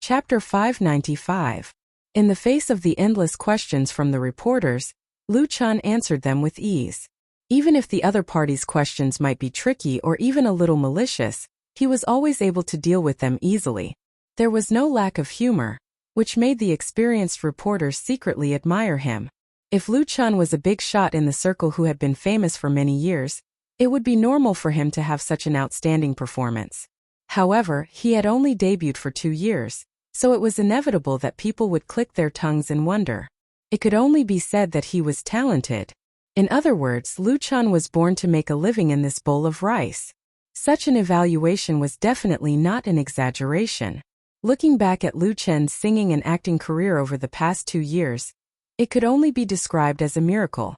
Chapter 595. In the face of the endless questions from the reporters, Lu Chan answered them with ease. Even if the other party's questions might be tricky or even a little malicious, he was always able to deal with them easily. There was no lack of humor, which made the experienced reporters secretly admire him. If Lu Chan was a big shot in the circle who had been famous for many years, it would be normal for him to have such an outstanding performance. However, he had only debuted for 2 years, so it was inevitable that people would click their tongues in wonder. It could only be said that he was talented. In other words, Lu Chan was born to make a living in this bowl of rice. Such an evaluation was definitely not an exaggeration. Looking back at Lu Chen's singing and acting career over the past 2 years, it could only be described as a miracle.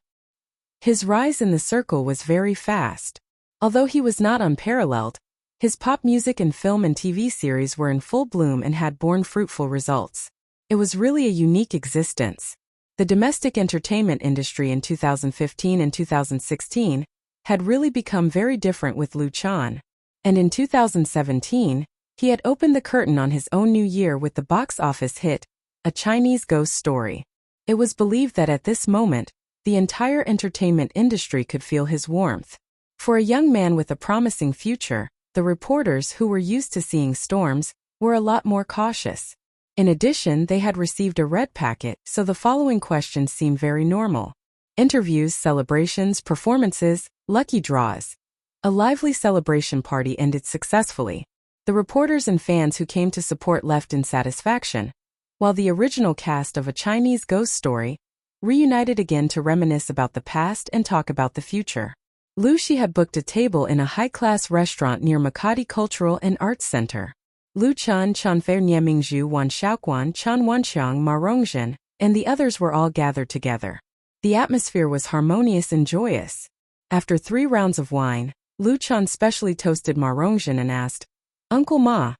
His rise in the circle was very fast. Although he was not unparalleled, his pop music and film and TV series were in full bloom and had borne fruitful results. It was really a unique existence. The domestic entertainment industry in 2015 and 2016 had really become very different with Lu Chan, and in 2017, he had opened the curtain on his own new year with the box office hit, A Chinese Ghost Story. It was believed that at this moment, the entire entertainment industry could feel his warmth. For a young man with a promising future, the reporters who were used to seeing storms were a lot more cautious. In addition, they had received a red packet, so the following questions seemed very normal. Interviews, celebrations, performances, lucky draws. A lively celebration party ended successfully. The reporters and fans who came to support left in satisfaction, while the original cast of A Chinese Ghost Story reunited again to reminisce about the past and talk about the future. Lu Xi had booked a table in a high-class restaurant near Makati Cultural and Arts Center. Lu Chan, Chanfei, Niemingzhu, Wan Xiaoquan, Chan Wanqiang, Ma Rongzhen, and the others were all gathered together. The atmosphere was harmonious and joyous. After 3 rounds of wine, Lu Chan specially toasted Ma Rongzhen and asked, "Uncle Ma,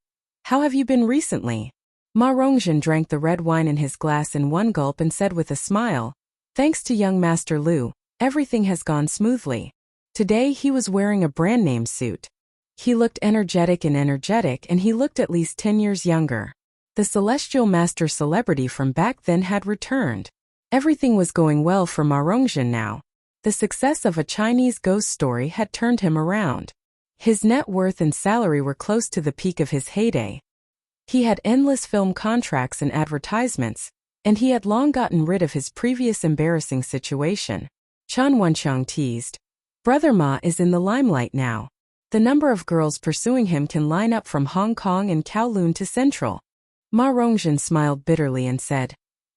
how have you been recently?" Ma Rongzhen drank the red wine in his glass in one gulp and said with a smile, "Thanks to young Master Lu, everything has gone smoothly." Today he was wearing a brand-name suit. He looked energetic and he looked at least 10 years younger. The celestial master celebrity from back then had returned. Everything was going well for Ma Rongzhen now. The success of A Chinese Ghost Story had turned him around. His net worth and salary were close to the peak of his heyday. He had endless film contracts and advertisements, and he had long gotten rid of his previous embarrassing situation. Chan Wanqiang teased, "Brother Ma is in the limelight now. The number of girls pursuing him can line up from Hong Kong and Kowloon to Central." Ma Rongzhen smiled bitterly and said,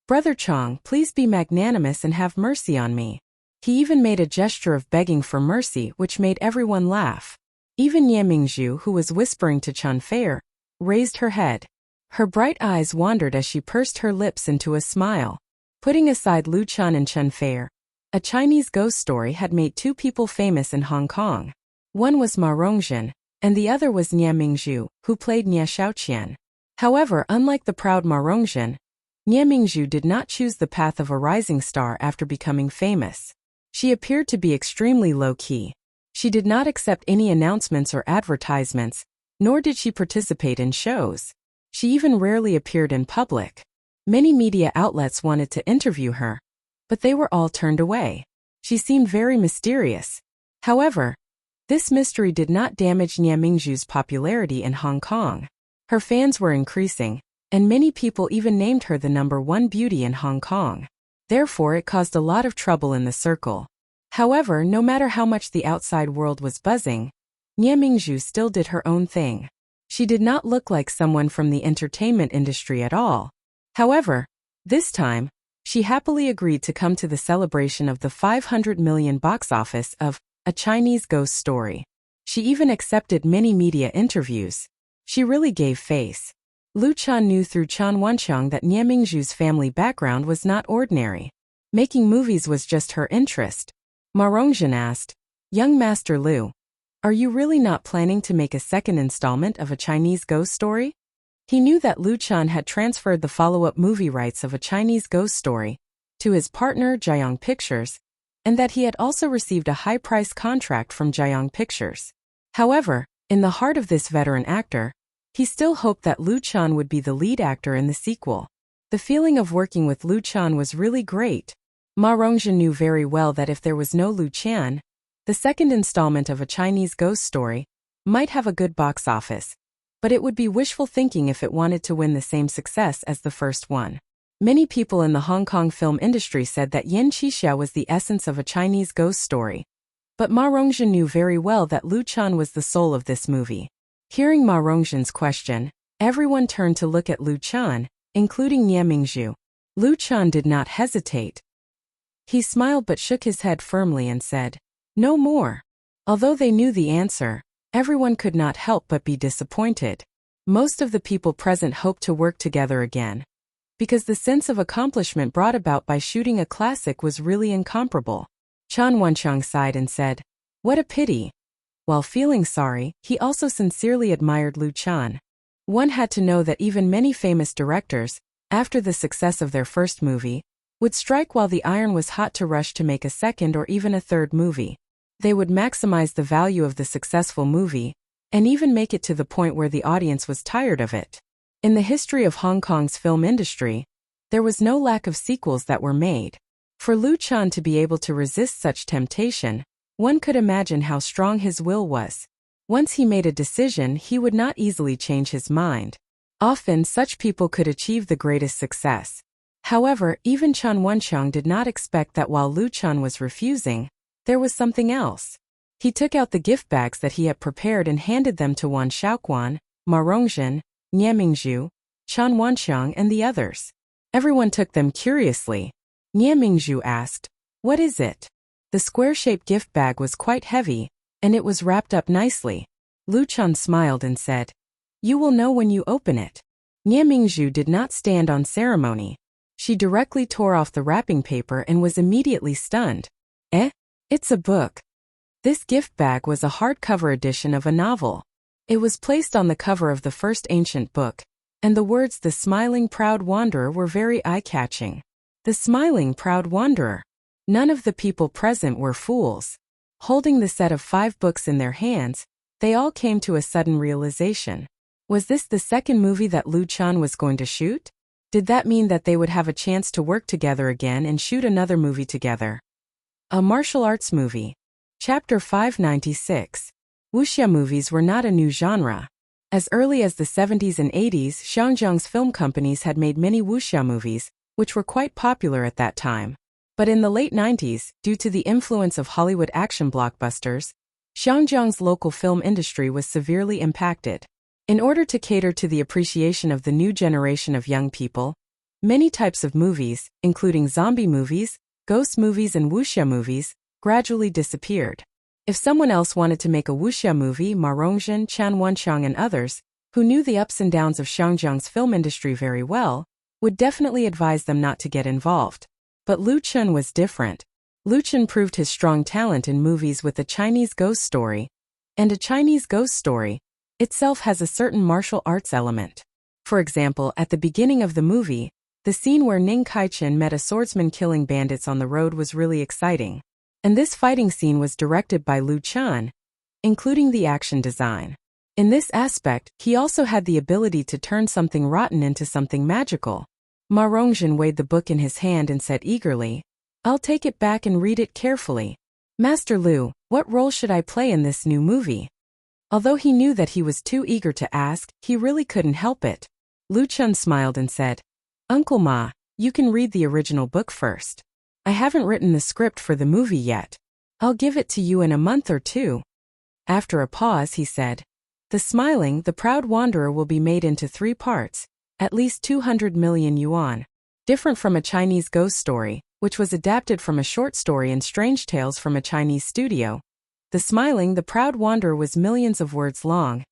"Brother Chong, please be magnanimous and have mercy on me." He even made a gesture of begging for mercy, which made everyone laugh. Even Niemingzhu, who was whispering to Chanfei, raised her head. Her bright eyes wandered as she pursed her lips into a smile. Putting aside Lu Chan and Chanfei, A Chinese Ghost Story had made 2 people famous in Hong Kong. One was Ma Rongzhen, and the other was Niemingzhu, who played Nie Xiaoqian. However, unlike the proud Ma Rongzhen, Niemingzhu did not choose the path of a rising star after becoming famous. She appeared to be extremely low-key. She did not accept any announcements or advertisements, nor did she participate in shows. She even rarely appeared in public. Many media outlets wanted to interview her, but they were all turned away. She seemed very mysterious. However, this mystery did not damage Niemingzhu's popularity in Hong Kong. Her fans were increasing, and many people even named her the #1 beauty in Hong Kong. Therefore, it caused a lot of trouble in the circle. However, no matter how much the outside world was buzzing, Niemingzhu still did her own thing. She did not look like someone from the entertainment industry at all. However, this time, she happily agreed to come to the celebration of the 500 million box office of A Chinese Ghost Story. She even accepted many media interviews. She really gave face. Lu Chan knew through Chan Wanqiang that Niemingzhu's family background was not ordinary. Making movies was just her interest. Ma Rongzhen asked, "Young Master Lu, are you really not planning to make a second installment of A Chinese Ghost Story?" He knew that Lu Chan had transferred the follow-up movie rights of A Chinese Ghost Story to his partner Jiayong Pictures, and that he had also received a high-price contract from Jiayong Pictures. However, in the heart of this veteran actor, He still hoped that Lu Chan would be the lead actor in the sequel. The feeling of working with Lu Chan was really great. Ma Rongjin knew very well that if there was no Lu Chan, the second installment of A Chinese Ghost Story might have a good box office, but it would be wishful thinking if it wanted to win the same success as the first one. Many people in the Hong Kong film industry said that Yin Qixia was the essence of A Chinese Ghost Story, but Ma Rongjin knew very well that Lu Chan was the soul of this movie. Hearing Ma Rongjin's question, everyone turned to look at Lu Chan, including Nie Mingzhu. Lu Chan did not hesitate. He smiled but shook his head firmly and said, "No more." Although they knew the answer, everyone could not help but be disappointed. Most of the people present hoped to work together again, because the sense of accomplishment brought about by shooting a classic was really incomparable. Chan Wanchang sighed and said, "What a pity." While feeling sorry, he also sincerely admired Lu Chan. One had to know that even many famous directors, after the success of their first movie, would strike while the iron was hot to rush to make a second or even a third movie. They would maximize the value of the successful movie, and even make it to the point where the audience was tired of it. In the history of Hong Kong's film industry, there was no lack of sequels that were made. For Lu Chan to be able to resist such temptation, one could imagine how strong his will was. Once he made a decision, he would not easily change his mind. Often such people could achieve the greatest success. However, even Chan Wanchang did not expect that while Lu Chan was refusing, there was something else. He took out the gift bags that he had prepared and handed them to Wan Shaoquan, Ma Rongjin, Nie Mingzhu, Chan Wanchang and the others. Everyone took them curiously. Nie Mingzhu asked, "What is it?" The square-shaped gift bag was quite heavy, and it was wrapped up nicely. Lu Chan smiled and said, "You will know when you open it." Nie Mingzhu did not stand on ceremony. She directly tore off the wrapping paper and was immediately stunned. "Eh? It's a book." This gift bag was a hardcover edition of a novel. It was placed on the cover of the first ancient book, and the words "The Smiling Proud Wanderer" were very eye-catching. The Smiling Proud Wanderer. None of the people present were fools. Holding the set of 5 books in their hands, they all came to a sudden realization. Was this the second movie that Lu Chan was going to shoot? Did that mean that they would have a chance to work together again and shoot another movie together? A martial arts movie. Chapter 596. Wuxia movies were not a new genre. As early as the 70s and 80s, Xiangjiang's film companies had made many wuxia movies, which were quite popular at that time. But in the late 90s, due to the influence of Hollywood action blockbusters, Xiangjiang's local film industry was severely impacted. In order to cater to the appreciation of the new generation of young people, many types of movies, including zombie movies, ghost movies and wuxia movies, gradually disappeared. If someone else wanted to make a wuxia movie, Ma Rongjin, Chan Wanchang and others, who knew the ups and downs of Xiangjiang's film industry very well, would definitely advise them not to get involved. But Lu Chan was different. Lu Chan proved his strong talent in movies with A Chinese Ghost Story, and A Chinese Ghost Story itself has a certain martial arts element. For example, at the beginning of the movie, the scene where Ning Kaichen met a swordsman killing bandits on the road was really exciting. And this fighting scene was directed by Lu Chan, including the action design. In this aspect, he also had the ability to turn something rotten into something magical. Ma Rongjin weighed the book in his hand and said eagerly, "I'll take it back and read it carefully. Master Lu, what role should I play in this new movie?" Although he knew that he was too eager to ask, he really couldn't help it. Lu Chan smiled and said, "Uncle Ma, you can read the original book first. I haven't written the script for the movie yet. I'll give it to you in a month or 2. After a pause, he said, "The Smiling, the Proud Wanderer will be made into 3 parts, at least 200 million yuan. Different from A Chinese Ghost Story, which was adapted from a short story in Strange Tales from a Chinese studio. The Smiling, the Proud Wanderer was millions of words long,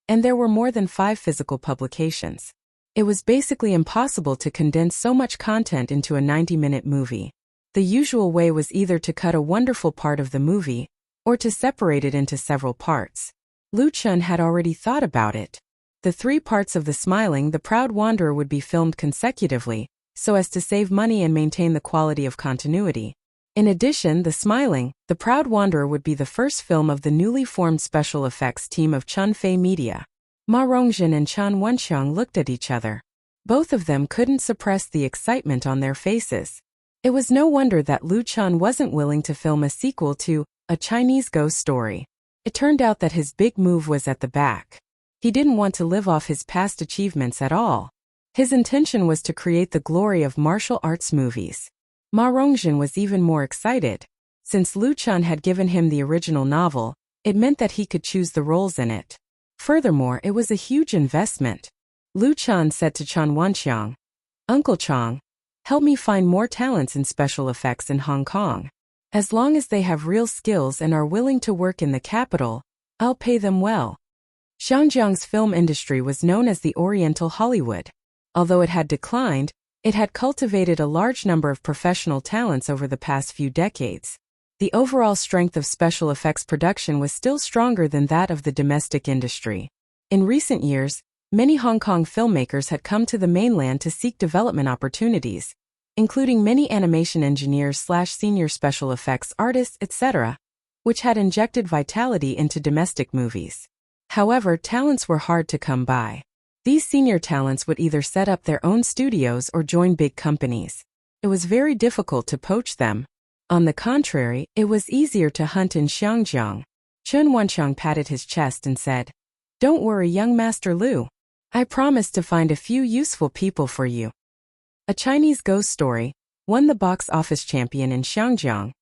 and there were more than 5 physical publications. It was basically impossible to condense so much content into a 90-minute movie. The usual way was either to cut a wonderful part of the movie, or to separate it into several parts. Lu Chan had already thought about it. The 3 parts of The Smiling, the Proud Wanderer would be filmed consecutively, so as to save money and maintain the quality of continuity. In addition, The Smiling, the Proud Wanderer would be the first film of the newly formed special effects team of Chun Fei Media. Ma Rongjin and Chen Wenxiang looked at each other. Both of them couldn't suppress the excitement on their faces. It was no wonder that Lu Chen wasn't willing to film a sequel to A Chinese Ghost Story. It turned out that his big move was at the back. He didn't want to live off his past achievements at all. His intention was to create the glory of martial arts movies. Ma Rongjin was even more excited. Since Lu Chen had given him the original novel, it meant that he could choose the roles in it. Furthermore, it was a huge investment. Lu Chen said to Chen Wenxiang, "Uncle Chang, help me find more talents in special effects in Hong Kong. As long as they have real skills and are willing to work in the capital, I'll pay them well." Xiangjiang's film industry was known as the Oriental Hollywood. Although it had declined, it had cultivated a large number of professional talents over the past few decades. The overall strength of special effects production was still stronger than that of the domestic industry. In recent years, many Hong Kong filmmakers had come to the mainland to seek development opportunities, including many animation engineers/senior special effects artists, etc., which had injected vitality into domestic movies. However, talents were hard to come by. These senior talents would either set up their own studios or join big companies. It was very difficult to poach them. On the contrary, it was easier to hunt in Xiangjiang. Chen Wenxiang patted his chest and said, "Don't worry, young Master Lu. I promise to find a few useful people for you." A Chinese Ghost Story won the box office champion in Xiangjiang,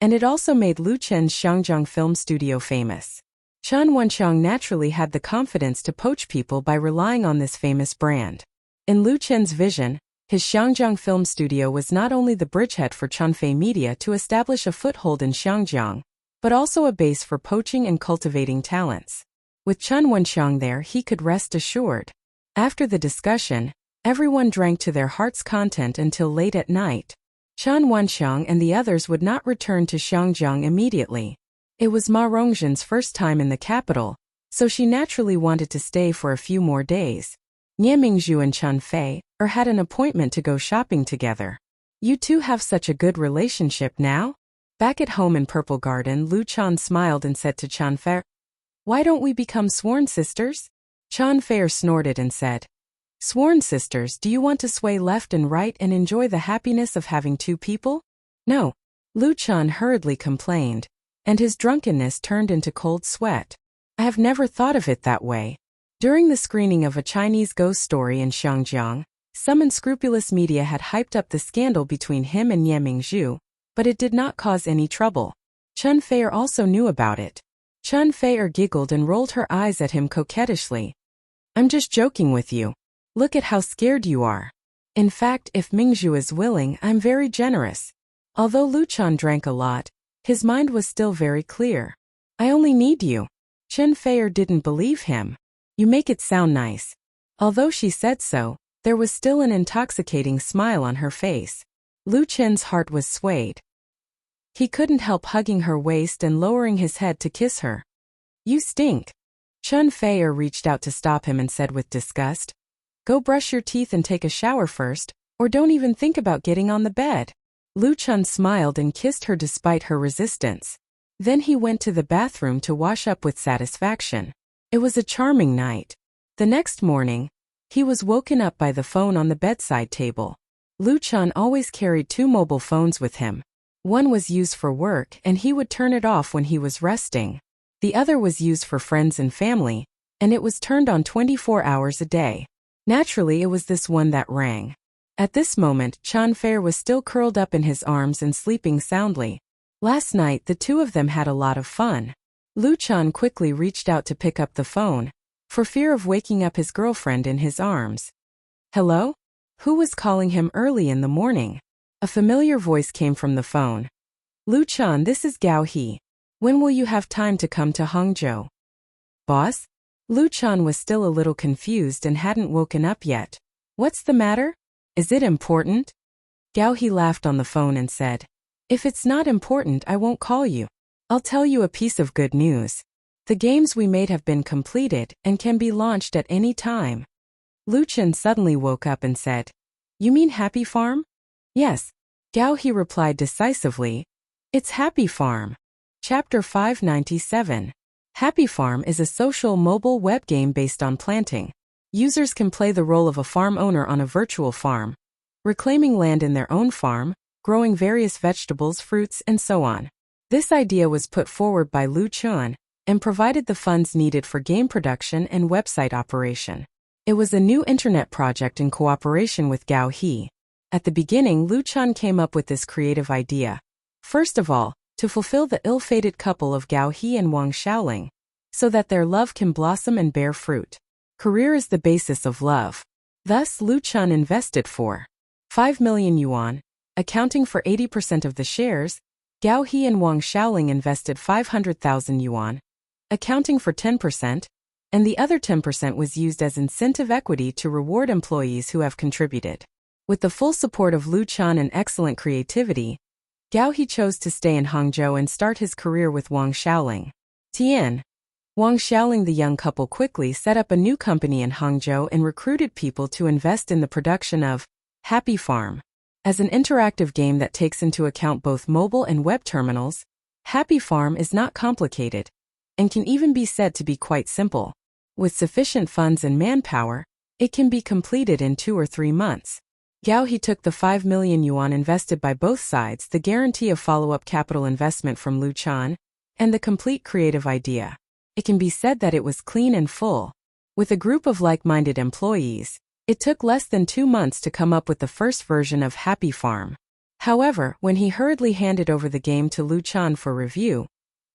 and it also made Lu Chen's Xiangjiang Film Studio famous. Chen Wenxiang naturally had the confidence to poach people by relying on this famous brand. In Lu Chen's vision, his Xiangjiang Film Studio was not only the bridgehead for Chunfei Media to establish a foothold in Xiangjiang, but also a base for poaching and cultivating talents. With Chen Wenxiang there, he could rest assured. After the discussion, everyone drank to their heart's content until late at night. Chen Wenxiang and the others would not return to Xiangjiang immediately. It was Ma Rongjin's first time in the capital, so she naturally wanted to stay for a few more days. Nie Mingzhu and Chen Fei had an appointment to go shopping together. "You two have such a good relationship now?" Back at home in Purple Garden, Lu Chen smiled and said to Chen Fei, "Why don't we become sworn sisters?" Chen Fei snorted and said, "Sworn sisters, do you want to sway left and right and enjoy the happiness of having two people?" "No," Lu Chen hurriedly complained, and his drunkenness turned into cold sweat. "I have never thought of it that way." During the screening of A Chinese Ghost Story in Xiangjiang, some unscrupulous media had hyped up the scandal between him and Nie Mingzhu, but it did not cause any trouble. Chen Fei also knew about it. Chen Fei giggled and rolled her eyes at him coquettishly. "I'm just joking with you. Look at how scared you are. In fact, if Mingzhu is willing, I'm very generous." Although Lu Chen drank a lot, his mind was still very clear. "I only need you." Chen Fei didn't believe him. "You make it sound nice." Although she said so, there was still an intoxicating smile on her face. Lu Chen's heart was swayed. He couldn't help hugging her waist and lowering his head to kiss her. "You stink." Chen Fei reached out to stop him and said with disgust, "Go brush your teeth and take a shower first, or don't even think about getting on the bed." Lu Chen smiled and kissed her despite her resistance. Then he went to the bathroom to wash up with satisfaction. It was a charming night. The next morning, he was woken up by the phone on the bedside table. Lu Chen always carried two mobile phones with him. One was used for work and he would turn it off when he was resting. The other was used for friends and family, and it was turned on 24 hours a day. Naturally, it was this one that rang. At this moment, Chen Fei was still curled up in his arms and sleeping soundly. Last night, the two of them had a lot of fun. Lu Chen quickly reached out to pick up the phone, for fear of waking up his girlfriend in his arms. "Hello?" Who was calling him early in the morning? A familiar voice came from the phone. "Lu Chen, this is Gao He. When will you have time to come to Hangzhou?" "Boss?" Lu Chen was still a little confused and hadn't woken up yet. "What's the matter? Is it important?" Gao He laughed on the phone and said, "If it's not important, I won't call you. I'll tell you a piece of good news. The games we made have been completed and can be launched at any time." Lu Chen suddenly woke up and said, "You mean Happy Farm?" "Yes." Gao He replied decisively, "It's Happy Farm." Chapter 597. Happy Farm is a social mobile web game based on planting. Users can play the role of a farm owner on a virtual farm, reclaiming land in their own farm, growing various vegetables, fruits, and so on. This idea was put forward by Lu Chun and provided the funds needed for game production and website operation. It was a new internet project in cooperation with Gao He. At the beginning, Lu Chun came up with this creative idea. First of all, to fulfill the ill-fated couple of Gao He and Wang Xiaoling, so that their love can blossom and bear fruit. Career is the basis of love. Thus, Lu Chun invested 5 million yuan, accounting for 80% of the shares. Gao He and Wang Xiaoling invested 500,000 yuan, accounting for 10%, and the other 10% was used as incentive equity to reward employees who have contributed. With the full support of Lu Chun and excellent creativity, Gao He chose to stay in Hangzhou and start his career with Wang Xiaoling. Tian. Wang Xiaoling, the young couple, quickly set up a new company in Hangzhou and recruited people to invest in the production of Happy Farm. As an interactive game that takes into account both mobile and web terminals, Happy Farm is not complicated and can even be said to be quite simple. With sufficient funds and manpower, it can be completed in 2 or 3 months. Gao He took the 5 million yuan invested by both sides, the guarantee of follow-up capital investment from Lu Chun, and the complete creative idea. It can be said that it was clean and full. With a group of like-minded employees, it took less than 2 months to come up with the first version of Happy Farm. However, when he hurriedly handed over the game to Lu Chun for review,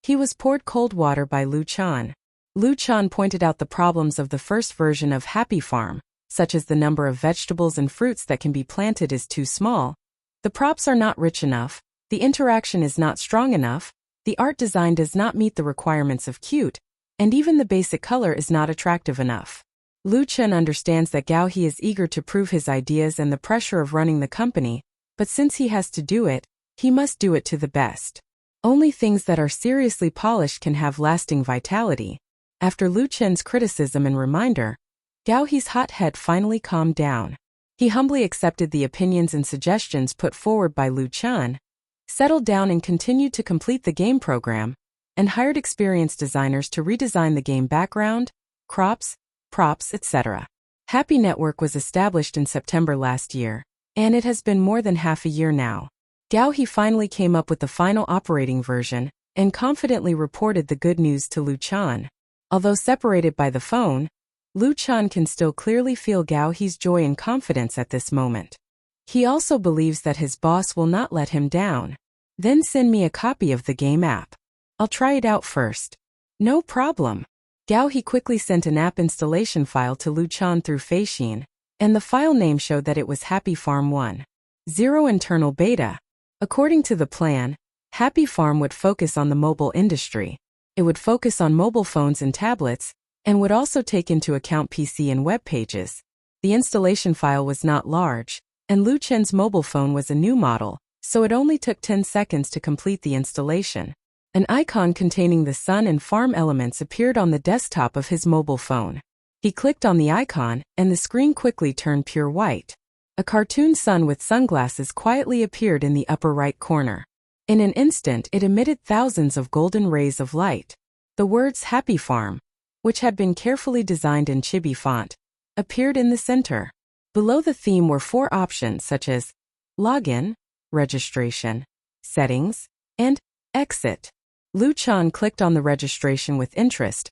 he was poured cold water by Lu Chun. Lu Chun pointed out the problems of the first version of Happy Farm, such as the number of vegetables and fruits that can be planted is too small, the props are not rich enough, the interaction is not strong enough, the art design does not meet the requirements of cute, and even the basic color is not attractive enough. Lu Chun understands that Gao He is eager to prove his ideas and the pressure of running the company, but since he has to do it, he must do it to the best. Only things that are seriously polished can have lasting vitality. After Lu Chun's criticism and reminder, Gao He's hot head finally calmed down. He humbly accepted the opinions and suggestions put forward by Lu Chun, settled down and continued to complete the game program, and hired experienced designers to redesign the game background, crops, props, etc. Happy Network was established in September last year, and it has been more than half a year now. Gao He finally came up with the final operating version and confidently reported the good news to Lu Chun. Although separated by the phone, Lu Chun can still clearly feel Gao He's joy and confidence at this moment. He also believes that his boss will not let him down. Then send me a copy of the game app. I'll try it out first. No problem. Gao He quickly sent an app installation file to Lu Chun through Feixin, and the file name showed that it was Happy Farm 1.0 internal beta. According to the plan, Happy Farm would focus on the mobile industry. It would focus on mobile phones and tablets, and would also take into account PC and web pages. The installation file was not large, and Lu Chun's mobile phone was a new model, so it only took 10 seconds to complete the installation. An icon containing the sun and farm elements appeared on the desktop of his mobile phone. He clicked on the icon, and the screen quickly turned pure white. A cartoon sun with sunglasses quietly appeared in the upper right corner. In an instant, it emitted thousands of golden rays of light. The words Happy Farm, which had been carefully designed in chibi font, appeared in the center. Below the theme were 4 options such as Login, Registration, Settings, and Exit. Lu Chun clicked on the registration with interest,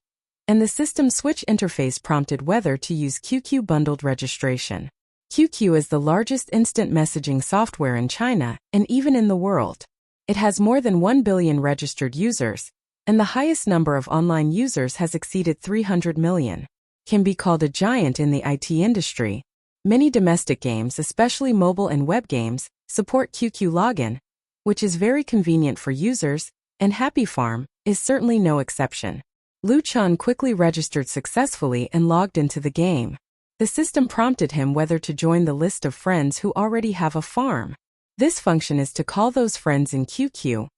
and the system switch interface prompted whether to use QQ bundled registration. QQ is the largest instant messaging software in China and even in the world. It has more than 1 billion registered users, and the highest number of online users has exceeded 300 million. Can be called a giant in the IT industry. Many domestic games, especially mobile and web games, support QQ login, which is very convenient for users, and Happy Farm is certainly no exception. Lu Chun quickly registered successfully and logged into the game. The system prompted him whether to join the list of friends who already have a farm. This function is to call those friends in QQ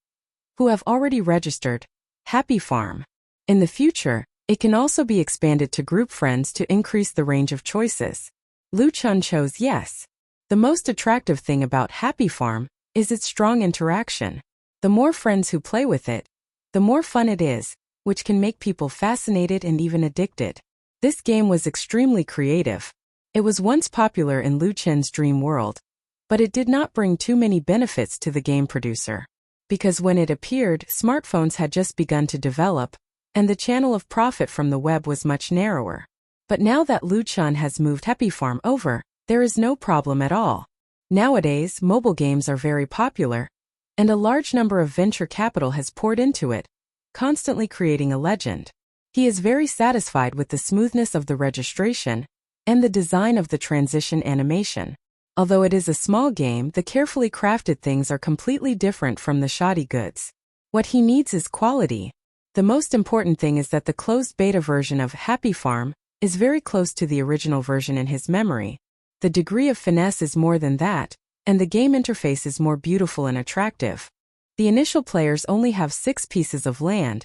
who have already registered Happy Farm. In the future, it can also be expanded to group friends to increase the range of choices. Lu Chun chose yes. The most attractive thing about Happy Farm is its strong interaction. The more friends who play with it, the more fun it is, which can make people fascinated and even addicted. This game was extremely creative. It was once popular in Lu Chen's dream world, but it did not bring too many benefits to the game producer. Because when it appeared, smartphones had just begun to develop, and the channel of profit from the web was much narrower. But now that Lu Chen has moved Happy Farm over, there is no problem at all. Nowadays, mobile games are very popular, and a large number of venture capital has poured into it, constantly creating a legend. He is very satisfied with the smoothness of the registration and the design of the transition animation. Although it is a small game, the carefully crafted things are completely different from the shoddy goods. What he needs is quality. The most important thing is that the closed beta version of Happy Farm is very close to the original version in his memory. The degree of finesse is more than that, and the game interface is more beautiful and attractive. The initial players only have 6 pieces of land,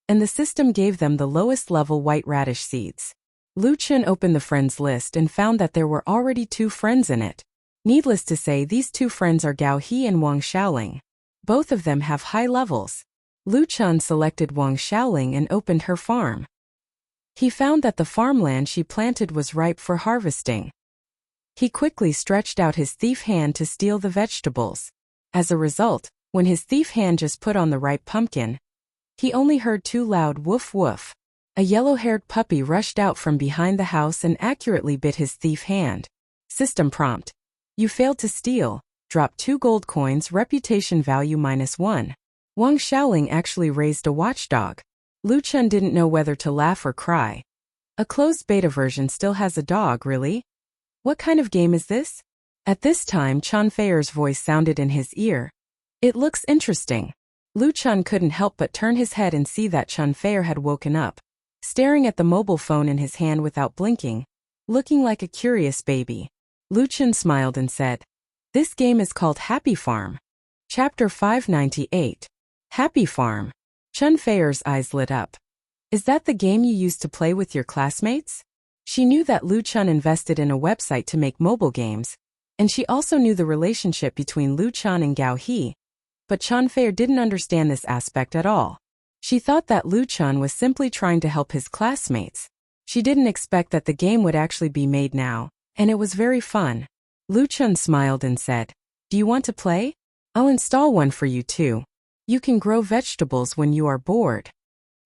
and the system gave them the lowest level white radish seeds. Lu Chen opened the friends list and found that there were already 2 friends in it. Needless to say, these 2 friends are Gao He and Wang Xiaoling. Both of them have high levels. Lu Chen selected Wang Xiaoling and opened her farm. He found that the farmland she planted was ripe for harvesting. He quickly stretched out his thief hand to steal the vegetables. As a result, when his thief hand just put on the ripe pumpkin, he only heard 2 loud woof woof. A yellow-haired puppy rushed out from behind the house and accurately bit his thief hand. System prompt. You failed to steal. Drop 2 gold coins, reputation value -1. Wang Xiaoling actually raised a watchdog. Lu Chen didn't know whether to laugh or cry. A closed beta version still has a dog, really? What kind of game is this? At this time, Chen Feier's voice sounded in his ear. It looks interesting. Lu Chen couldn't help but turn his head and see that Chen Feier had woken up, staring at the mobile phone in his hand without blinking, looking like a curious baby. Lu Chen smiled and said, "This game is called Happy Farm." Chapter 598. Happy Farm. Chen Feier's eyes lit up. Is that the game you used to play with your classmates? She knew that Lu Chen invested in a website to make mobile games, and she also knew the relationship between Lu Chen and Gao He, but Chen Feier didn't understand this aspect at all. She thought that Lu Chen was simply trying to help his classmates. She didn't expect that the game would actually be made now, and it was very fun. Lu Chen smiled and said, "Do you want to play? I'll install one for you too. You can grow vegetables when you are bored."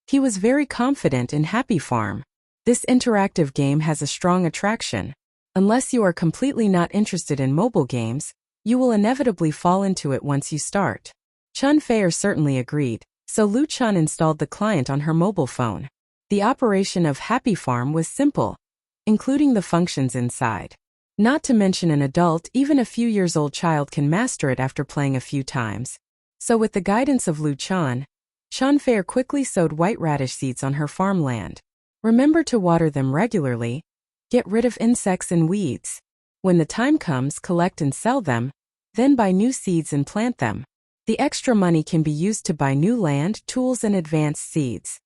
He was very confident in Happy Farm. This interactive game has a strong attraction. Unless you are completely not interested in mobile games, you will inevitably fall into it once you start. Chen Feier certainly agreed, so Lu Chen installed the client on her mobile phone. The operation of Happy Farm was simple, including the functions inside. Not to mention an adult, even a few years old child can master it after playing a few times. So with the guidance of Lu Chen, Chen Feier quickly sowed white radish seeds on her farmland. Remember to water them regularly. Get rid of insects and weeds. When the time comes, collect and sell them, then buy new seeds and plant them. The extra money can be used to buy new land, tools and advanced seeds.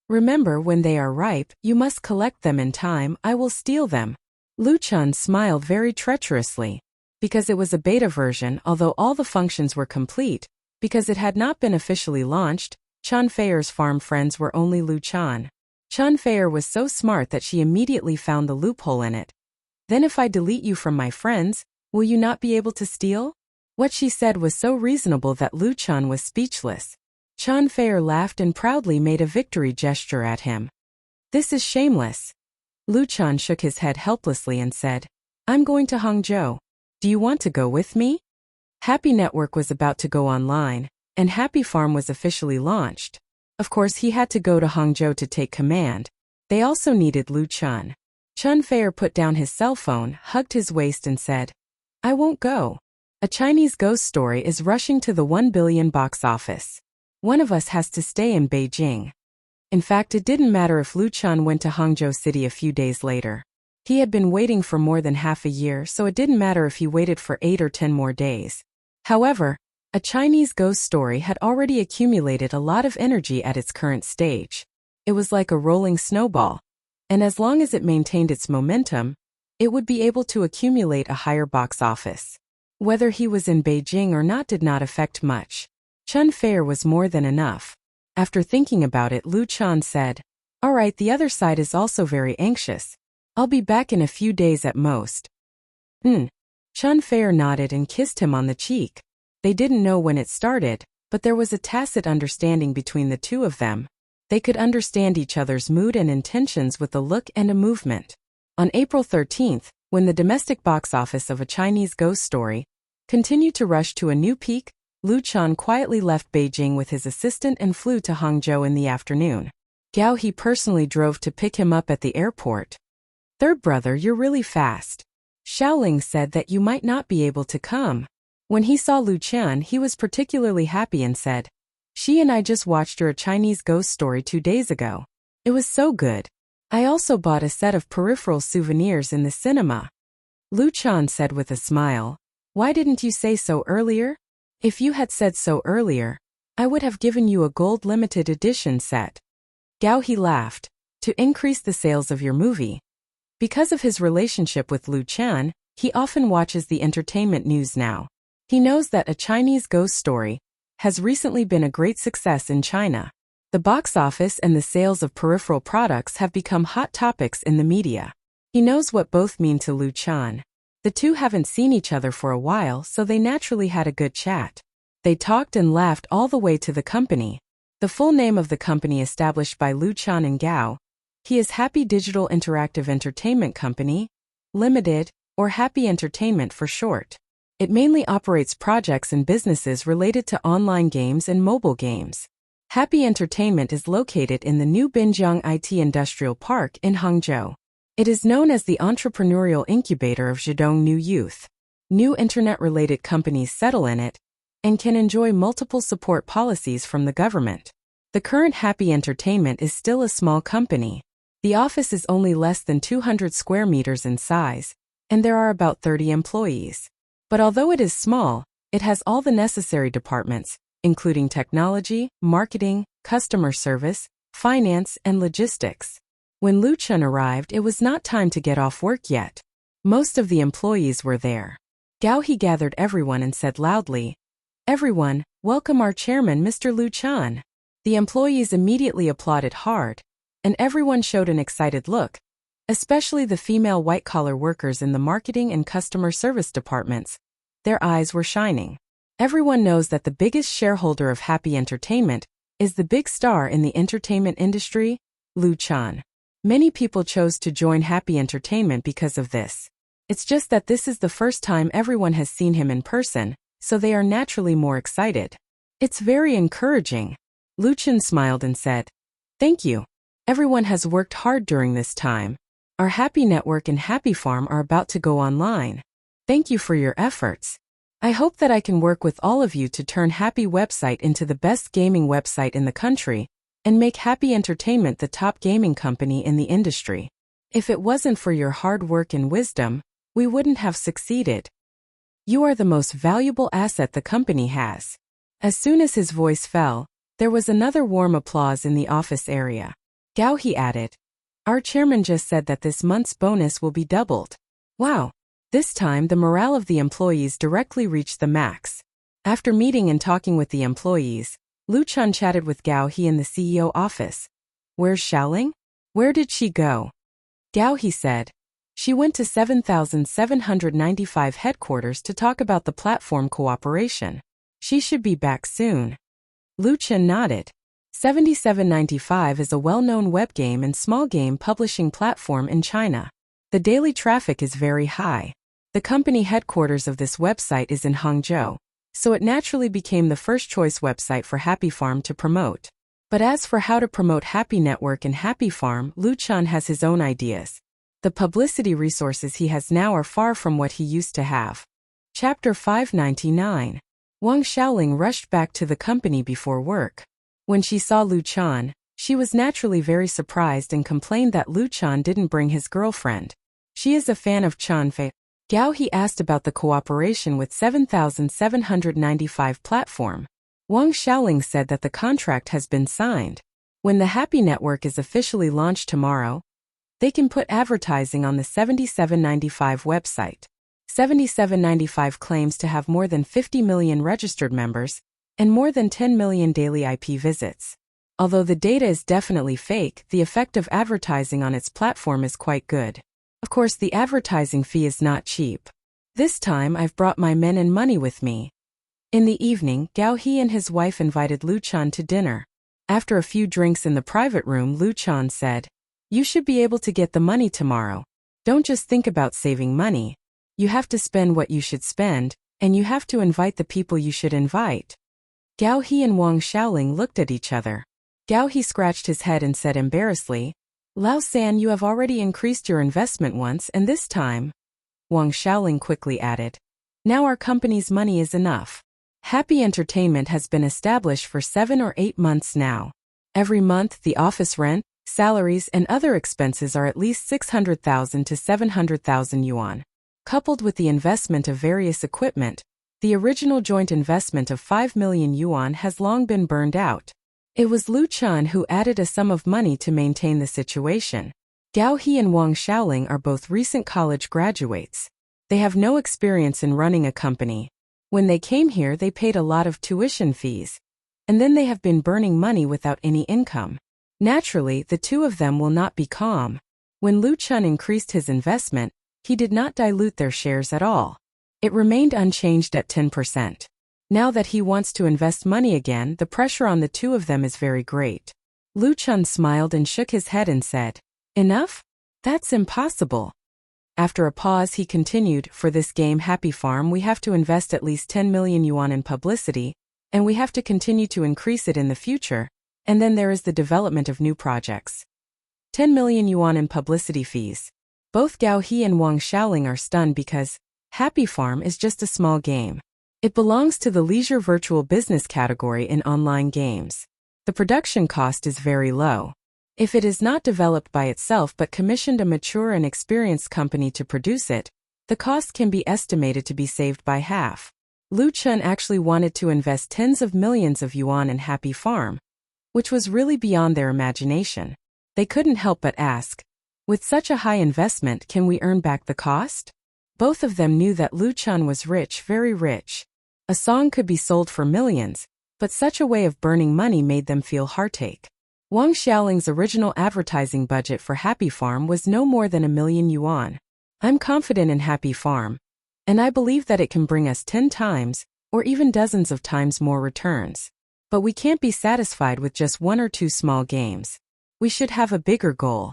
Remember, when they are ripe, you must collect them in time. I will steal them. Lu Chen smiled very treacherously. Because it was a beta version, although all the functions were complete, because it had not been officially launched, Chen Feier's farm friends were only Lu Chen. Chen Feier was so smart that she immediately found the loophole in it. Then if I delete you from my friends, will you not be able to steal? What she said was so reasonable that Lu Chen was speechless. Chen Feier laughed and proudly made a victory gesture at him. This is shameless. Lu Chen shook his head helplessly and said, I'm going to Hangzhou. Do you want to go with me? Happy Network was about to go online, and Happy Farm was officially launched. Of course, he had to go to Hangzhou to take command. They also needed Lu Chen. Chen Feier put down his cell phone, hugged his waist and said, I won't go. A Chinese ghost story is rushing to the 1 billion box office. One of us has to stay in Beijing. In fact, it didn't matter if Lu Chen went to Hangzhou City a few days later. He had been waiting for more than half a year, so it didn't matter if he waited for 8 or 10 more days. However, a Chinese ghost story had already accumulated a lot of energy at its current stage. It was like a rolling snowball, and as long as it maintained its momentum, it would be able to accumulate a higher box office. Whether he was in Beijing or not did not affect much. Chen Feier was more than enough. After thinking about it, Lu Chan said, "All right, the other side is also very anxious. I'll be back in a few days at most." Chun Fair nodded and kissed him on the cheek. They didn't know when it started, but there was a tacit understanding between the two of them. They could understand each other's mood and intentions with a look and a movement. On April 13th, when the domestic box office of A Chinese Ghost Story continued to rush to a new peak, Lu Chan quietly left Beijing with his assistant and flew to Hangzhou in the afternoon. Gao He personally drove to pick him up at the airport. "Third brother, you're really fast. Xiaoling said that you might not be able to come." When he saw Lu Chan, he was particularly happy and said, "She and I just watched your Chinese Ghost Story 2 days ago. It was so good. I also bought a set of peripheral souvenirs in the cinema." Lu Chan said with a smile, "Why didn't you say so earlier? If you had said so earlier, I would have given you a gold limited edition set." Gao He laughed. "To increase the sales of your movie." Because of his relationship with Lu Chan, he often watches the entertainment news now. He knows that A Chinese Ghost Story has recently been a great success in China. The box office and the sales of peripheral products have become hot topics in the media. He knows what both mean to Lu Chan. The two haven't seen each other for a while, so they naturally had a good chat. They talked and laughed all the way to the company. The full name of the company established by Lu Chan and Gao He is Happy Digital Interactive Entertainment Company, Limited, or Happy Entertainment for short. It mainly operates projects and businesses related to online games and mobile games. Happy Entertainment is located in the new Binjiang IT Industrial Park in Hangzhou. It is known as the entrepreneurial incubator of Zhejiang New Youth. New internet-related companies settle in it and can enjoy multiple support policies from the government. The current Happy Entertainment is still a small company. The office is only less than 200 square meters in size, and there are about 30 employees. But although it is small, it has all the necessary departments, including technology, marketing, customer service, finance, and logistics. When Lu Chan arrived, it was not time to get off work yet. Most of the employees were there. Gao He gathered everyone and said loudly, "Everyone, welcome our chairman, Mr. Lu Chan." The employees immediately applauded hard, and everyone showed an excited look, especially the female white-collar workers in the marketing and customer service departments. Their eyes were shining. Everyone knows that the biggest shareholder of Happy Entertainment is the big star in the entertainment industry, Lu Chan. Many people chose to join Happy Entertainment because of this. It's just that this is the first time everyone has seen him in person, so they are naturally more excited. It's very encouraging. Lu Chan smiled and said, "Thank you. Everyone has worked hard during this time. Our Happy Network and Happy Farm are about to go online. Thank you for your efforts. I hope that I can work with all of you to turn Happy website into the best gaming website in the country and make Happy Entertainment the top gaming company in the industry. If it wasn't for your hard work and wisdom, we wouldn't have succeeded. You are the most valuable asset the company has." As soon as his voice fell, there was another warm applause in the office area. Gao He added, "Our chairman just said that this month's bonus will be doubled. Wow." This time the morale of the employees directly reached the max. After meeting and talking with the employees, Lu Chan chatted with Gao He in the CEO office. "Where's Xiaoling? Where did she go?" Gao He said, "She went to 7795 headquarters to talk about the platform cooperation. She should be back soon." Lu Chan nodded. 7795 is a well-known web game and small game publishing platform in China. The daily traffic is very high. The company headquarters of this website is in Hangzhou, so it naturally became the first choice website for Happy Farm to promote. But as for how to promote Happy Network and Happy Farm, Lu Chan has his own ideas. The publicity resources he has now are far from what he used to have. Chapter 599. Wang Xiaoling rushed back to the company before work. When she saw Lu Chan, she was naturally very surprised and complained that Lu Chan didn't bring his girlfriend. She is a fan of Chan Fei. Gao He asked about the cooperation with 7795 platform. Wang Xiaoling said that the contract has been signed. When the Happy Network is officially launched tomorrow, they can put advertising on the 7795 website. 7795 claims to have more than 50 million registered members and more than 10 million daily IP visits. Although the data is definitely fake, the effect of advertising on its platform is quite good. Of course, the advertising fee is not cheap. This time I've brought my men and money with me. In the evening, Gao He and his wife invited Lu Chun to dinner. After a few drinks in the private room, Lu Chun said, "You should be able to get the money tomorrow. Don't just think about saving money. You have to spend what you should spend, and you have to invite the people you should invite." Gao He and Wang Xiaoling looked at each other. Gao He scratched his head and said embarrassedly, "Lao San, you have already increased your investment once, and this time." Wang Xiaoling quickly added, "Now our company's money is enough. Happy Entertainment has been established for 7 or 8 months now. Every month the office rent, salaries and other expenses are at least 600,000 to 700,000 yuan. Coupled with the investment of various equipment, the original joint investment of 5 million yuan has long been burned out." It was Lu Chun who added a sum of money to maintain the situation. Gao He and Wang Xiaoling are both recent college graduates. They have no experience in running a company. When they came here, they paid a lot of tuition fees. And then they have been burning money without any income. Naturally, the two of them will not be calm. When Lu Chun increased his investment, he did not dilute their shares at all. It remained unchanged at 10%. Now that he wants to invest money again, the pressure on the two of them is very great. Lu Chun smiled and shook his head and said, "Enough? That's impossible." After a pause, he continued, "For this game Happy Farm, we have to invest at least 10 million yuan in publicity, and we have to continue to increase it in the future, and then there is the development of new projects. 10 million yuan in publicity fees." Both Gao He and Wang Xiaoling are stunned because Happy Farm is just a small game. It belongs to the leisure virtual business category in online games. The production cost is very low. If it is not developed by itself but commissioned a mature and experienced company to produce it, the cost can be estimated to be saved by half. Lu Chun actually wanted to invest tens of millions of yuan in Happy Farm, which was really beyond their imagination. They couldn't help but ask, "With such a high investment, can we earn back the cost?" Both of them knew that Lu Chun was rich, very rich. A song could be sold for millions, but such a way of burning money made them feel heartache. Wang Xiaoling's original advertising budget for Happy Farm was no more than 1 million yuan. "I'm confident in Happy Farm, and I believe that it can bring us 10 times, or even dozens of times more returns. But we can't be satisfied with just 1 or 2 small games. We should have a bigger goal."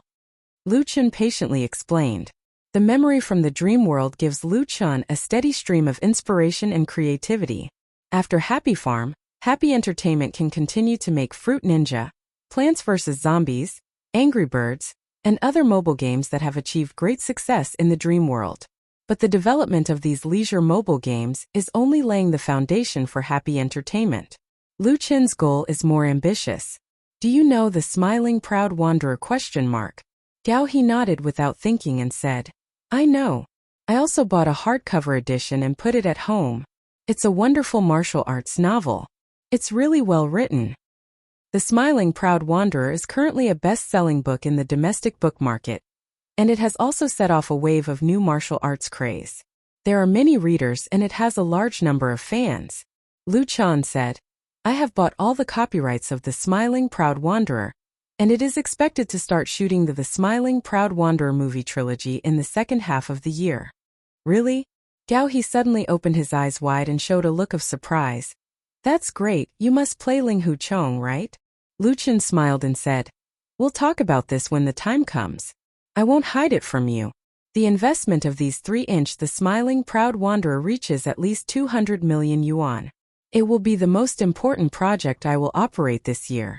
Lu Chun patiently explained. The memory from the dream world gives Lu Chun a steady stream of inspiration and creativity. After Happy Farm, Happy Entertainment can continue to make Fruit Ninja, Plants vs. Zombies, Angry Birds, and other mobile games that have achieved great success in the dream world. But the development of these leisure mobile games is only laying the foundation for Happy Entertainment. Lu Chun's goal is more ambitious. "Do you know the Smiling Proud Wanderer ? Gao He nodded without thinking and said, "I know. I also bought a hardcover edition and put it at home. It's a wonderful martial arts novel. It's really well written." The Smiling Proud Wanderer is currently a best-selling book in the domestic book market, and it has also set off a wave of new martial arts craze. There are many readers and it has a large number of fans. Lu Chun said, "I have bought all the copyrights of the Smiling Proud Wanderer, and it is expected to start shooting the Smiling Proud Wanderer movie trilogy in the second half of the year." "Really?" Gao He suddenly opened his eyes wide and showed a look of surprise. "That's great, you must play Ling Hu Chong, right?" Lu Chun smiled and said, "We'll talk about this when the time comes. I won't hide it from you. The investment of these 3-inch The Smiling Proud Wanderer reaches at least 200 million yuan. It will be the most important project I will operate this year."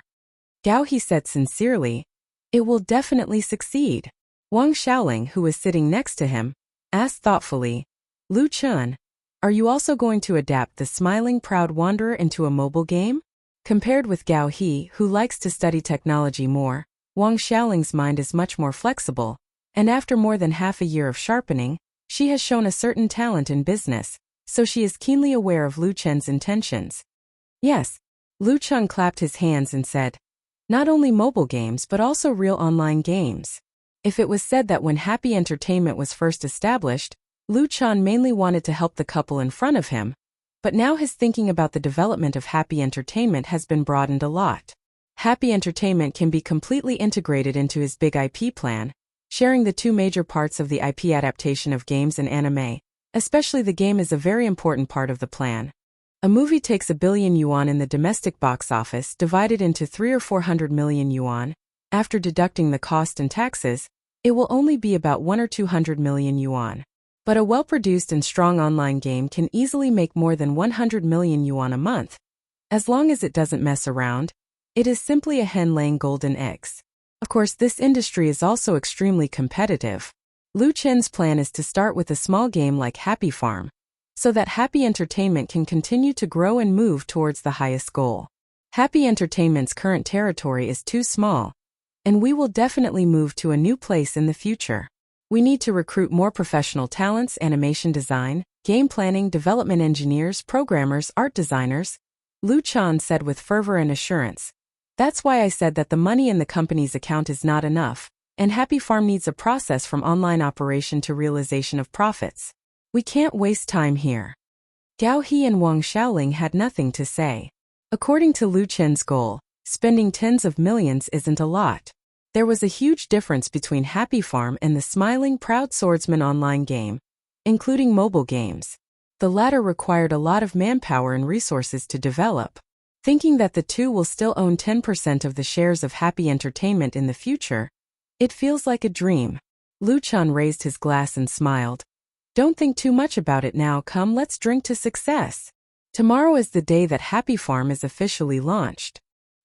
Gao He said sincerely, "It will definitely succeed." Wang Xiaoling, who was sitting next to him, asked thoughtfully, "Lu Chun, are you also going to adapt The Smiling Proud Wanderer into a mobile game?" Compared with Gao He, who likes to study technology more, Wang Xiaoling's mind is much more flexible, and after more than half a year of sharpening, she has shown a certain talent in business, so she is keenly aware of Lu Chun's intentions. "Yes." Lu Chun clapped his hands and said, "Not only mobile games but also real online games." If it was said that when Happy Entertainment was first established, Lu Chun mainly wanted to help the couple in front of him, but now his thinking about the development of Happy Entertainment has been broadened a lot. Happy Entertainment can be completely integrated into his big IP plan, sharing the two major parts of the IP adaptation of games and anime. Especially the game is a very important part of the plan. A movie takes 1 billion yuan in the domestic box office divided into 300 or 400 million yuan. After deducting the cost and taxes, it will only be about 100 or 200 million yuan. But a well-produced and strong online game can easily make more than 100 million yuan a month. As long as it doesn't mess around, it is simply a hen laying golden eggs. Of course, this industry is also extremely competitive. Lu Chen's plan is to start with a small game like Happy Farm, so that Happy Entertainment can continue to grow and move towards the highest goal. Happy Entertainment's current territory is too small, and we will definitely move to a new place in the future. We need to recruit more professional talents, animation design, game planning, development engineers, programmers, art designers, Lu Chen said with fervor and assurance. That's why I said that the money in the company's account is not enough, and Happy Farm needs a process from online operation to realization of profits. We can't waste time here. Gao He and Wang Xiaoling had nothing to say. According to Lu Chen's goal, spending tens of millions isn't a lot. There was a huge difference between Happy Farm and the smiling, proud swordsman online game, including mobile games. The latter required a lot of manpower and resources to develop. Thinking that the two will still own 10% of the shares of Happy Entertainment in the future, it feels like a dream. Lu Chen raised his glass and smiled. Don't think too much about it now, come let's drink to success. Tomorrow is the day that Happy Farm is officially launched.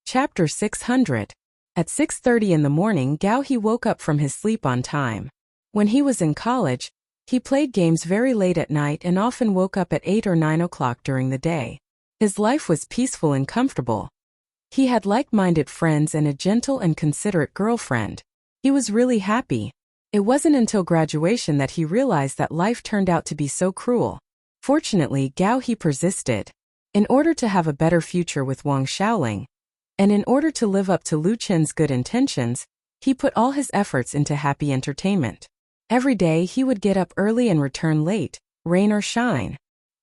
Chapter 600. At 6:30 in the morning, Gao He woke up from his sleep on time. When he was in college, he played games very late at night and often woke up at 8 or 9 o'clock during the day. His life was peaceful and comfortable. He had like-minded friends and a gentle and considerate girlfriend. He was really happy. It wasn't until graduation that he realized that life turned out to be so cruel. Fortunately, Gao He persisted. In order to have a better future with Wang Xiaoling, and in order to live up to Lu Chen's good intentions, he put all his efforts into Happy Entertainment. Every day he would get up early and return late, rain or shine.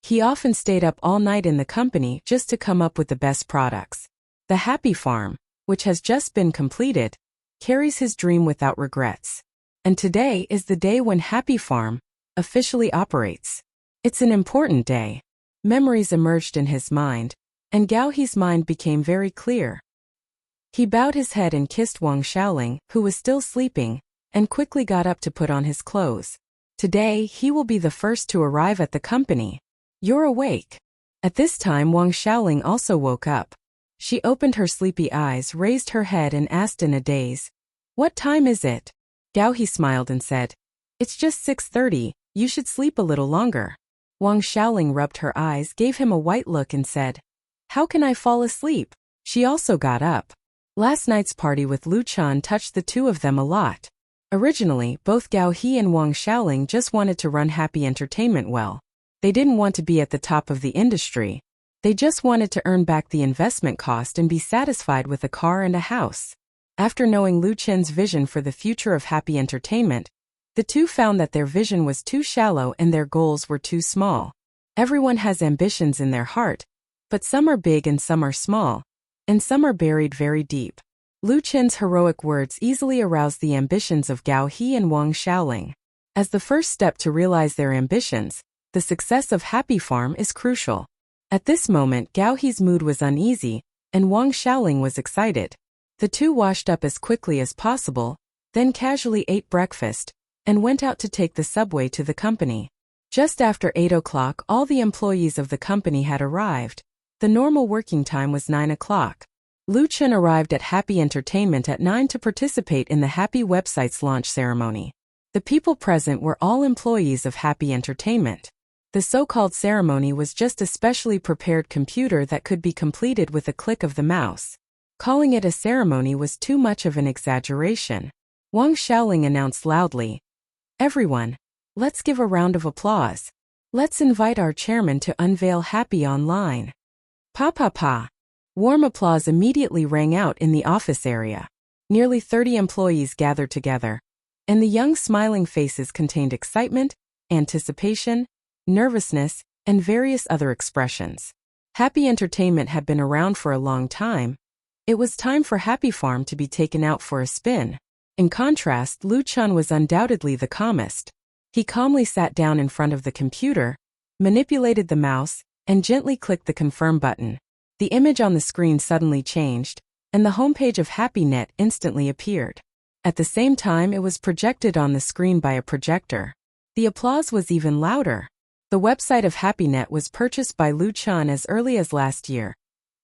He often stayed up all night in the company just to come up with the best products. The Happy Farm, which has just been completed, carries his dream without regrets. And today is the day when Happy Farm officially operates. It's an important day. Memories emerged in his mind, and Gao He's mind became very clear. He bowed his head and kissed Wang Xiaoling, who was still sleeping, and quickly got up to put on his clothes. Today he will be the first to arrive at the company. You're awake. At this time Wang Xiaoling also woke up. She opened her sleepy eyes, raised her head and asked in a daze, "What time is it?" Gao He smiled and said, "It's just 6:30, you should sleep a little longer." Wang Xiaoling rubbed her eyes, gave him a white look and said, "How can I fall asleep?" She also got up. Last night's party with Lu Chen touched the two of them a lot. Originally, both Gao He and Wang Xiaoling just wanted to run Happy Entertainment well. They didn't want to be at the top of the industry. They just wanted to earn back the investment cost and be satisfied with a car and a house. After knowing Lu Chen's vision for the future of Happy Entertainment, the two found that their vision was too shallow and their goals were too small. Everyone has ambitions in their heart, but some are big and some are small, and some are buried very deep. Lu Chen's heroic words easily aroused the ambitions of Gao He and Wang Xiaoling. As the first step to realize their ambitions, the success of Happy Farm is crucial. At this moment, Gao He's mood was uneasy, and Wang Xiaoling was excited. The two washed up as quickly as possible, then casually ate breakfast, and went out to take the subway to the company. Just after 8 o'clock, all the employees of the company had arrived. The normal working time was 9 o'clock. Lu Chen arrived at Happy Entertainment at 9 to participate in the Happy website's launch ceremony. The people present were all employees of Happy Entertainment. The so-called ceremony was just a specially prepared computer that could be completed with a click of the mouse. Calling it a ceremony was too much of an exaggeration. Wang Xiaoling announced loudly, "Everyone, let's give a round of applause. Let's invite our chairman to unveil Happy Online." Pa pa pa. Warm applause immediately rang out in the office area. Nearly 30 employees gathered together, and the young smiling faces contained excitement, anticipation, nervousness, and various other expressions. Happy Entertainment had been around for a long time, It was time for Happy Farm to be taken out for a spin. In contrast, Lu Chun was undoubtedly the calmest. He calmly sat down in front of the computer, manipulated the mouse, and gently clicked the confirm button. The image on the screen suddenly changed, and the homepage of HappyNet instantly appeared. At the same time, it was projected on the screen by a projector. The applause was even louder. The website of HappyNet was purchased by Lu Chun as early as last year,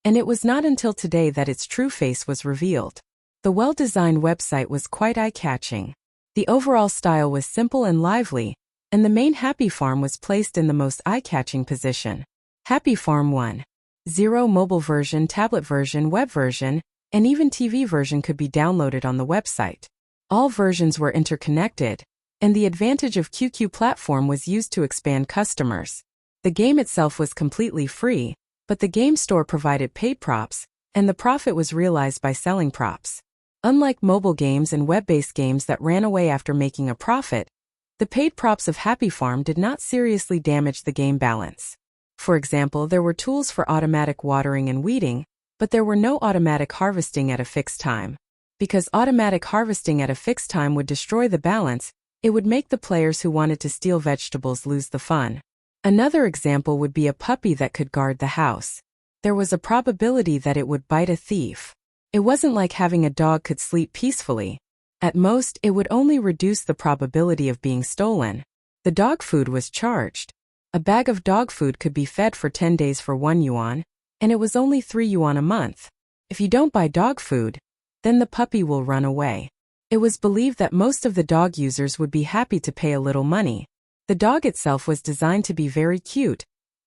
and it was not until today that its true face was revealed. The well-designed website was quite eye-catching. The overall style was simple and lively, and the main Happy Farm was placed in the most eye-catching position. Happy Farm 1.0 mobile version, tablet version, web version, and even TV version could be downloaded on the website. All versions were interconnected, and the advantage of QQ platform was used to expand customers. The game itself was completely free, but the game store provided paid props, and the profit was realized by selling props. Unlike mobile games and web-based games that ran away after making a profit, the paid props of Happy Farm did not seriously damage the game balance. For example, there were tools for automatic watering and weeding, but there were no automatic harvesting at a fixed time. Because automatic harvesting at a fixed time would destroy the balance, it would make the players who wanted to steal vegetables lose the fun. Another example would be a puppy that could guard the house. There was a probability that it would bite a thief. It wasn't like having a dog could sleep peacefully. At most, it would only reduce the probability of being stolen. The dog food was charged. A bag of dog food could be fed for 10 days for 1 yuan, and it was only 3 yuan a month. If you don't buy dog food, then the puppy will run away. It was believed that most of the dog users would be happy to pay a little money. The dog itself was designed to be very cute,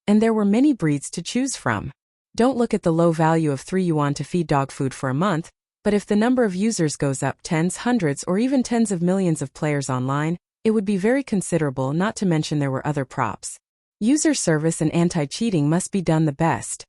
and there were many breeds to choose from. Don't look at the low value of 3 yuan to feed dog food for a month, but if the number of users goes up tens, hundreds, or even tens of millions of players online, it would be very considerable, not to mention there were other props. User service and anti-cheating must be done the best.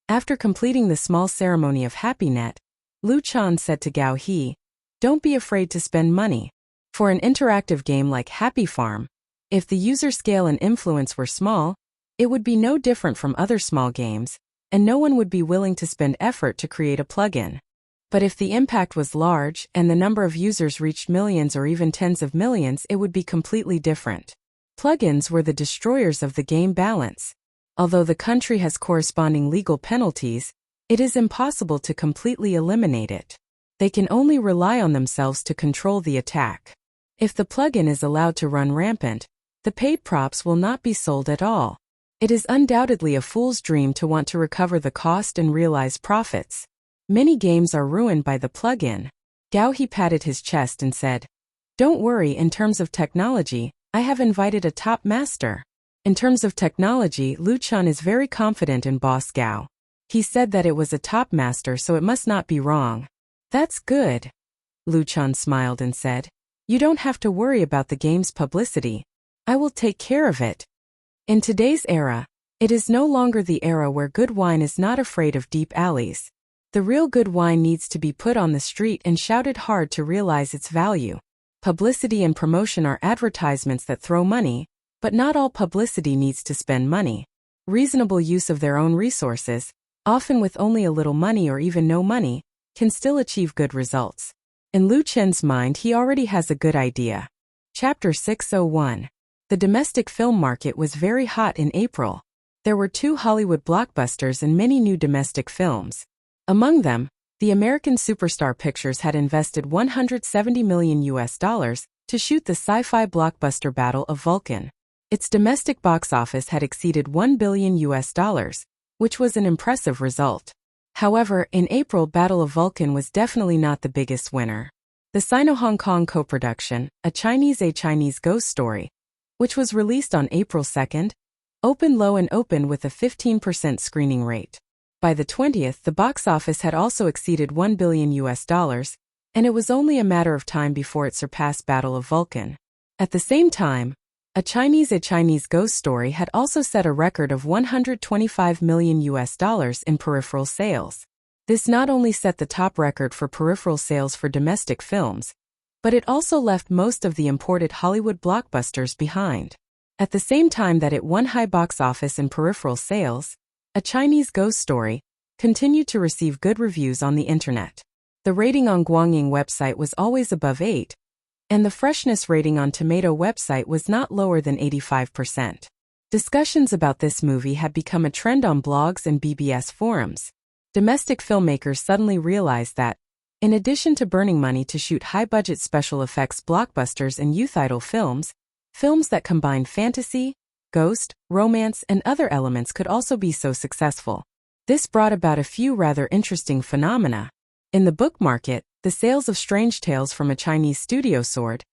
After completing the small ceremony of HappyNet, Lu Chun said to Gao He, "Don't be afraid to spend money. For an interactive game like Happy Farm, if the user scale and influence were small, it would be no different from other small games, and no one would be willing to spend effort to create a plugin. But if the impact was large and the number of users reached millions or even tens of millions, it would be completely different." Plugins were the destroyers of the game balance. Although the country has corresponding legal penalties, it is impossible to completely eliminate it. They can only rely on themselves to control the attack. If the plugin is allowed to run rampant, the paid props will not be sold at all. It is undoubtedly a fool's dream to want to recover the cost and realize profits. Many games are ruined by the plugin. Gao He patted his chest and said, "Don't worry, in terms of technology, I have invited a top master." In terms of technology, Lu Chun is very confident in Boss Gao. He said that it was a top master, so it must not be wrong. "That's good." Lu Chun smiled and said, "You don't have to worry about the game's publicity. I will take care of it." In today's era, it is no longer the era where good wine is not afraid of deep alleys. The real good wine needs to be put on the street and shouted hard to realize its value. Publicity and promotion are advertisements that throw money, but not all publicity needs to spend money. Reasonable use of their own resources, often with only a little money or even no money, can still achieve good results. In Lu Chun's mind, he already has a good idea. Chapter 601. The domestic film market was very hot in April. There were 2 Hollywood blockbusters and many new domestic films. Among them, the American Superstar Pictures had invested $170 million to shoot the sci-fi blockbuster Battle of Vulcan. Its domestic box office had exceeded $1 billion, which was an impressive result. However, in April, Battle of Vulcan was definitely not the biggest winner. The Sino-Hong Kong co-production, A Chinese Ghost Story, which was released on April 2nd, opened low and opened with a 15% screening rate. By the 20th, the box office had also exceeded $1 billion, and it was only a matter of time before it surpassed Battle of Vulcan. At the same time, A Chinese Ghost Story had also set a record of $125 million in peripheral sales. This not only set the top record for peripheral sales for domestic films, but it also left most of the imported Hollywood blockbusters behind. At the same time that it won high box office and peripheral sales, A Chinese Ghost Story continued to receive good reviews on the internet. The rating on Guangying website was always above 8, and the freshness rating on Tomato website was not lower than 85%. Discussions about this movie had become a trend on blogs and BBS forums. Domestic filmmakers suddenly realized that, in addition to burning money to shoot high-budget special effects blockbusters and youth idol films, films that combined fantasy, ghost, romance, and other elements could also be so successful. This brought about a few rather interesting phenomena. In the book market, the sales of Strange Tales from a Chinese studio soared,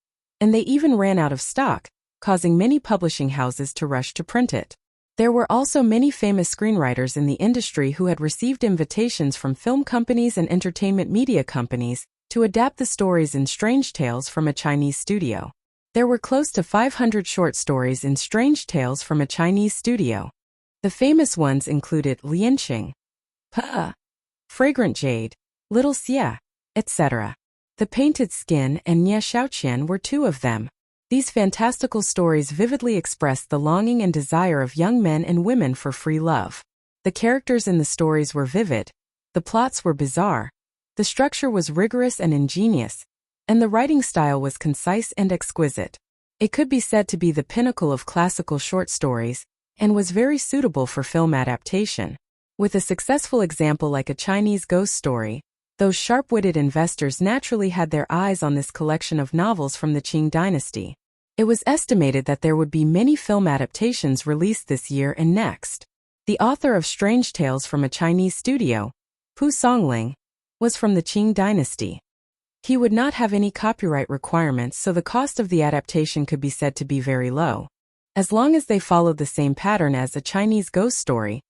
and they even ran out of stock, causing many publishing houses to rush to print it. There were also many famous screenwriters in the industry who had received invitations from film companies and entertainment media companies to adapt the stories in Strange Tales from a Chinese studio. There were close to 500 short stories in Strange Tales from a Chinese studio. The famous ones included Lianqing, Pa, Fragrant Jade, Little Xia, etc. The Painted Skin and Nie Xiaoqian were two of them. These fantastical stories vividly expressed the longing and desire of young men and women for free love. The characters in the stories were vivid, the plots were bizarre, the structure was rigorous and ingenious, and the writing style was concise and exquisite. It could be said to be the pinnacle of classical short stories, and was very suitable for film adaptation. With a successful example like a Chinese ghost story, those sharp-witted investors naturally had their eyes on this collection of novels from the Qing dynasty. It was estimated that there would be many film adaptations released this year and next. The author of Strange Tales from a Chinese studio, Pu Songling, was from the Qing dynasty. He would not have any copyright requirements, so the cost of the adaptation could be said to be very low. As long as they followed the same pattern as a Chinese ghost story,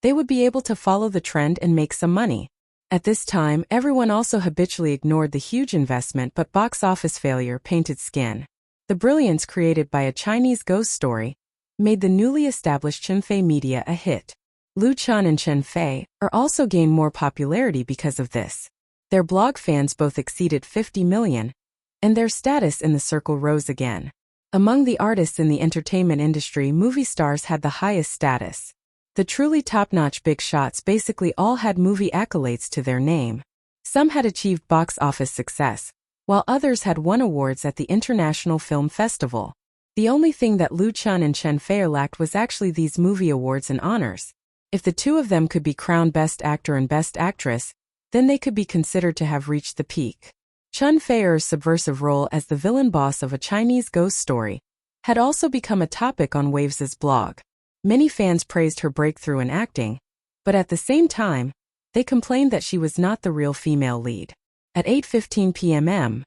they would be able to follow the trend and make some money. At this time, everyone also habitually ignored the huge investment but box office failure Painted Skin. The brilliance created by a Chinese ghost story made the newly established Chenfei Media a hit. Lu Chun and Chenfei are also gained more popularity because of this. Their blog fans both exceeded 50 million, and their status in the circle rose again. Among the artists in the entertainment industry, movie stars had the highest status. The truly top-notch big shots basically all had movie accolades to their name. Some had achieved box office success, while others had won awards at the International Film Festival. The only thing that Lu Chun and Chen Fei lacked was actually these movie awards and honors. If the two of them could be crowned Best Actor and Best Actress, then they could be considered to have reached the peak. Chen Fei's subversive role as the villain boss of a Chinese ghost story had also become a topic on Waves's blog. Many fans praised her breakthrough in acting, but at the same time, they complained that she was not the real female lead. At 8:15 p.m.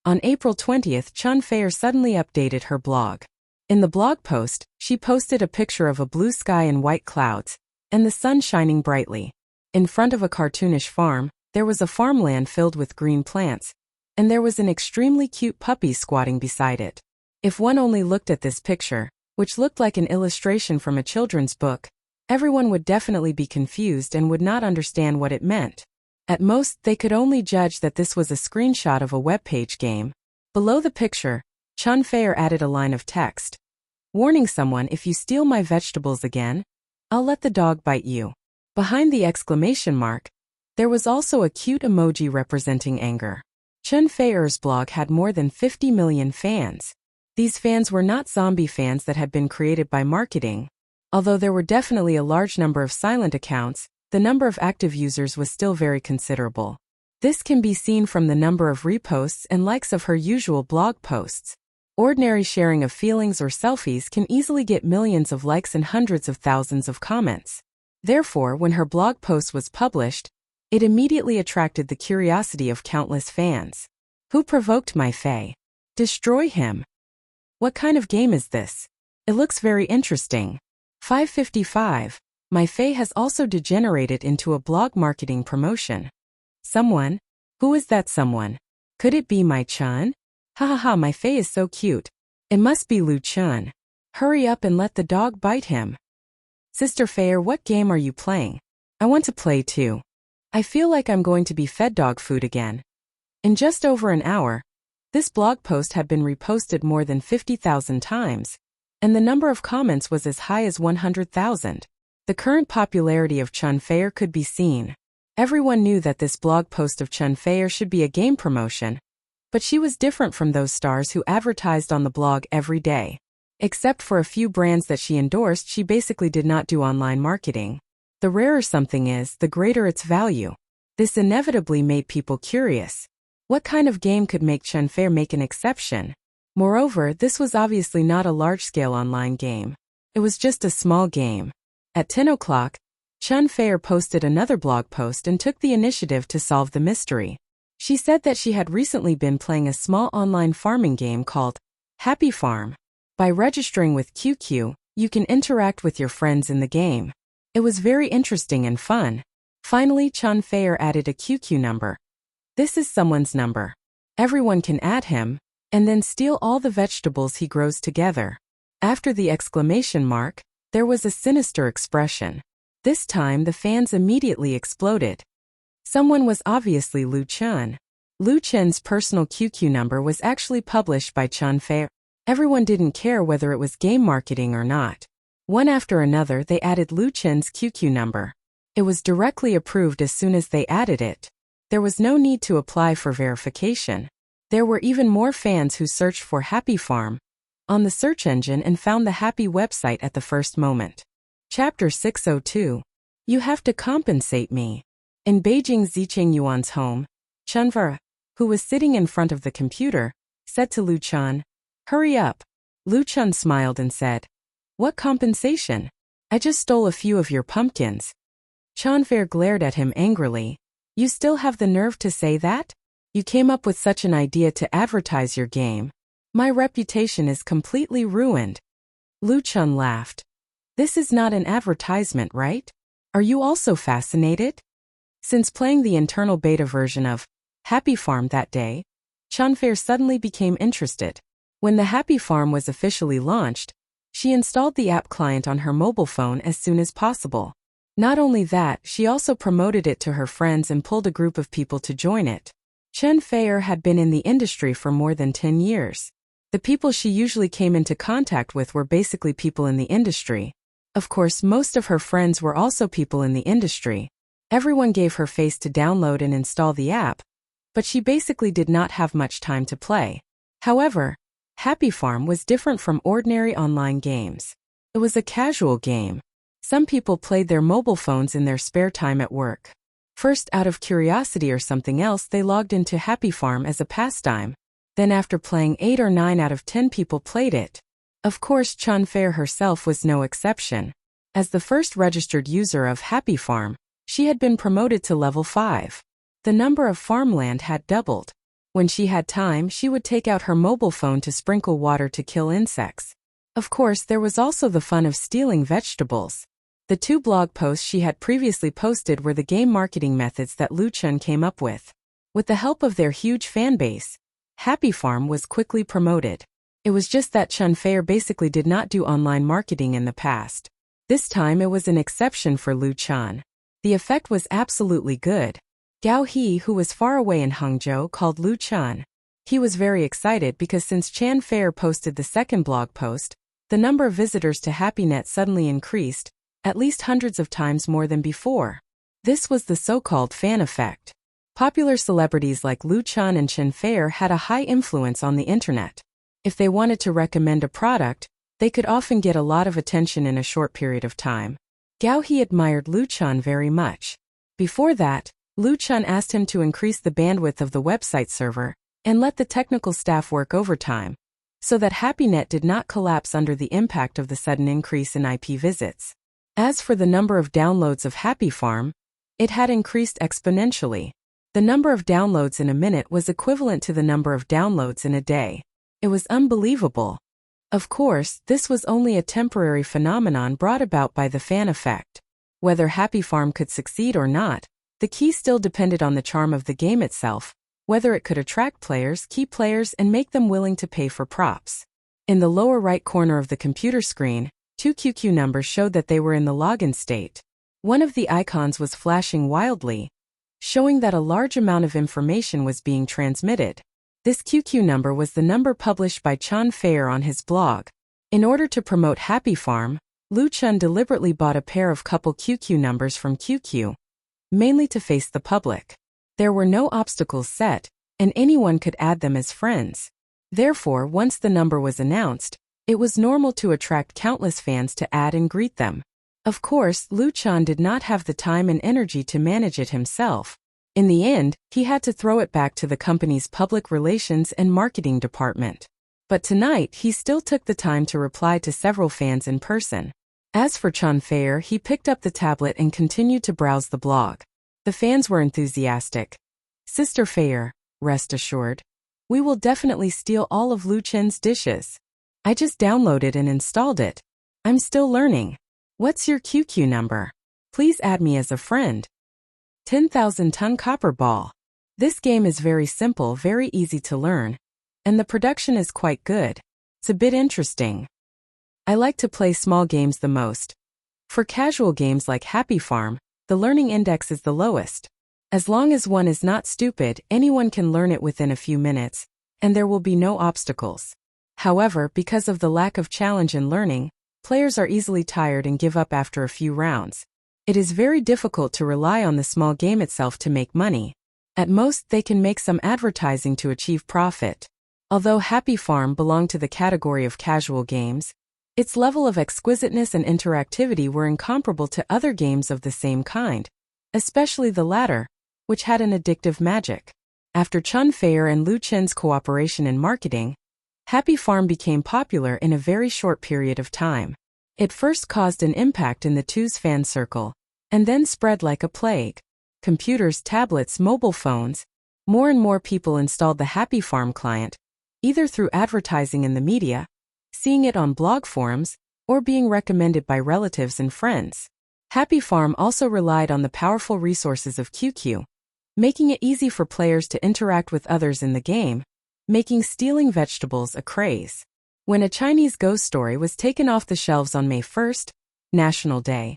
on April 20th, Chen Fei suddenly updated her blog. In the blog post, she posted a picture of a blue sky and white clouds, and the sun shining brightly. In front of a cartoonish farm, there was a farmland filled with green plants, and there was an extremely cute puppy squatting beside it. If one only looked at this picture, which looked like an illustration from a children's book, everyone would definitely be confused and would not understand what it meant. At most, they could only judge that this was a screenshot of a web page game. Below the picture, Chen Fei added a line of text, warning someone, if you steal my vegetables again, I'll let the dog bite you. Behind the exclamation mark, there was also a cute emoji representing anger. Chen Fei's blog had more than 50 million fans. These fans were not zombie fans that had been created by marketing. Although there were definitely a large number of silent accounts, the number of active users was still very considerable. This can be seen from the number of reposts and likes of her usual blog posts. Ordinary sharing of feelings or selfies can easily get millions of likes and hundreds of thousands of comments. Therefore, when her blog post was published, it immediately attracted the curiosity of countless fans. Who provoked my Fei? Destroy him. What kind of game is this? It looks very interesting. 5:55. My Fei has also degenerated into a blog marketing promotion. Someone? Who is that someone? Could it be my Chun? Ha ha ha, my Fei is so cute. It must be Lu Chun. Hurry up and let the dog bite him. Sister Fei, what game are you playing? I want to play too. I feel like I'm going to be fed dog food again. In just over an hour, this blog post had been reposted more than 50,000 times, and the number of comments was as high as 100,000. The current popularity of Chun Fair could be seen. Everyone knew that this blog post of Chun Fair should be a game promotion, but she was different from those stars who advertised on the blog every day. Except for a few brands that she endorsed, she basically did not do online marketing. The rarer something is, the greater its value. This inevitably made people curious. What kind of game could make Chun Fair make an exception? Moreover, this was obviously not a large-scale online game. It was just a small game. At 10 o'clock, Chun Fair posted another blog post and took the initiative to solve the mystery. She said that she had recently been playing a small online farming game called Happy Farm. By registering with QQ, you can interact with your friends in the game. It was very interesting and fun. Finally, Chun Fair added a QQ number. This is someone's number. Everyone can add him, and then steal all the vegetables he grows together. After the exclamation mark, there was a sinister expression. This time the fans immediately exploded. Someone was obviously Lu Chun. Lu Chun's personal QQ number was actually published by Chun Fair. Everyone didn't care whether it was game marketing or not. One after another they added Lu Chun's QQ number. It was directly approved as soon as they added it. There was no need to apply for verification. There were even more fans who searched for Happy Farm on the search engine and found the Happy website at the first moment. Chapter 602. You have to compensate me. In Beijing Zicheng Yuan's home, Chun Fair, who was sitting in front of the computer, said to Lu Chun, "Hurry up." Lu Chun smiled and said, "What compensation? I just stole a few of your pumpkins." Chun Fair glared at him angrily. "You still have the nerve to say that? You came up with such an idea to advertise your game. My reputation is completely ruined." Lu Chun laughed. "This is not an advertisement, right? Are you also fascinated?" Since playing the internal beta version of Happy Farm that day, Chun Fair suddenly became interested. When the Happy Farm was officially launched, she installed the app client on her mobile phone as soon as possible. Not only that, she also promoted it to her friends and pulled a group of people to join it. Chun Fair had been in the industry for more than 10 years. The people she usually came into contact with were basically people in the industry. Of course, most of her friends were also people in the industry. Everyone gave her face to download and install the app, but she basically did not have much time to play. However, Happy Farm was different from ordinary online games. It was a casual game. Some people played their mobile phones in their spare time at work. First, out of curiosity or something else, they logged into Happy Farm as a pastime. Then after playing 8 or 9 out of 10 people played it. Of course, Chun Fair herself was no exception. As the first registered user of Happy Farm, she had been promoted to level 5. The number of farmland had doubled. When she had time, she would take out her mobile phone to sprinkle water to kill insects. Of course, there was also the fun of stealing vegetables. The 2 blog posts she had previously posted were the game marketing methods that Lu Chun came up with. With the help of their huge fan base, Happy Farm was quickly promoted. It was just that Chun Fair basically did not do online marketing in the past. This time it was an exception for Lu Chun. The effect was absolutely good. Gao He, who was far away in Hangzhou, called Lu Chun. He was very excited because since Chun Fair posted the second blog post, the number of visitors to HappyNet suddenly increased, at least hundreds of times more than before. This was the so-called fan effect. Popular celebrities like Lu Chun and Chun Fair had a high influence on the internet. If they wanted to recommend a product, they could often get a lot of attention in a short period of time. Gao He admired Lu Chun very much. Before that, Lu Chun asked him to increase the bandwidth of the website server and let the technical staff work overtime, so that HappyNet did not collapse under the impact of the sudden increase in IP visits. As for the number of downloads of Happy Farm, it had increased exponentially. The number of downloads in a minute was equivalent to the number of downloads in a day. It was unbelievable. Of course, this was only a temporary phenomenon brought about by the fan effect. Whether Happy Farm could succeed or not, the key still depended on the charm of the game itself, whether it could attract players, keep players, and make them willing to pay for props. In the lower right corner of the computer screen, 2 QQ numbers showed that they were in the login state. One of the icons was flashing wildly, showing that a large amount of information was being transmitted. This QQ number was the number published by Chun Fair on his blog. In order to promote Happy Farm, Lu Chun deliberately bought a pair of couple QQ numbers from QQ, mainly to face the public. There were no obstacles set, and anyone could add them as friends. Therefore, once the number was announced, it was normal to attract countless fans to add and greet them. Of course, Lu Chun did not have the time and energy to manage it himself. In the end, he had to throw it back to the company's public relations and marketing department. But tonight, he still took the time to reply to several fans in person. As for Chun Feier, he picked up the tablet and continued to browse the blog. The fans were enthusiastic. "Sister Feier, rest assured, we will definitely steal all of Lu Chun's dishes. I just downloaded and installed it. I'm still learning. What's your QQ number? Please add me as a friend." 10,000-ton copper ball. This game is very simple, very easy to learn, and the production is quite good. It's a bit interesting. I like to play small games the most. For casual games like Happy Farm, the learning index is the lowest. As long as one is not stupid, anyone can learn it within a few minutes, and there will be no obstacles. However, because of the lack of challenge in learning, players are easily tired and give up after a few rounds. It is very difficult to rely on the small game itself to make money. At most, they can make some advertising to achieve profit. Although Happy Farm belonged to the category of casual games, its level of exquisiteness and interactivity were incomparable to other games of the same kind, especially the latter, which had an addictive magic. After Chun Feier and Lu Chun's cooperation in marketing, Happy Farm became popular in a very short period of time. It first caused an impact in the two's fan circle, and then spread like a plague. Computers, tablets, mobile phones, more and more people installed the Happy Farm client, either through advertising in the media, seeing it on blog forums, or being recommended by relatives and friends. Happy Farm also relied on the powerful resources of QQ, making it easy for players to interact with others in the game, making stealing vegetables a craze. When a Chinese ghost story was taken off the shelves on May 1st, National Day,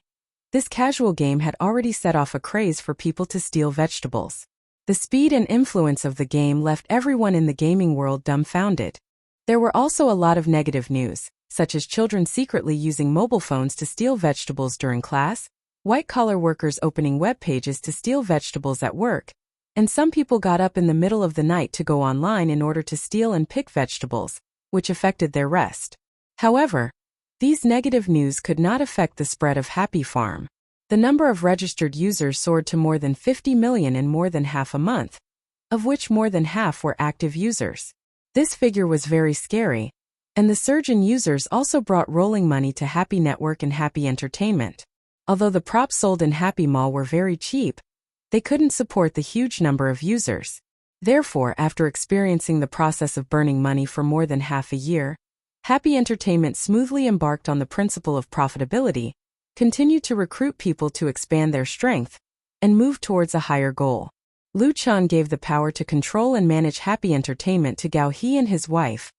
this casual game had already set off a craze for people to steal vegetables. The speed and influence of the game left everyone in the gaming world dumbfounded. There were also a lot of negative news, such as children secretly using mobile phones to steal vegetables during class, white-collar workers opening web pages to steal vegetables at work, and some people got up in the middle of the night to go online in order to steal and pick vegetables, which affected their rest. However, these negative news could not affect the spread of Happy Farm. The number of registered users soared to more than 50 million in more than half a month, of which more than half were active users. This figure was very scary, and the surge in users also brought rolling money to Happy Network and Happy Entertainment. Although the props sold in Happy Mall were very cheap, they couldn't support the huge number of users. Therefore, after experiencing the process of burning money for more than half a year, Happy Entertainment smoothly embarked on the principle of profitability, continued to recruit people to expand their strength, and move towards a higher goal. Lu Chun gave the power to control and manage Happy Entertainment to Gao He and his wife,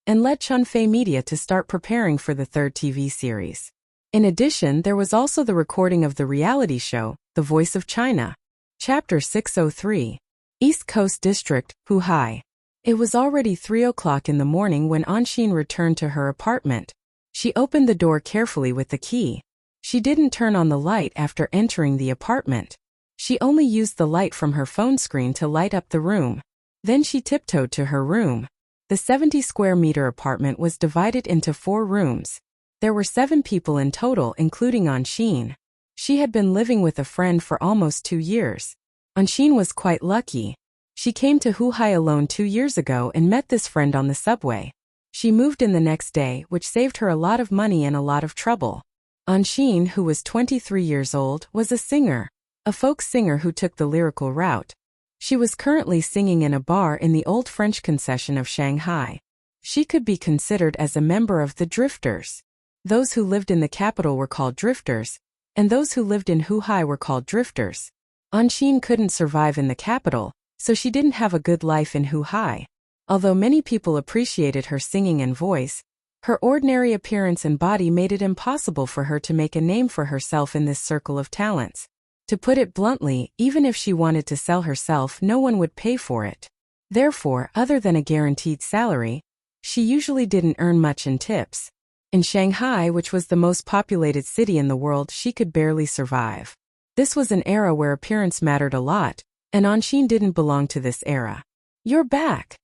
and led Chun Fei Media to start preparing for the third TV series. In addition, there was also the recording of the reality show, The Voice of China. Chapter 603. East Coast District, Huhai. It was already 3 o'clock in the morning when Anshin returned to her apartment. She opened the door carefully with the key. She didn't turn on the light after entering the apartment. She only used the light from her phone screen to light up the room. Then she tiptoed to her room. The 70-square-meter apartment was divided into 4 rooms. There were 7 people in total, including Anshin. She had been living with a friend for almost 2 years. Anshin was quite lucky. She came to Huhai alone 2 years ago and met this friend on the subway. She moved in the next day, which saved her a lot of money and a lot of trouble. Anshin, who was 23 years old, was a singer, a folk singer who took the lyrical route. She was currently singing in a bar in the old French concession of Shanghai. She could be considered as a member of the drifters. Those who lived in the capital were called drifters, and those who lived in Huhai were called drifters. Anshin couldn't survive in the capital, so she didn't have a good life in Huhai. Although many people appreciated her singing and voice, her ordinary appearance and body made it impossible for her to make a name for herself in this circle of talents. To put it bluntly, even if she wanted to sell herself, no one would pay for it. Therefore, other than a guaranteed salary, she usually didn't earn much in tips. In Shanghai, which was the most populated city in the world, she could barely survive. This was an era where appearance mattered a lot, and Anshin didn't belong to this era. "You're back."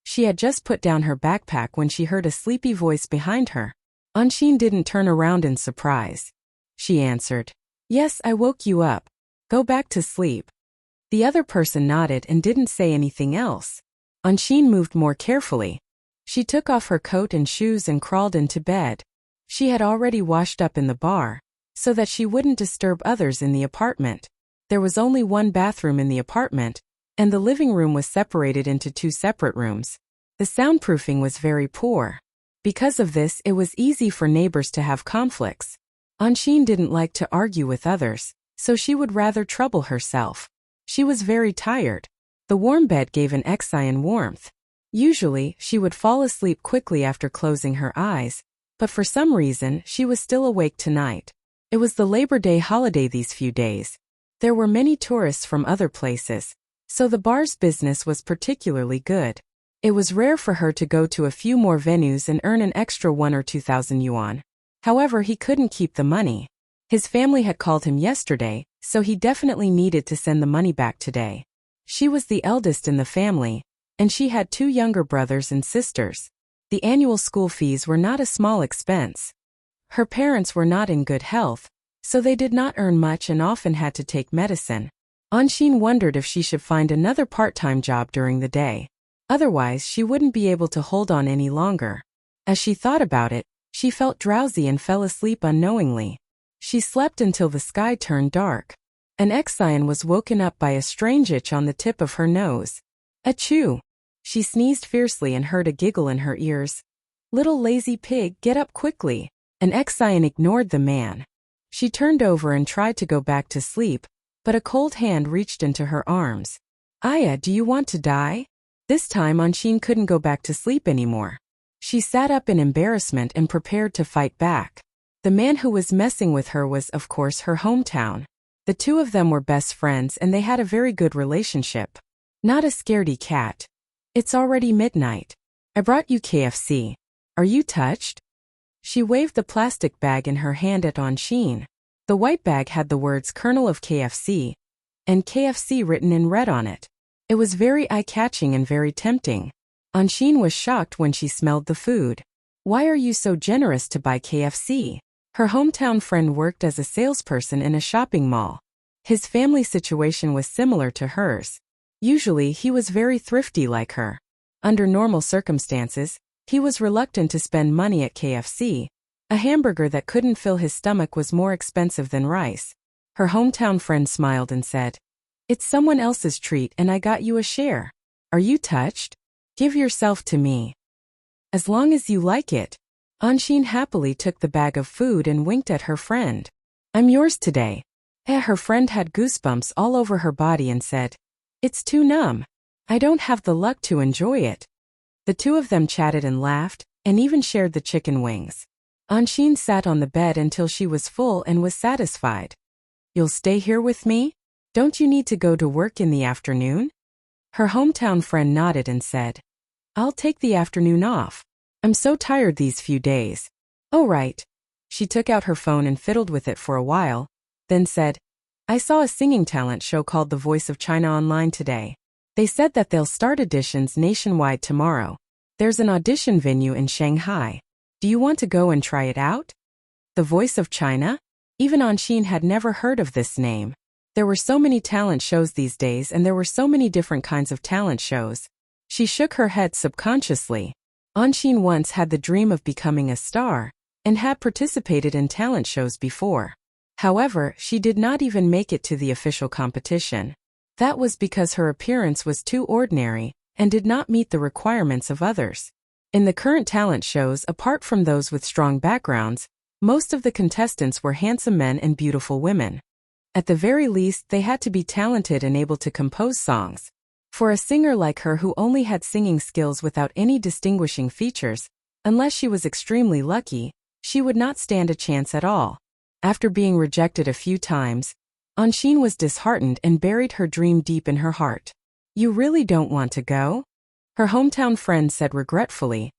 She had just put down her backpack when she heard a sleepy voice behind her. Anshin didn't turn around in surprise. She answered, "Yes, I woke you up. Go back to sleep." The other person nodded and didn't say anything else. Anshin moved more carefully. She took off her coat and shoes and crawled into bed. She had already washed up in the bar, so that she wouldn't disturb others in the apartment. There was only one bathroom in the apartment, and the living room was separated into 2 separate rooms. The soundproofing was very poor. Because of this, it was easy for neighbors to have conflicts. Anshin didn't like to argue with others, so she would rather trouble herself. She was very tired. The warm bed gave an Wuxian warmth. Usually, she would fall asleep quickly after closing her eyes, but for some reason, she was still awake tonight. It was the Labor Day holiday these few days. There were many tourists from other places, so the bar's business was particularly good. It was rare for her to go to a few more venues and earn an extra 1 or 2,000 yuan. However, he couldn't keep the money. His family had called him yesterday, so he definitely needed to send the money back today. She was the eldest in the family, and she had 2 younger brothers and sisters. The annual school fees were not a small expense. Her parents were not in good health, so they did not earn much and often had to take medicine. Anshin wondered if she should find another part-time job during the day. Otherwise, she wouldn't be able to hold on any longer. As she thought about it, she felt drowsy and fell asleep unknowingly. She slept until the sky turned dark. An Wuxian was woken up by a strange itch on the tip of her nose. Achoo! She sneezed fiercely and heard a giggle in her ears. "Little lazy pig, get up quickly." An Wuxian ignored the man. She turned over and tried to go back to sleep, but a cold hand reached into her arms. "Aya, do you want to die?" This time Anshin couldn't go back to sleep anymore. She sat up in embarrassment and prepared to fight back. The man who was messing with her was, of course, her hometown. The 2 of them were best friends and they had a very good relationship. Not a scaredy cat. "It's already midnight. I brought you KFC. Are you touched?" She waved the plastic bag in her hand at Anshin. The white bag had the words Colonel of KFC and KFC written in red on it. It was very eye-catching and very tempting. Anshin was shocked when she smelled the food. "Why are you so generous to buy KFC?" Her hometown friend worked as a salesperson in a shopping mall. His family situation was similar to hers. Usually, he was very thrifty like her. Under normal circumstances, he was reluctant to spend money at KFC. A hamburger that couldn't fill his stomach was more expensive than rice. Her hometown friend smiled and said, "It's someone else's treat and I got you a share. Are you touched? Give yourself to me. As long as you like it." Anshin happily took the bag of food and winked at her friend. "I'm yours today." Her friend had goosebumps all over her body and said, "It's too numb. I don't have the luck to enjoy it." The 2 of them chatted and laughed, and even shared the chicken wings. Anshin sat on the bed until she was full and was satisfied. "You'll stay here with me? Don't you need to go to work in the afternoon?" Her hometown friend nodded and said, "I'll take the afternoon off. I'm so tired these few days." "Oh right." She took out her phone and fiddled with it for a while, then said, "I saw a singing talent show called The Voice of China online today. They said that they'll start auditions nationwide tomorrow. There's an audition venue in Shanghai. Do you want to go and try it out?" The Voice of China? Even Anshin had never heard of this name. There were so many talent shows these days and there were so many different kinds of talent shows. She shook her head subconsciously. Anshin once had the dream of becoming a star, and had participated in talent shows before. However, she did not even make it to the official competition. That was because her appearance was too ordinary, and did not meet the requirements of others. In the current talent shows, apart from those with strong backgrounds, most of the contestants were handsome men and beautiful women. At the very least, they had to be talented and able to compose songs. For a singer like her who only had singing skills without any distinguishing features, unless she was extremely lucky, she would not stand a chance at all. After being rejected a few times, Anshin was disheartened and buried her dream deep in her heart. "You really don't want to go?" Her hometown friend said regretfully.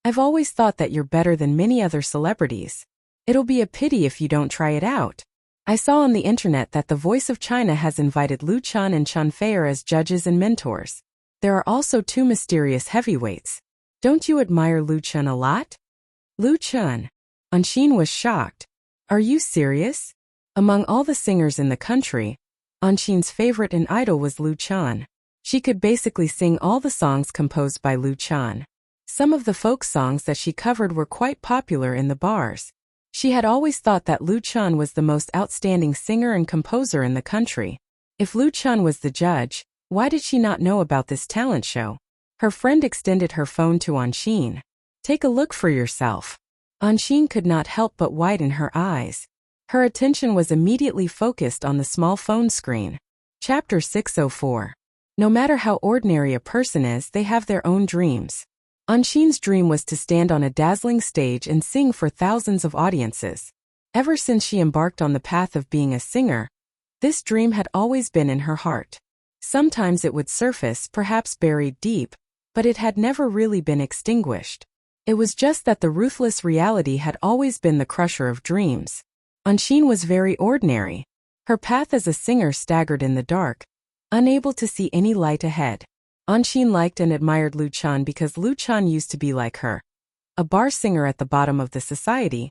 I've always thought that you're better than many other celebrities. It'll be a pity if you don't try it out. I saw on the internet that the Voice of China has invited Lu Chan and Chen Feier as judges and mentors. There are also two mysterious heavyweights. Don't you admire Lu Chan a lot? Lu Chan. Anxin was shocked. Are you serious? Among all the singers in the country, Anxin's favorite and idol was Lu Chan. She could basically sing all the songs composed by Lu Chan. Some of the folk songs that she covered were quite popular in the bars. She had always thought that Lu Chan was the most outstanding singer and composer in the country. If Lu Chan was the judge, why did she not know about this talent show? Her friend extended her phone to Anxin. Take a look for yourself. Anxin could not help but widen her eyes. Her attention was immediately focused on the small phone screen. Chapter 604. No matter how ordinary a person is, they have their own dreams. Anxin's dream was to stand on a dazzling stage and sing for thousands of audiences. Ever since she embarked on the path of being a singer, this dream had always been in her heart. Sometimes it would surface, perhaps buried deep, but it had never really been extinguished. It was just that the ruthless reality had always been the crusher of dreams. Anxin was very ordinary. Her path as a singer staggered in the dark, unable to see any light ahead. Anxin liked and admired Lu Chan because Lu Chan used to be like her, a bar singer at the bottom of the society,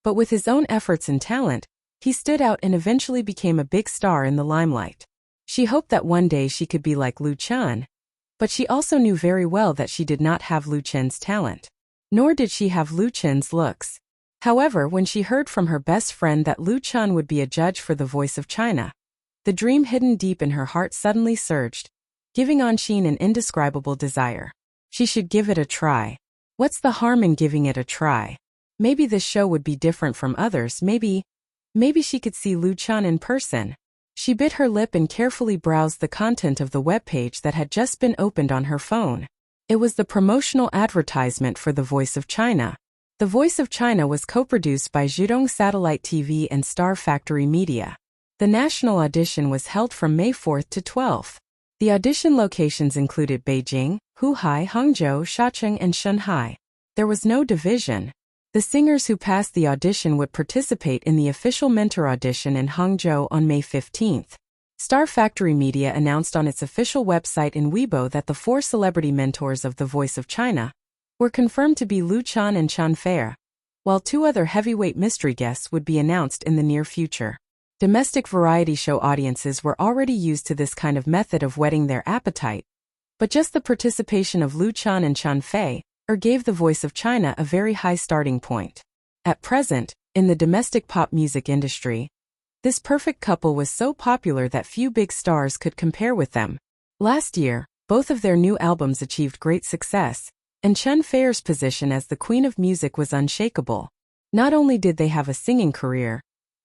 but with his own efforts and talent, he stood out and eventually became a big star in the limelight. She hoped that one day she could be like Lu Chan, but she also knew very well that she did not have Lu Chan's talent, nor did she have Lu Chan's looks. However, when she heard from her best friend that Lu Chan would be a judge for the Voice of China, the dream hidden deep in her heart suddenly surged, giving Anxin an indescribable desire. She should give it a try. What's the harm in giving it a try? Maybe this show would be different from others. Maybe she could see Lu Chan in person. She bit her lip and carefully browsed the content of the webpage that had just been opened on her phone. It was the promotional advertisement for the Voice of China. The Voice of China was co-produced by Zhudong Satellite TV and Star Factory Media. The national audition was held from May 4th to 12th. The audition locations included Beijing, Huhai, Hangzhou, Shacheng, and Shanghai. There was no division. The singers who passed the audition would participate in the official mentor audition in Hangzhou on May 15th. Star Factory Media announced on its official website in Weibo that the 4 celebrity mentors of The Voice of China were confirmed to be Lu Chan and Chen Feier, while 2 other heavyweight mystery guests would be announced in the near future. Domestic variety show audiences were already used to this kind of method of whetting their appetite, but just the participation of Lu Chan and Chen Feier gave the Voice of China a very high starting point. At present, in the domestic pop music industry, this perfect couple was so popular that few big stars could compare with them. Last year, both of their new albums achieved great success, and Chen Feier's position as the queen of music was unshakable. Not only did they have a singing career,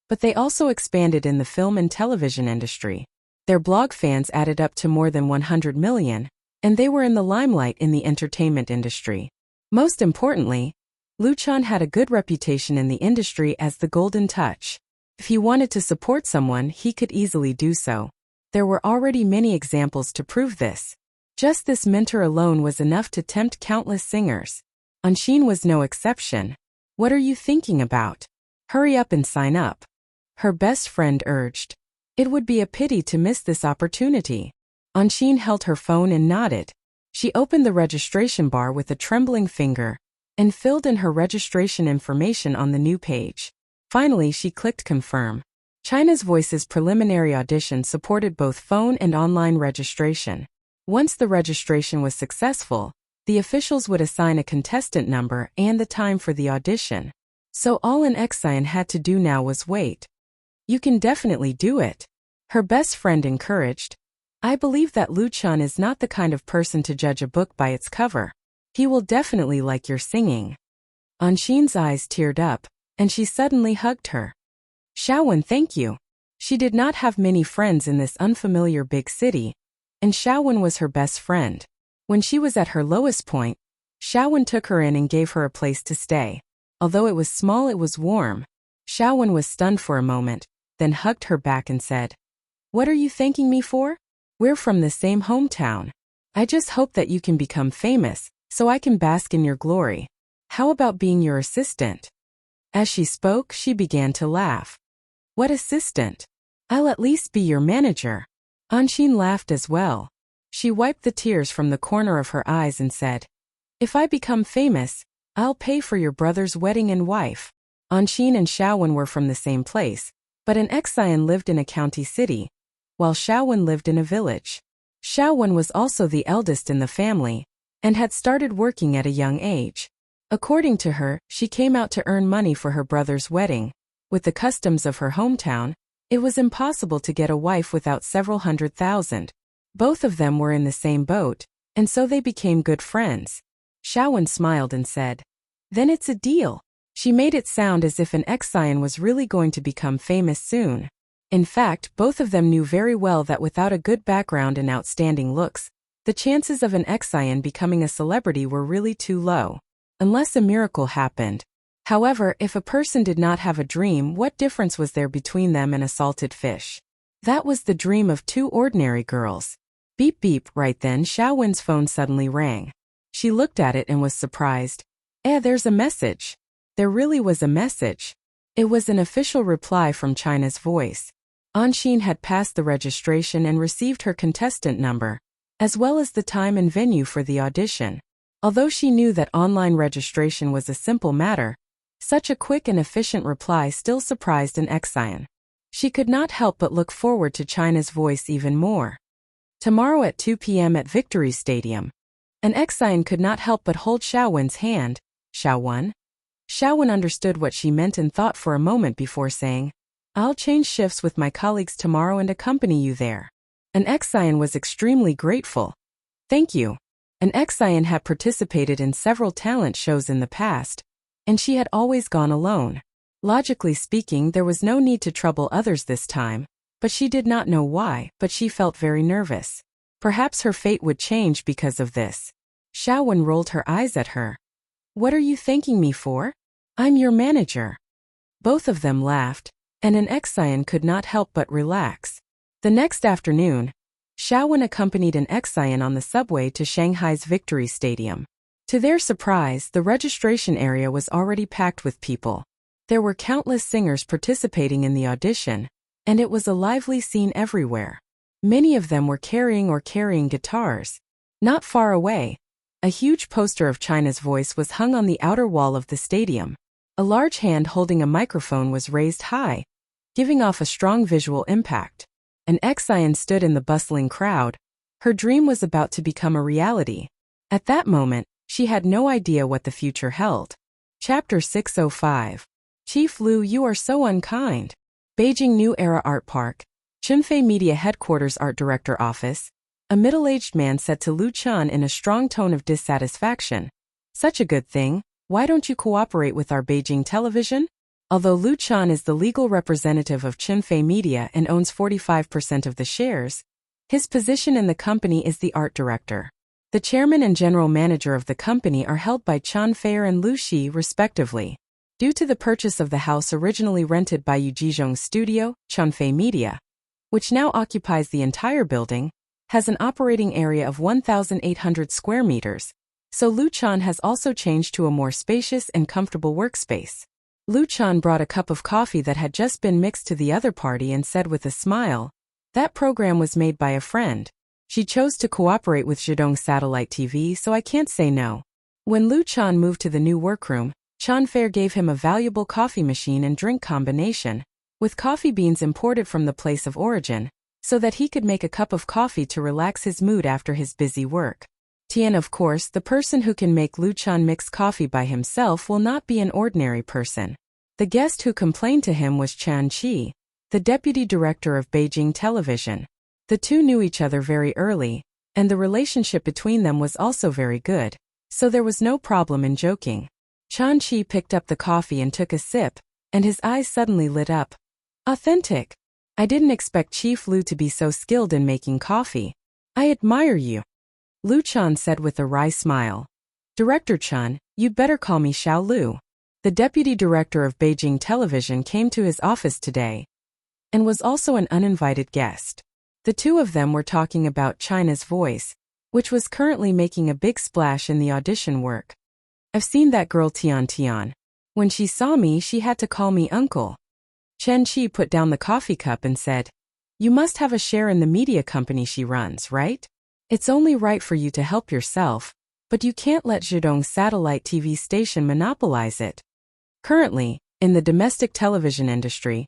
but they also expanded in the film and television industry. Their blog fans added up to more than 100 million, and they were in the limelight in the entertainment industry. Most importantly, Lu Chan had a good reputation in the industry as the golden touch. If he wanted to support someone, he could easily do so. There were already many examples to prove this. Just this mentor alone was enough to tempt countless singers. Anxin was no exception. What are you thinking about? Hurry up and sign up. Her best friend urged. It would be a pity to miss this opportunity. Anxin held her phone and nodded. She opened the registration bar with a trembling finger and filled in her registration information on the new page. Finally, she clicked confirm. China's Voice's preliminary audition supported both phone and online registration. Once the registration was successful, the officials would assign a contestant number and the time for the audition. So all an Exine had to do now was wait. You can definitely do it. Her best friend encouraged. I believe that Lu Chan is not the kind of person to judge a book by its cover. He will definitely like your singing. Anxin's eyes teared up, and she suddenly hugged her. Xiaowen, thank you. She did not have many friends in this unfamiliar big city, and Xiaowen was her best friend. When she was at her lowest point, Xiaowen took her in and gave her a place to stay. Although it was small, it was warm. Xiaowen was stunned for a moment, then hugged her back and said, What are you thanking me for? We're from the same hometown. I just hope that you can become famous, so I can bask in your glory. How about being your assistant? As she spoke, she began to laugh. What assistant? I'll at least be your manager. Anshin laughed as well. She wiped the tears from the corner of her eyes and said, If I become famous, I'll pay for your brother's wedding and wife. Anshin and Xiaowen were from the same place, but an Xian lived in a county city, while Xiaowen lived in a village. Xiaowen was also the eldest in the family, and had started working at a young age. According to her, she came out to earn money for her brother's wedding. With the customs of her hometown, it was impossible to get a wife without several 100,000. Both of them were in the same boat, and so they became good friends. Xiaowen smiled and said, Then it's a deal. She made it sound as if an Xian was really going to become famous soon. In fact, both of them knew very well that without a good background and outstanding looks, the chances of an Xian becoming a celebrity were really too low. Unless a miracle happened. However, if a person did not have a dream, what difference was there between them and a salted fish? That was the dream of two ordinary girls. Beep beep. Right then Xiaowen's phone suddenly rang. She looked at it and was surprised. There's a message. There really was a message. It was an official reply from China's Voice. Anshin had passed the registration and received her contestant number, as well as the time and venue for the audition. Although she knew that online registration was a simple matter, such a quick and efficient reply still surprised an Xian. She could not help but look forward to China's Voice even more. Tomorrow at 2 p.m. at Victory Stadium. An Xian could not help but hold Xiaowen's hand. Xiaowen? Xiaowen understood what she meant and thought for a moment before saying, I'll change shifts with my colleagues tomorrow and accompany you there. An Xian was extremely grateful. Thank you. An Xian had participated in several talent shows in the past, and she had always gone alone. Logically speaking, there was no need to trouble others this time, but she did not know why, but she felt very nervous. Perhaps her fate would change because of this. Xiaowen rolled her eyes at her. What are you thanking me for? I'm your manager. Both of them laughed, and an Xian could not help but relax. The next afternoon, Xiaowen accompanied an Xian on the subway to Shanghai's Victory Stadium. To their surprise, the registration area was already packed with people. There were countless singers participating in the audition, and it was a lively scene everywhere. Many of them were carrying guitars. Not far away, a huge poster of China's Voice was hung on the outer wall of the stadium. A large hand holding a microphone was raised high, giving off a strong visual impact. An Xian stood in the bustling crowd. Her dream was about to become a reality. At that moment, she had no idea what the future held. Chapter 605. Chief Lu, you are so unkind. Beijing New Era Art Park, Chunfei Media Headquarters Art Director Office. A middle-aged man said to Lu Chan in a strong tone of dissatisfaction. Such a good thing, why don't you cooperate with our Beijing television? Although Lu Chan is the legal representative of Chunfei Media and owns 45% of the shares, his position in the company is the art director. The chairman and general manager of the company are held by Chan Feier and Lu Shi, respectively. Due to the purchase of the house originally rented by Yu Jizhong's studio, Chunfei Media, which now occupies the entire building, has an operating area of 1,800 square meters, so Lu Chan has also changed to a more spacious and comfortable workspace. Lu Chan brought a cup of coffee that had just been mixed to the other party and said with a smile, that program was made by a friend. She chose to cooperate with Zhidong Satellite TV, so I can't say no. When Lu Chan moved to the new workroom, Chan Feier gave him a valuable coffee machine and drink combination, with coffee beans imported from the place of origin, so that he could make a cup of coffee to relax his mood after his busy work. Tian, of course, the person who can make Lu Chan mix coffee by himself will not be an ordinary person. The guest who complained to him was Chan Qi, the deputy director of Beijing Television. The two knew each other very early, and the relationship between them was also very good, so there was no problem in joking. Chan Qi picked up the coffee and took a sip, and his eyes suddenly lit up. Authentic. I didn't expect Chief Lu to be so skilled in making coffee. I admire you. Lu Chan said with a wry smile. Director Chan, you'd better call me Xiao Lu. The deputy director of Beijing Television came to his office today, and was also an uninvited guest. The two of them were talking about China's Voice, which was currently making a big splash in the audition work. I've seen that girl Tian Tian. When she saw me, she had to call me uncle. Chen Qi put down the coffee cup and said, "You must have a share in the media company she runs, right? It's only right for you to help yourself, but you can't let Zhidong's satellite TV station monopolize it." Currently, in the domestic television industry,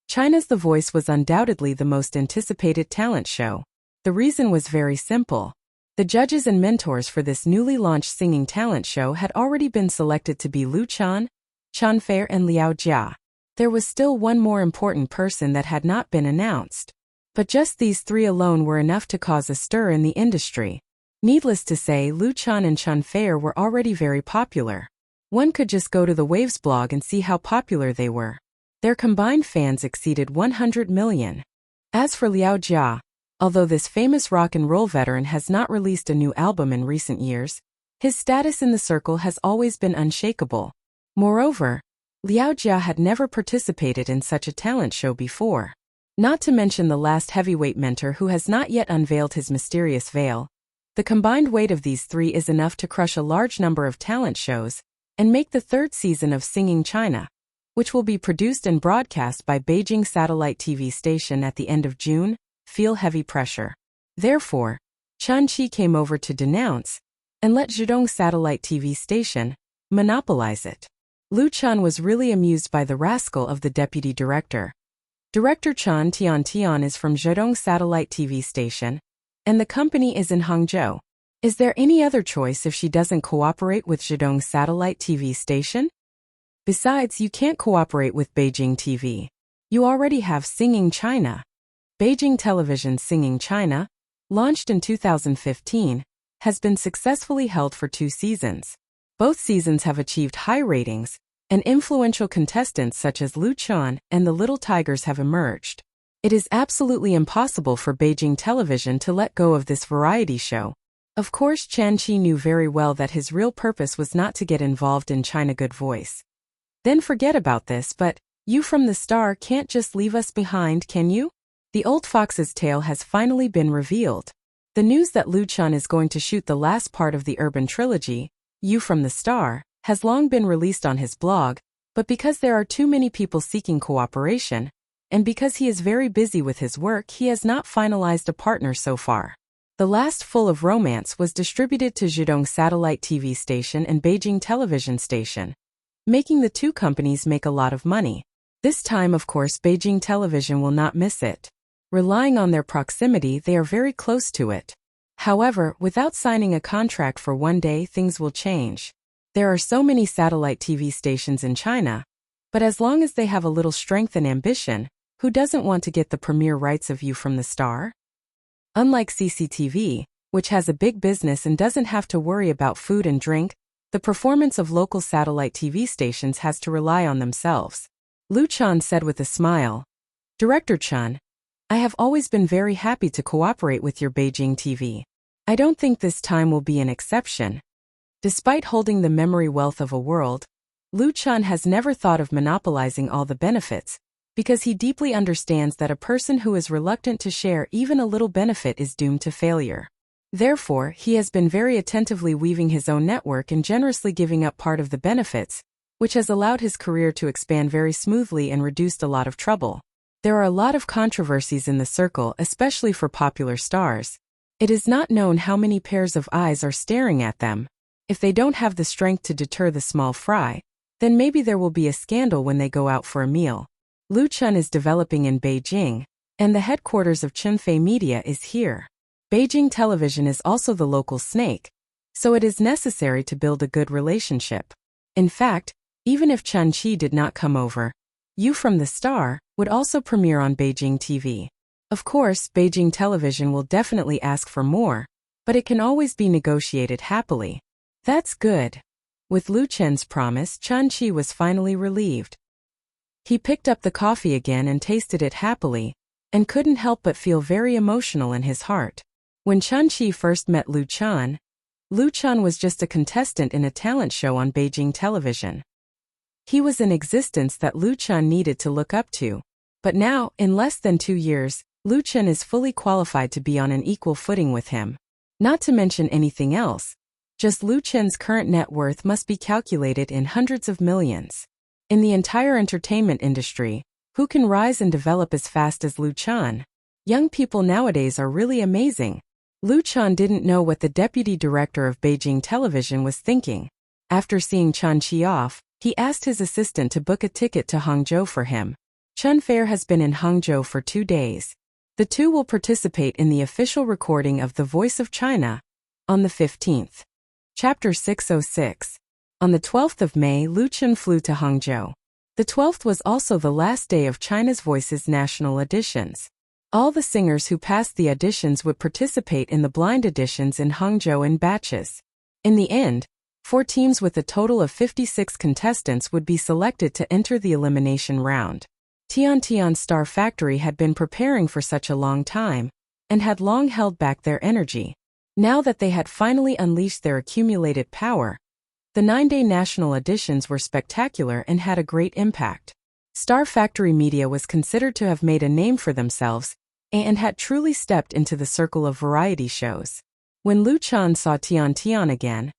China's The Voice was undoubtedly the most anticipated talent show. The reason was very simple. The judges and mentors for this newly launched singing talent show had already been selected to be Lu Chan, Chen Fei, and Liao Jia. There was still one more important person that had not been announced. But just these three alone were enough to cause a stir in the industry. Needless to say, Lu Chan and Chen Fei were already very popular. One could just go to the Waves blog and see how popular they were. Their combined fans exceeded 100 million. As for Liao Jia, although this famous rock and roll veteran has not released a new album in recent years, his status in the circle has always been unshakable. Moreover, Liao Jia had never participated in such a talent show before. Not to mention the last heavyweight mentor who has not yet unveiled his mysterious veil. The combined weight of these three is enough to crush a large number of talent shows and make the third season of Singing China, which will be produced and broadcast by Beijing Satellite TV Station at the end of June, feel heavy pressure. Therefore, Chen Qi came over to denounce and let Zhidong Satellite TV Station monopolize it. Lu Chan was really amused by the rascal of the deputy director. Director Chen Tian Tian is from Zhidong Satellite TV Station, and the company is in Hangzhou. Is there any other choice if she doesn't cooperate with Zhidong Satellite TV Station? Besides, you can't cooperate with Beijing TV. You already have Singing China. Beijing Television's Singing China, launched in 2015, has been successfully held for 2 seasons. Both seasons have achieved high ratings, and influential contestants such as Lu Chan and the Little Tigers have emerged. It is absolutely impossible for Beijing Television to let go of this variety show. Of course, Chen Qi knew very well that his real purpose was not to get involved in China Good Voice. Then forget about this, but you from the Star can't just leave us behind, can you? The old fox's tail has finally been revealed. The news that Lu Chan is going to shoot the last part of the urban trilogy, You from the Star, has long been released on his blog, but because there are too many people seeking cooperation, and because he is very busy with his work, he has not finalized a partner so far. The last Full of Romance was distributed to Zhidong Satellite TV Station and Beijing Television Station, making the two companies make a lot of money. This time, of course, Beijing Television will not miss it. Relying on their proximity, they are very close to it. However, without signing a contract for one day, things will change. There are so many satellite TV stations in China, but as long as they have a little strength and ambition, who doesn't want to get the premiere rights of You from the Star? Unlike CCTV, which has a big business and doesn't have to worry about food and drink, the performance of local satellite TV stations has to rely on themselves. Lu Chan said with a smile, "Director Chen, I have always been very happy to cooperate with your Beijing TV. I don't think this time will be an exception." Despite holding the memory wealth of a world, Lu Chan has never thought of monopolizing all the benefits, because he deeply understands that a person who is reluctant to share even a little benefit is doomed to failure. Therefore, he has been very attentively weaving his own network and generously giving up part of the benefits, which has allowed his career to expand very smoothly and reduced a lot of trouble. There are a lot of controversies in the circle, especially for popular stars. It is not known how many pairs of eyes are staring at them. If they don't have the strength to deter the small fry, then maybe there will be a scandal when they go out for a meal. Lu Chan is developing in Beijing, and the headquarters of Chunfei Media is here. Beijing Television is also the local snake, so it is necessary to build a good relationship. In fact, even if Chen Qi did not come over, You from the Star would also premiere on Beijing TV. Of course, Beijing Television will definitely ask for more, but it can always be negotiated happily. That's good. With Lu Chen's promise, Chen Qi was finally relieved. He picked up the coffee again and tasted it happily, and couldn't help but feel very emotional in his heart. When Chen Qi first met Lu Chan was just a contestant in a talent show on Beijing Television. He was an existence that Lu Chan needed to look up to. But now, in less than 2 years, Lu Chan is fully qualified to be on an equal footing with him. Not to mention anything else, Just Lu Chen's current net worth must be calculated in hundreds of millions. In the entire entertainment industry, who can rise and develop as fast as Lu Chen? Young people nowadays are really amazing. Lu Chen didn't know what the deputy director of Beijing Television was thinking. After seeing Chen Qi off, he asked his assistant to book a ticket to Hangzhou for him. Chen Fair has been in Hangzhou for 2 days. The two will participate in the official recording of The Voice of China on the 15th. Chapter 606. On the 12th of May, Lu Chen flew to Hangzhou. The 12th was also the last day of China's Voice's national auditions. All the singers who passed the auditions would participate in the blind auditions in Hangzhou in batches. In the end, 4 teams with a total of 56 contestants would be selected to enter the elimination round. Tian Star Factory had been preparing for such a long time, and had long held back their energy. Now that they had finally unleashed their accumulated power, the 9-day national auditions were spectacular and had a great impact. Star Factory Media was considered to have made a name for themselves, and had truly stepped into the circle of variety shows. When Lu Chen saw Tian again,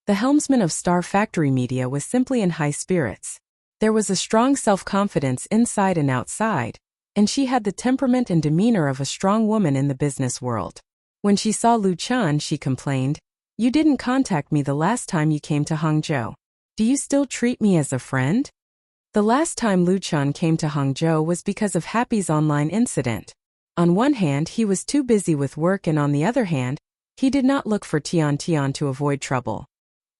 the helmsman of Star Factory Media was simply in high spirits. There was a strong self-confidence inside and outside, and she had the temperament and demeanor of a strong woman in the business world. When she saw Lu Chen, she complained, "You didn't contact me the last time you came to Hangzhou. Do you still treat me as a friend?" The last time Lu Chen came to Hangzhou was because of Happy's online incident. On one hand, he was too busy with work, and on the other hand, he did not look for Tian to avoid trouble.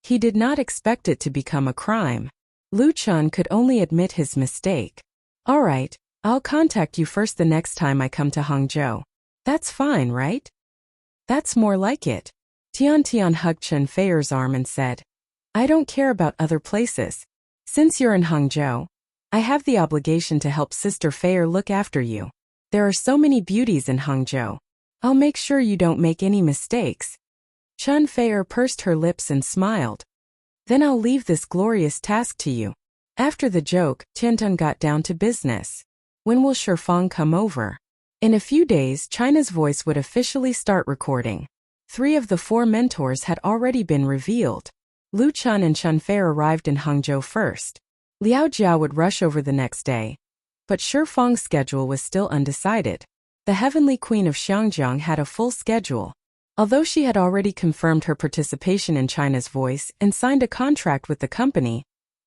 He did not expect it to become a crime. Lu Chen could only admit his mistake. "All right, I'll contact you first the next time I come to Hangzhou. That's fine, right?" "That's more like it." Tian hugged Chen Feier's arm and said, "I don't care about other places. Since you're in Hangzhou, I have the obligation to help Sister Feier look after you. There are so many beauties in Hangzhou. I'll make sure you don't make any mistakes." Chen Feier pursed her lips and smiled. "Then I'll leave this glorious task to you." After the joke, Tian got down to business. When will Shifang come over? In a few days, China's Voice would officially start recording. 3 of the 4 mentors had already been revealed. Lu Chen and Chen Feier arrived in Hangzhou first. Liao Jia would rush over the next day. But Shifang's schedule was still undecided. The Heavenly Queen of Xiangjiang had a full schedule. Although she had already confirmed her participation in China's Voice and signed a contract with the company,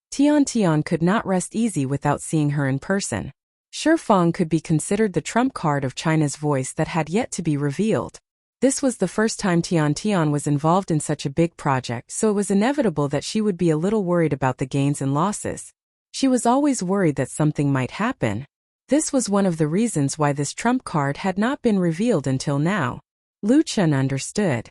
Tian could not rest easy without seeing her in person. Shifang could be considered the trump card of China's Voice that had yet to be revealed. This was the first time Tian was involved in such a big project, so it was inevitable that she would be a little worried about the gains and losses. She was always worried that something might happen. This was one of the reasons why this trump card had not been revealed until now. Lu Chen understood.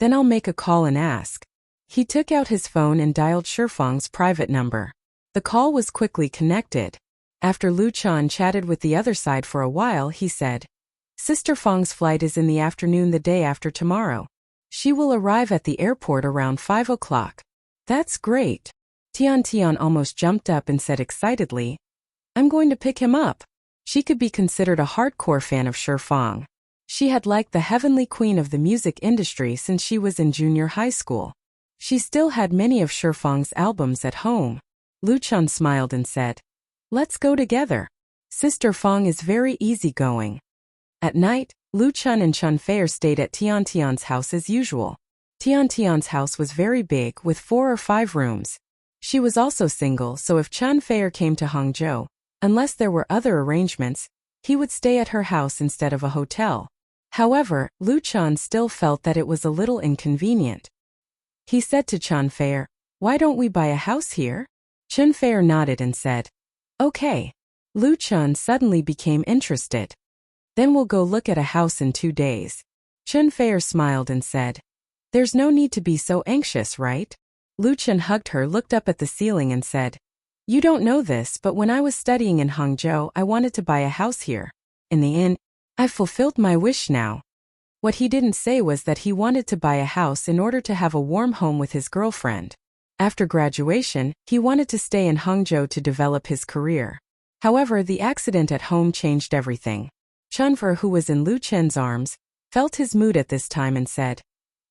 "Then I'll make a call and ask." He took out his phone and dialed Shifang's private number. The call was quickly connected. After Lu Chen chatted with the other side for a while, he said, "Sister Fang's flight is in the afternoon the day after tomorrow. She will arrive at the airport around 5 o'clock. "That's great." Tian almost jumped up and said excitedly, "I'm going to pick him up." She could be considered a hardcore fan of Shifang. She had liked the Heavenly Queen of the music industry since she was in junior high school. She still had many of Shifang's albums at home. Lu Chen smiled and said, "Let's go together. Sister Fang is very easygoing." At night, Lu Chen and Chen Feier stayed at Tian's house as usual. Tian's house was very big with 4 or 5 rooms. She was also single, so if Chen Feier came to Hangzhou, unless there were other arrangements, he would stay at her house instead of a hotel. However, Lu Chen still felt that it was a little inconvenient. He said to Chen Feier, "Why don't we buy a house here?" Chen Feier nodded and said, "Okay." Lu Chen suddenly became interested. "Then we'll go look at a house in 2 days." Chen Feier smiled and said, "There's no need to be so anxious, right?" Lu Chen hugged her, looked up at the ceiling and said, "You don't know this, but when I was studying in Hangzhou, I wanted to buy a house here. In the end, I've fulfilled my wish now." What he didn't say was that he wanted to buy a house in order to have a warm home with his girlfriend. After graduation, he wanted to stay in Hangzhou to develop his career. However, the accident at home changed everything. Chen Feier, who was in Lu Chen's arms, felt his mood at this time and said,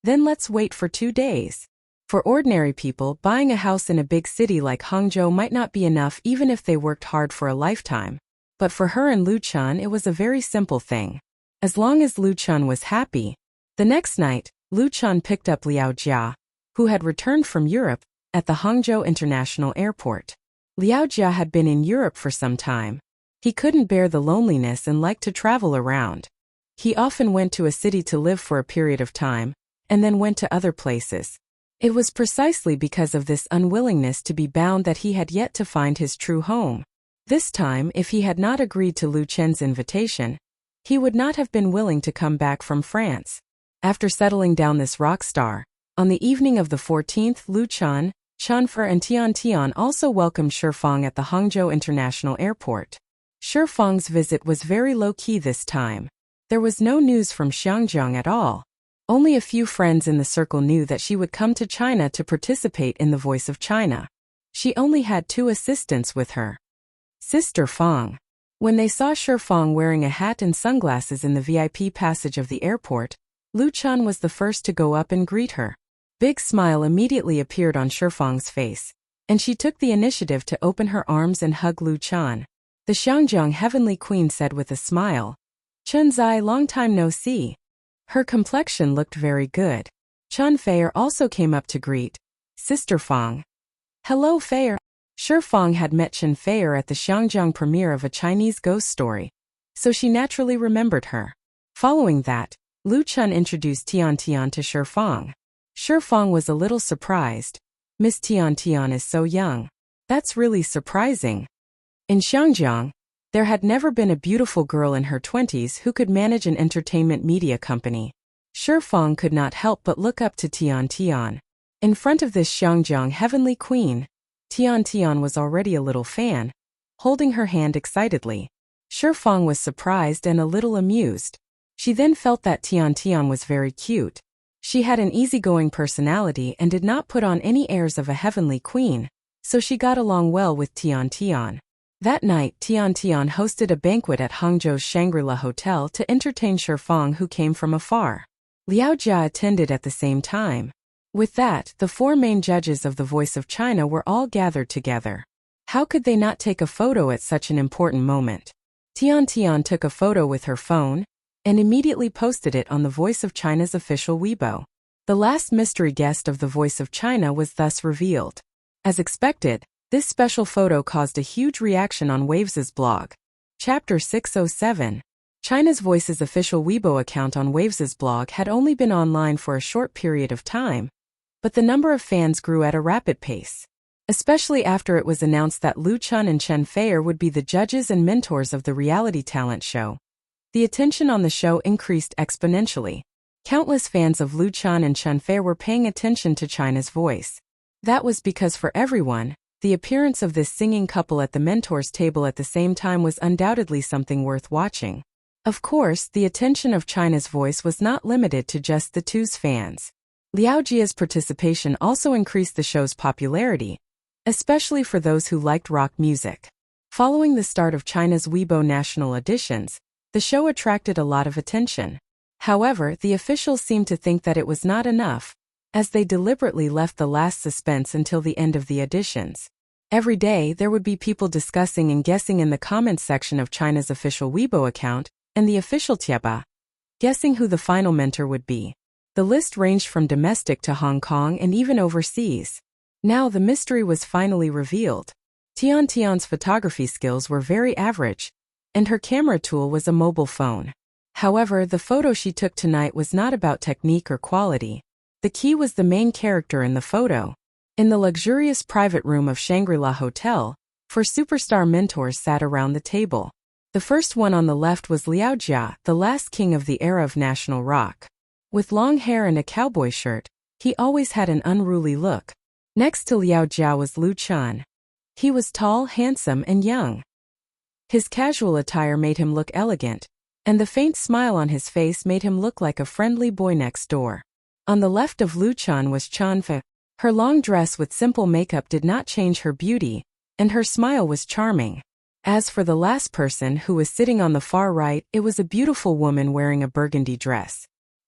"Then let's wait for 2 days." For ordinary people, buying a house in a big city like Hangzhou might not be enough even if they worked hard for a lifetime. But for her and Lu Chun, it was a very simple thing. As long as Lu Chun was happy. The next night, Lu Chun picked up Liao Jia, who had returned from Europe, at the Hangzhou International Airport. Liao Jia had been in Europe for some time. He couldn't bear the loneliness and liked to travel around. He often went to a city to live for a period of time, and then went to other places. It was precisely because of this unwillingness to be bound that he had yet to find his true home. This time, if he had not agreed to Lu Chen's invitation, he would not have been willing to come back from France. After settling down this rock star, on the evening of the 14th, Lu Chun, Chen Fe and Tian Tian also welcomed Shifeng at the Hangzhou International Airport. Shifeng's visit was very low-key this time. There was no news from Xiangjiang at all. Only a few friends in the circle knew that she would come to China to participate in the Voice of China. She only had 2 assistants with her. Sister Feng. When they saw Shifeng wearing a hat and sunglasses in the VIP passage of the airport, Lu Chun was the first to go up and greet her. Big smile immediately appeared on Shifeng's face, and she took the initiative to open her arms and hug Lu Chun. The Xiangjiang Heavenly Queen said with a smile, "Chun Zai, long time no see." Her complexion looked very good. Chen Fei also came up to greet Sister Feng. "Hello, Fei." Shifeng had met Chen Fei at the Xiangjiang premiere of a Chinese ghost story, so she naturally remembered her. Following that, Lu Chun introduced Tian Tian to Shifeng. Shifeng was a little surprised. "Miss Tian Tian is so young. That's really surprising." In Xiangjiang, there had never been a beautiful girl in her 20s who could manage an entertainment media company. Shifeng could not help but look up to Tian Tian. In front of this Xiangjiang Heavenly Queen, Tian Tian was already a little fan, holding her hand excitedly. Shifeng was surprised and a little amused. She then felt that Tian Tian was very cute. She had an easygoing personality and did not put on any airs of a heavenly queen, so she got along well with Tian Tian. That night, Tian Tian hosted a banquet at Hangzhou's Shangri-La Hotel to entertain Shifeng, who came from afar. Liao Jia attended at the same time. With that, the 4 main judges of the Voice of China were all gathered together. How could they not take a photo at such an important moment? Tian Tian took a photo with her phone and immediately posted it on the Voice of China's official Weibo. The last mystery guest of the Voice of China was thus revealed. As expected, this special photo caused a huge reaction on Waves' blog. Chapter 607. China's Voice's official Weibo account on Waves' blog had only been online for a short period of time, but the number of fans grew at a rapid pace. Especially after it was announced that Lu Chun and Chen Fei would be the judges and mentors of the reality talent show. The attention on the show increased exponentially. Countless fans of Lu Chun and Chen Fei were paying attention to China's Voice. That was because for everyone, the appearance of this singing couple at the mentors' table at the same time was undoubtedly something worth watching. Of course, the attention of China's Voice was not limited to just the two's fans. Liao Jia's participation also increased the show's popularity, especially for those who liked rock music. Following the start of China's Weibo national editions, the show attracted a lot of attention. However, the officials seemed to think that it was not enough, as they deliberately left the last suspense until the end of the editions. Every day, there would be people discussing and guessing in the comments section of China's official Weibo account and the official Tieba, guessing who the final mentor would be. The list ranged from domestic to Hong Kong and even overseas. Now the mystery was finally revealed. Tian Tian's photography skills were very average, and her camera tool was a mobile phone. However, the photo she took tonight was not about technique or quality. The key was the main character in the photo. In the luxurious private room of Shangri-La Hotel, 4 superstar mentors sat around the table. The first one on the left was Liao Jia, the last king of the era of national rock. With long hair and a cowboy shirt, he always had an unruly look. Next to Liao Jia was Lu Chun. He was tall, handsome, and young. His casual attire made him look elegant, and the faint smile on his face made him look like a friendly boy next door. On the left of Lu Chun was Chen Fei. Her long dress with simple makeup did not change her beauty, and her smile was charming. As for the last person who was sitting on the far right, it was a beautiful woman wearing a burgundy dress.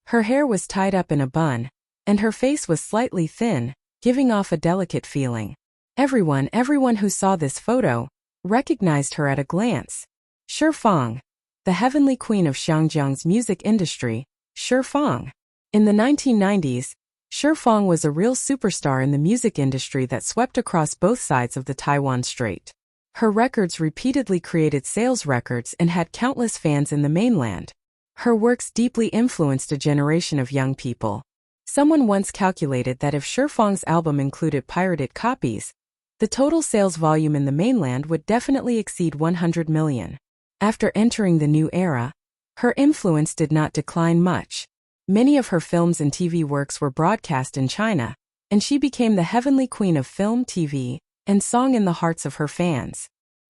Her hair was tied up in a bun, and her face was slightly thin, giving off a delicate feeling. Everyone who saw this photo recognized her at a glance. Shi Fang, the heavenly queen of Xiangjiang's music industry. Shi Fang. In the 1990s, Shi Fang was a real superstar in the music industry that swept across both sides of the Taiwan Strait. Her records repeatedly created sales records and had countless fans in the mainland. Her works deeply influenced a generation of young people. Someone once calculated that if Shi Fang's album included pirated copies, the total sales volume in the mainland would definitely exceed 100 million. After entering the new era, her influence did not decline much. Many of her films and TV works were broadcast in China, and she became the heavenly queen of film, TV, and song in the hearts of her fans.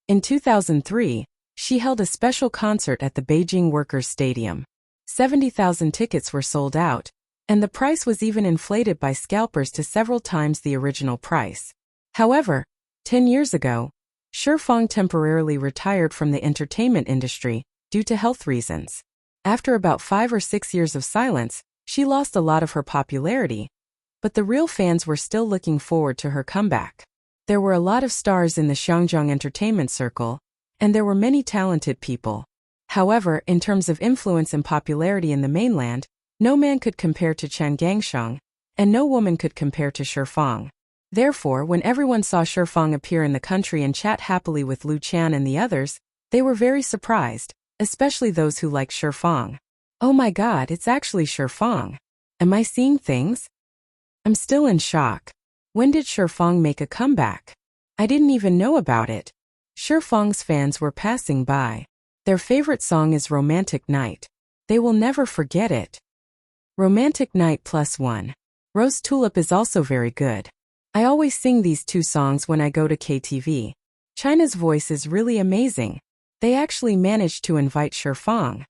In 2003, she held a special concert at the Beijing Workers' Stadium. 70,000 tickets were sold out, and the price was even inflated by scalpers to several times the original price. However, 10 years ago, Shi Fang temporarily retired from the entertainment industry due to health reasons. After about 5 or 6 years of silence, she lost a lot of her popularity, but the real fans were still looking forward to her comeback. There were a lot of stars in the Xiangjiang entertainment circle, and there were many talented people. However, in terms of influence and popularity in the mainland, no man could compare to Chen Gangsheng, and no woman could compare to Shi Fang. Therefore, when everyone saw Shi Fang appear in the country and chat happily with Lu Qian and the others, they were very surprised, especially those who liked Shi Fang. Oh my god, it's actually Shi Fang. Am I seeing things? I'm still in shock. When did Shi Fang make a comeback? I didn't even know about it. Shi Fang's fans were passing by. Their favorite song is Romantic Night. They will never forget it. Romantic Night +1. Rose Tulip is also very good. I always sing these two songs when I go to KTV. China's voice is really amazing. They actually managed to invite Shi Fang.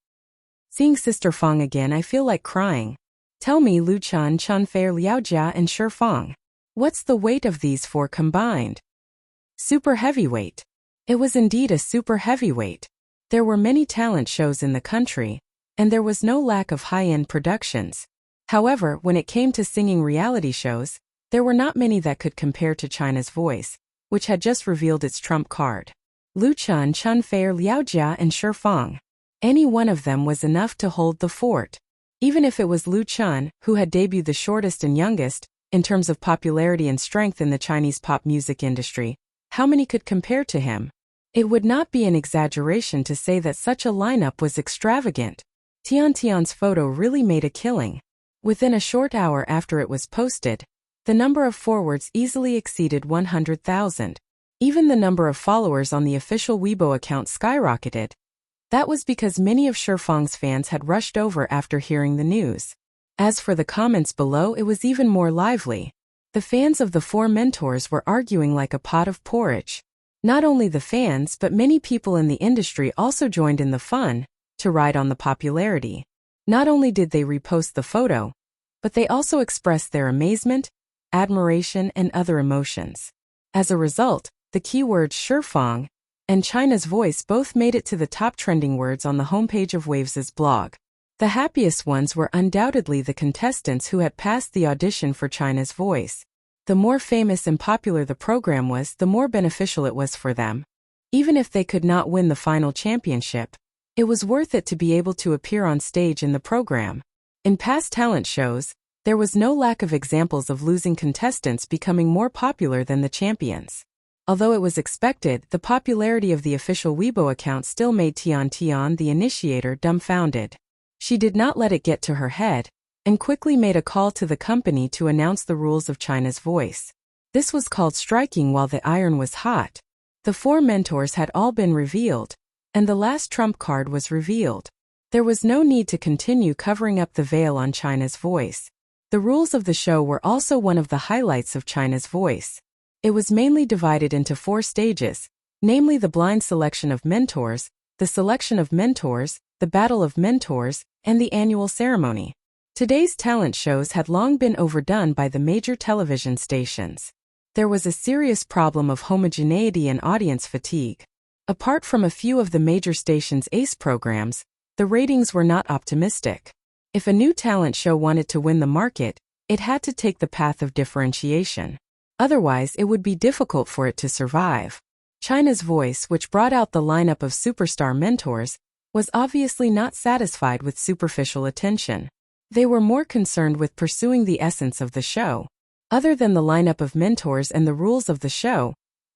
Seeing Sister Fang again, I feel like crying. Tell me, Lu Chan, Fei, Liaojia, and Shi Fang. What's the weight of these four combined? Super heavyweight. It was indeed a super heavyweight. There were many talent shows in the country, and there was no lack of high-end productions. However, when it came to singing reality shows, there were not many that could compare to China's Voice, which had just revealed its trump card. Lu Chan, Fei, Liaojia, and Shi Fang. Any one of them was enough to hold the fort. Even if it was Lu Chan, who had debuted the shortest and youngest, in terms of popularity and strength in the Chinese pop music industry, how many could compare to him? It would not be an exaggeration to say that such a lineup was extravagant. Tian's photo really made a killing. Within a short hour after it was posted, the number of forwards easily exceeded 100,000. Even the number of followers on the official Weibo account skyrocketed. That was because many of Shi Fang's fans had rushed over after hearing the news. As for the comments below, it was even more lively. The fans of the four mentors were arguing like a pot of porridge. Not only the fans, but many people in the industry also joined in the fun, to ride on the popularity. Not only did they repost the photo, but they also expressed their amazement, admiration, and other emotions. As a result, the keywords Shi Fang and China's Voice both made it to the top trending words on the homepage of Waves's blog. The happiest ones were undoubtedly the contestants who had passed the audition for China's Voice. The more famous and popular the program was, the more beneficial it was for them. Even if they could not win the final championship, it was worth it to be able to appear on stage in the program. In past talent shows, there was no lack of examples of losing contestants becoming more popular than the champions. Although it was expected, the popularity of the official Weibo account still made Tian, the initiator, dumbfounded. She did not let it get to her head, and quickly made a call to the company to announce the rules of China's Voice. This was called striking while the iron was hot. The four mentors had all been revealed, and the last trump card was revealed. There was no need to continue covering up the veil on China's Voice. The rules of the show were also one of the highlights of China's Voice. It was mainly divided into 4 stages, namely the blind selection of mentors, the selection of mentors, the battle of mentors, and the annual ceremony. Today's talent shows had long been overdone by the major television stations. There was a serious problem of homogeneity and audience fatigue. Apart from a few of the major stations' ace programs, the ratings were not optimistic. If a new talent show wanted to win the market, It had to take the path of differentiation. Otherwise, it would be difficult for it to survive. China's Voice, which brought out the lineup of superstar mentors, was obviously not satisfied with superficial attention. They were more concerned with pursuing the essence of the show. Other than the lineup of mentors and the rules of the show,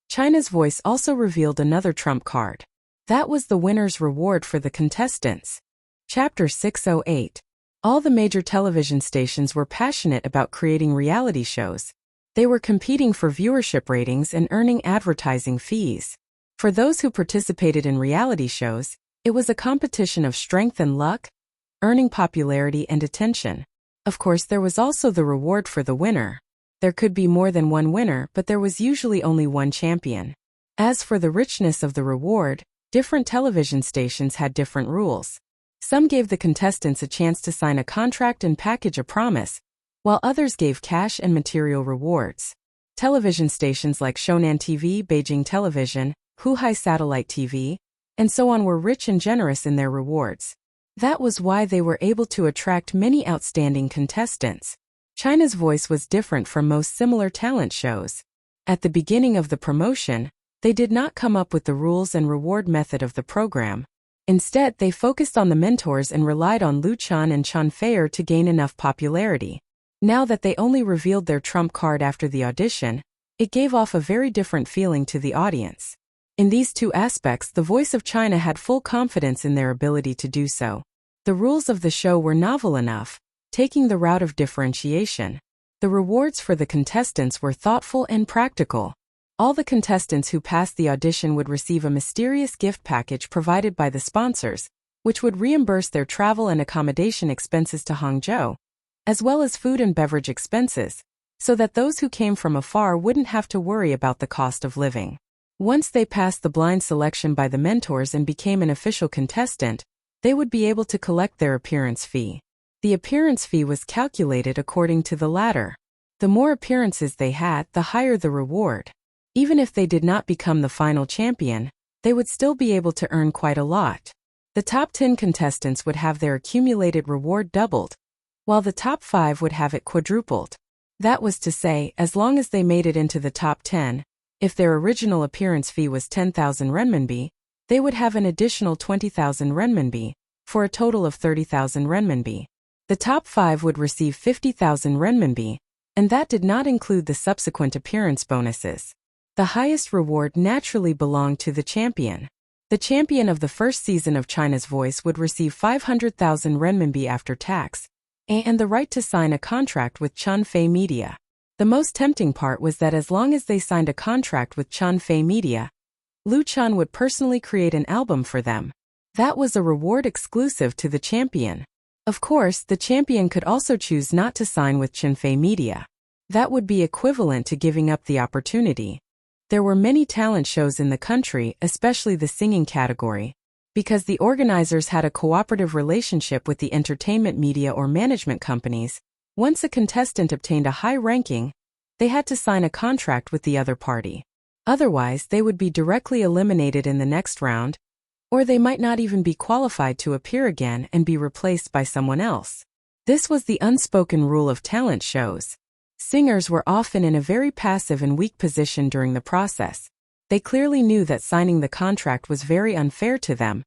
China's Voice also revealed another trump card. That was the winner's reward for the contestants. Chapter 608. All the major television stations were passionate about creating reality shows. They were competing for viewership ratings and earning advertising fees. For those who participated in reality shows, it was a competition of strength and luck, earning popularity and attention. Of course, there was also the reward for the winner. There could be more than one winner, but there was usually only one champion. As for the richness of the reward, different television stations had different rules. Some gave the contestants a chance to sign a contract and package a promise, while others gave cash and material rewards. Television stations like Shonan TV, Beijing Television, Huhai Satellite TV, and so on were rich and generous in their rewards. That was why they were able to attract many outstanding contestants. China's Voice was different from most similar talent shows. At the beginning of the promotion, they did not come up with the rules and reward method of the program. Instead, they focused on the mentors and relied on Lu Chan and Chen Feier to gain enough popularity. Now that they only revealed their trump card after the audition, it gave off a very different feeling to the audience. In these two aspects, the Voice of China had full confidence in their ability to do so. The rules of the show were novel enough, taking the route of differentiation. The rewards for the contestants were thoughtful and practical. All the contestants who passed the audition would receive a mysterious gift package provided by the sponsors, which would reimburse their travel and accommodation expenses to Hangzhou, as well as food and beverage expenses, so that those who came from afar wouldn't have to worry about the cost of living. Once they passed the blind selection by the mentors and became an official contestant, they would be able to collect their appearance fee. The appearance fee was calculated according to the latter. The more appearances they had, the higher the reward. Even if they did not become the final champion, they would still be able to earn quite a lot. The top 10 contestants would have their accumulated reward doubled, while the top 5 would have it quadrupled. That was to say, as long as they made it into the top 10, if their original appearance fee was 10,000 renminbi, they would have an additional 20,000 renminbi, for a total of 30,000 renminbi. The top 5 would receive 50,000 renminbi, and that did not include the subsequent appearance bonuses. The highest reward naturally belonged to the champion. The champion of the first season of China's Voice would receive 500,000 renminbi after tax, and the right to sign a contract with Chunfei Media. The most tempting part was that as long as they signed a contract with Chunfei Media, Lu Chan would personally create an album for them. That was a reward exclusive to the champion. Of course, the champion could also choose not to sign with Chunfei Media. That would be equivalent to giving up the opportunity. There were many talent shows in the country, especially the singing category. Because the organizers had a cooperative relationship with the entertainment media or management companies, once a contestant obtained a high ranking, they had to sign a contract with the other party. Otherwise, they would be directly eliminated in the next round, or they might not even be qualified to appear again and be replaced by someone else. This was the unspoken rule of talent shows. Singers were often in a very passive and weak position during the process. They clearly knew that signing the contract was very unfair to them,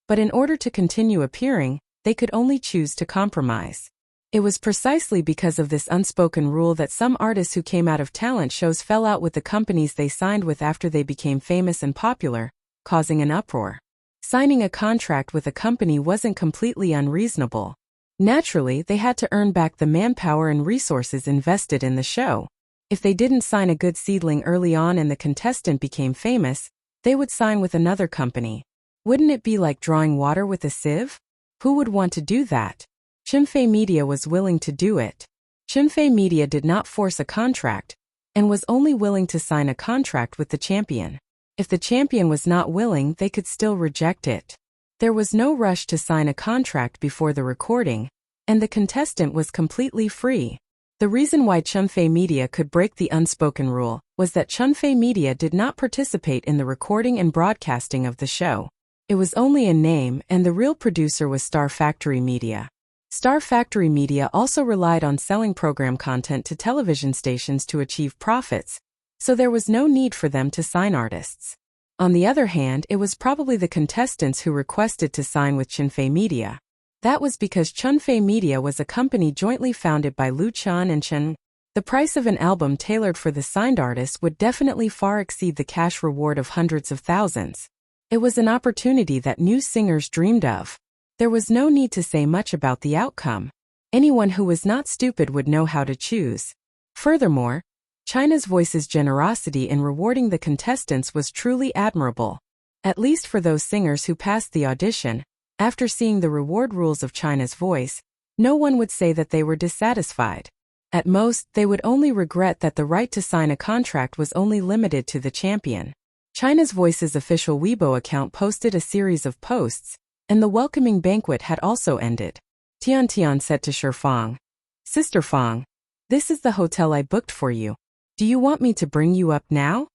but in order to continue appearing, they could only choose to compromise. It was precisely because of this unspoken rule that some artists who came out of talent shows fell out with the companies they signed with after they became famous and popular, causing an uproar. Signing a contract with a company wasn't completely unreasonable. Naturally, they had to earn back the manpower and resources invested in the show. If they didn't sign a good seedling early on and the contestant became famous, they would sign with another company. Wouldn't it be like drawing water with a sieve? Who would want to do that? Chunfei Media was willing to do it. Chunfei Media did not force a contract, and was only willing to sign a contract with the champion. If the champion was not willing, they could still reject it. There was no rush to sign a contract before the recording, and the contestant was completely free. The reason why Chunfei Media could break the unspoken rule was that Chunfei Media did not participate in the recording and broadcasting of the show. It was only in name, and the real producer was Star Factory Media. Star Factory Media also relied on selling program content to television stations to achieve profits, so there was no need for them to sign artists. On the other hand, it was probably the contestants who requested to sign with Chunfei Media. That was because Chunfei Media was a company jointly founded by Lu Chun and Chen. The price of an album tailored for the signed artist would definitely far exceed the cash reward of hundreds of thousands. It was an opportunity that new singers dreamed of. There was no need to say much about the outcome. Anyone who was not stupid would know how to choose. Furthermore, China's Voice's generosity in rewarding the contestants was truly admirable. At least for those singers who passed the audition, after seeing the reward rules of China's Voice, no one would say that they were dissatisfied. At most, they would only regret that the right to sign a contract was only limited to the champion. China's Voice's official Weibo account posted a series of posts, and the welcoming banquet had also ended. Tian said to Shifang, "Sister Fang, this is the hotel I booked for you. Do you want me to bring you up now?"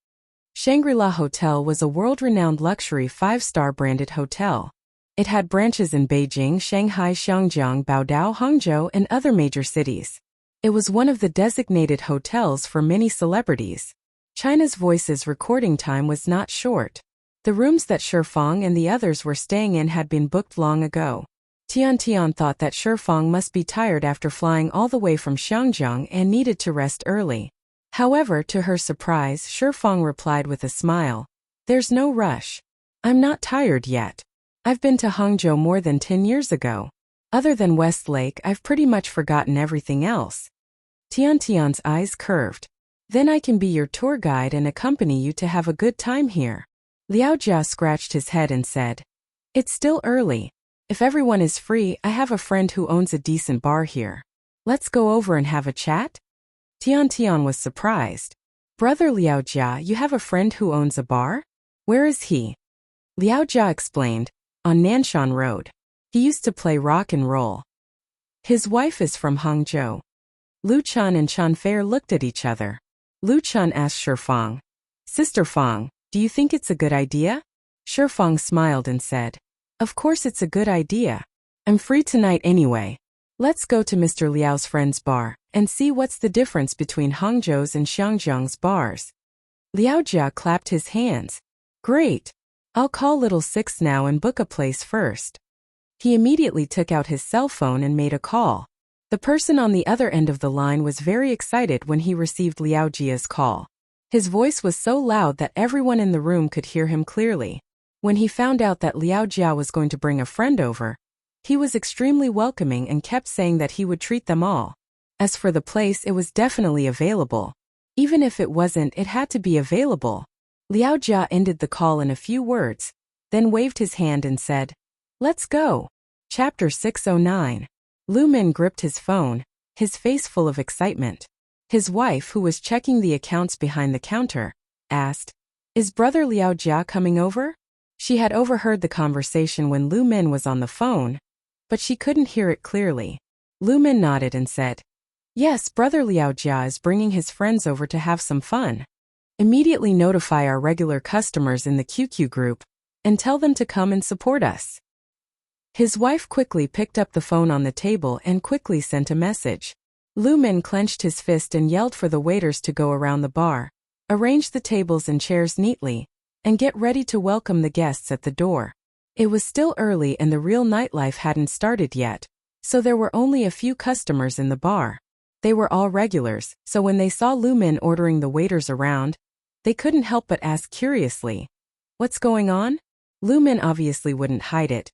Shangri-La Hotel was a world-renowned luxury 5-star branded hotel. It had branches in Beijing, Shanghai, Xiangjiang, Baodao, Hangzhou, and other major cities. It was one of the designated hotels for many celebrities. China's Voice's recording time was not short. The rooms that Shifang and the others were staying in had been booked long ago. Tian thought that Shifang must be tired after flying all the way from Xiangjiang and needed to rest early. However, to her surprise, Shifang replied with a smile, "There's no rush. I'm not tired yet. I've been to Hangzhou more than 10 years ago. Other than Westlake, I've pretty much forgotten everything else." Tian's eyes curved. "Then I can be your tour guide and accompany you to have a good time here." Liao Jia scratched his head and said, "It's still early. If everyone is free, I have a friend who owns a decent bar here. Let's go over and have a chat?" Tian was surprised. "Brother Liao Jia, you have a friend who owns a bar? Where is he?" Liao Jia explained, "On Nanshan Road. He used to play rock and roll. His wife is from Hangzhou." Lu Chun and Chan Fair looked at each other. Lu Chun asked Shifang, "Sister Fang, do you think it's a good idea?" Shifang smiled and said, "Of course it's a good idea. I'm free tonight anyway. Let's go to Mr. Liao's friend's bar and see what's the difference between Hangzhou's and Xiangjiang's bars." Liao Jia clapped his hands. "Great. I'll call Little Six now and book a place first." He immediately took out his cell phone and made a call. The person on the other end of the line was very excited when he received Liao Jia's call. His voice was so loud that everyone in the room could hear him clearly. When he found out that Liao Jia was going to bring a friend over, he was extremely welcoming and kept saying that he would treat them all. As for the place, it was definitely available. Even if it wasn't, it had to be available. Liao Jia ended the call in a few words, then waved his hand and said, "Let's go." Chapter 609. Lu Min gripped his phone, his face full of excitement. His wife, who was checking the accounts behind the counter, asked, "Is brother Liao Jia coming over?" She had overheard the conversation when Lu Min was on the phone, but she couldn't hear it clearly. Lu Min nodded and said, "Yes, brother Liao Jia is bringing his friends over to have some fun. Immediately notify our regular customers in the QQ group and tell them to come and support us." His wife quickly picked up the phone on the table and quickly sent a message. Lu Min clenched his fist and yelled for the waiters to go around the bar, arrange the tables and chairs neatly, and get ready to welcome the guests at the door. It was still early and the real nightlife hadn't started yet, so there were only a few customers in the bar. They were all regulars, so when they saw Lu Min ordering the waiters around, they couldn't help but ask curiously, "What's going on?" Lu Min obviously wouldn't hide it.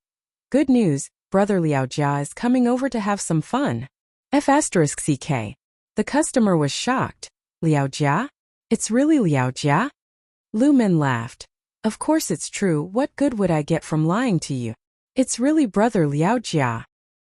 "Good news, brother Liao Jia is coming over to have some fun." F***CK. The customer was shocked. "Liao Jia? It's really Liao Jia?" Lu Min laughed. "Of course it's true, what good would I get from lying to you? It's really brother Liao Jia."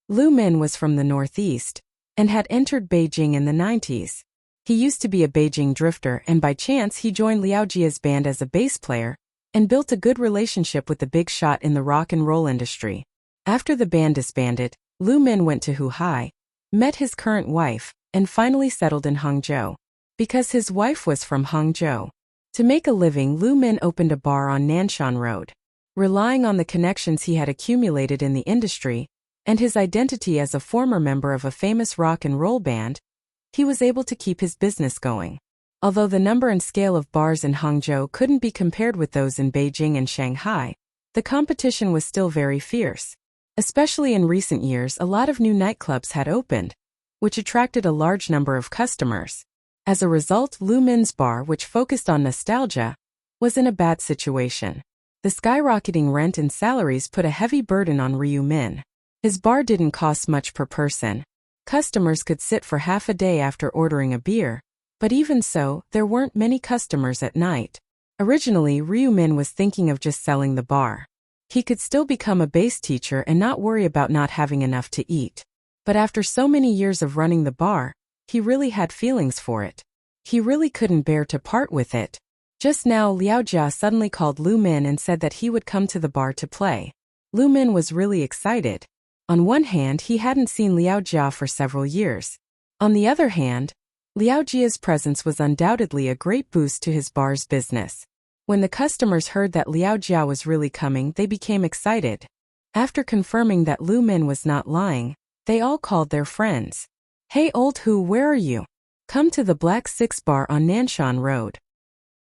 Lu Min was from the northeast, and had entered Beijing in the 90s. He used to be a Beijing drifter and by chance he joined Liao Jia's band as a bass player, and built a good relationship with the big shot in the rock and roll industry. After the band disbanded, Lu Min went to Huhai, met his current wife, and finally settled in Hangzhou. Because his wife was from Hangzhou. To make a living, Lu Min opened a bar on Nanshan Road. Relying on the connections he had accumulated in the industry, and his identity as a former member of a famous rock and roll band, he was able to keep his business going. Although the number and scale of bars in Hangzhou couldn't be compared with those in Beijing and Shanghai, the competition was still very fierce. Especially in recent years, a lot of new nightclubs had opened, which attracted a large number of customers. As a result, Lu Min's bar, which focused on nostalgia, was in a bad situation. The skyrocketing rent and salaries put a heavy burden on Ryu Min. His bar didn't cost much per person. Customers could sit for half a day after ordering a beer, but even so, there weren't many customers at night. Originally, Ryu Min was thinking of just selling the bar. He could still become a bass teacher and not worry about not having enough to eat. But after so many years of running the bar, he really had feelings for it. He really couldn't bear to part with it. Just now, Liao Jia suddenly called Lu Min and said that he would come to the bar to play. Lu Min was really excited. On one hand, he hadn't seen Liao Jia for several years. On the other hand, Liao Jia's presence was undoubtedly a great boost to his bar's business. When the customers heard that Liao Jia was really coming, they became excited. After confirming that Lu Min was not lying, they all called their friends. "Hey old Hu, where are you? Come to the Black 6 bar on Nanshan Road."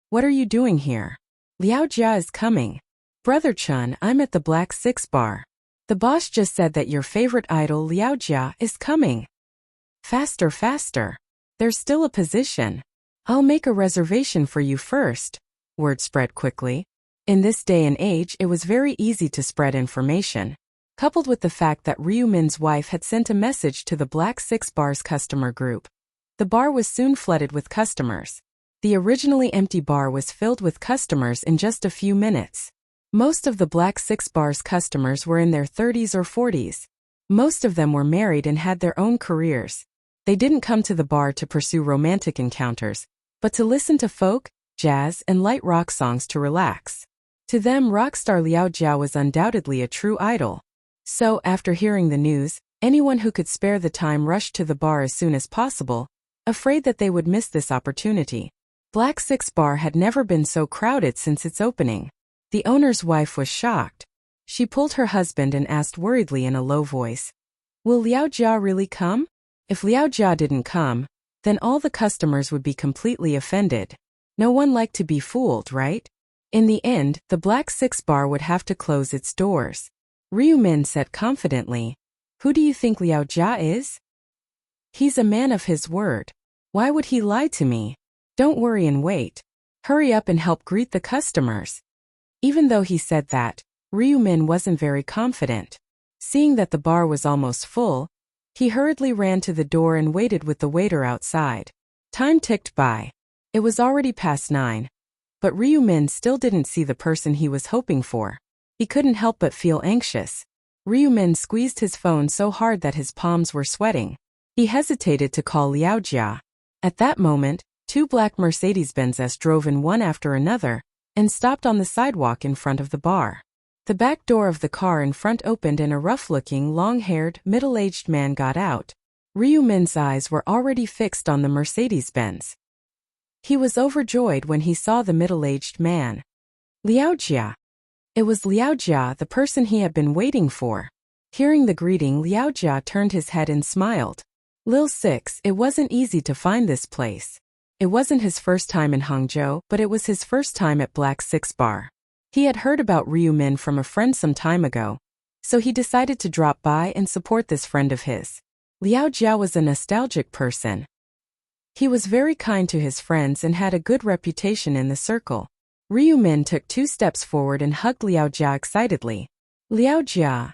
"What are you doing here?" "Liao Jia is coming." "Brother Chun, I'm at the Black 6 bar. The boss just said that your favorite idol Liao Jia is coming." "Faster, faster. There's still a position. I'll make a reservation for you first." Word spread quickly. In this day and age, it was very easy to spread information. Coupled with the fact that Ryu Min's wife had sent a message to the Black 6 bar's customer group, the bar was soon flooded with customers. The originally empty bar was filled with customers in just a few minutes. Most of the Black 6 bar's customers were in their 30s or 40s. Most of them were married and had their own careers. They didn't come to the bar to pursue romantic encounters, but to listen to folk, jazz, and light rock songs to relax. To them, rock star Liao Jia was undoubtedly a true idol. So, after hearing the news, anyone who could spare the time rushed to the bar as soon as possible, afraid that they would miss this opportunity. Black 6 bar had never been so crowded since its opening. The owner's wife was shocked. She pulled her husband and asked worriedly in a low voice, "Will Liao Jia really come?" If Liao Jia didn't come, then all the customers would be completely offended. No one liked to be fooled, right? In the end, the Black 6 bar would have to close its doors. Ryu Min said confidently, "Who do you think Liao Jia is? He's a man of his word. Why would he lie to me? Don't worry and wait. Hurry up and help greet the customers." Even though he said that, Ryu Min wasn't very confident. Seeing that the bar was almost full, he hurriedly ran to the door and waited with the waiter outside. Time ticked by. It was already past 9. But Ryu Min still didn't see the person he was hoping for. He couldn't help but feel anxious. Ryu Min squeezed his phone so hard that his palms were sweating. He hesitated to call Liao Jia. At that moment, 2 black Mercedes-Benzes drove in one after another and stopped on the sidewalk in front of the bar. The back door of the car in front opened and a rough-looking, long-haired, middle-aged man got out. Ryu Min's eyes were already fixed on the Mercedes-Benz. He was overjoyed when he saw the middle-aged man. Liao Jia. It was Liao Jia, the person he had been waiting for. Hearing the greeting, Liao Jia turned his head and smiled. Lil 6, it wasn't easy to find this place. It wasn't his first time in Hangzhou, but it was his first time at Black 6 bar. He had heard about Ryu Min from a friend some time ago, so he decided to drop by and support this friend of his. Liao Jia was a nostalgic person. He was very kind to his friends and had a good reputation in the circle. Ryu Min took 2 steps forward and hugged Liao Jia excitedly. Liao Jia.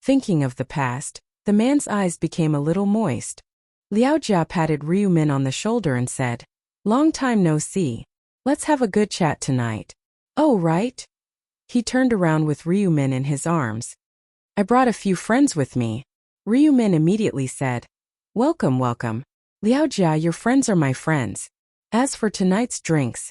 Thinking of the past, the man's eyes became a little moist. Liao Jia patted Ryu Min on the shoulder and said, "Long time no see. Let's have a good chat tonight." "Oh, right." He turned around with Ryu Min in his arms. "I brought a few friends with me." Ryu Min immediately said, "Welcome, welcome. Liao Jia, your friends are my friends. As for tonight's drinks."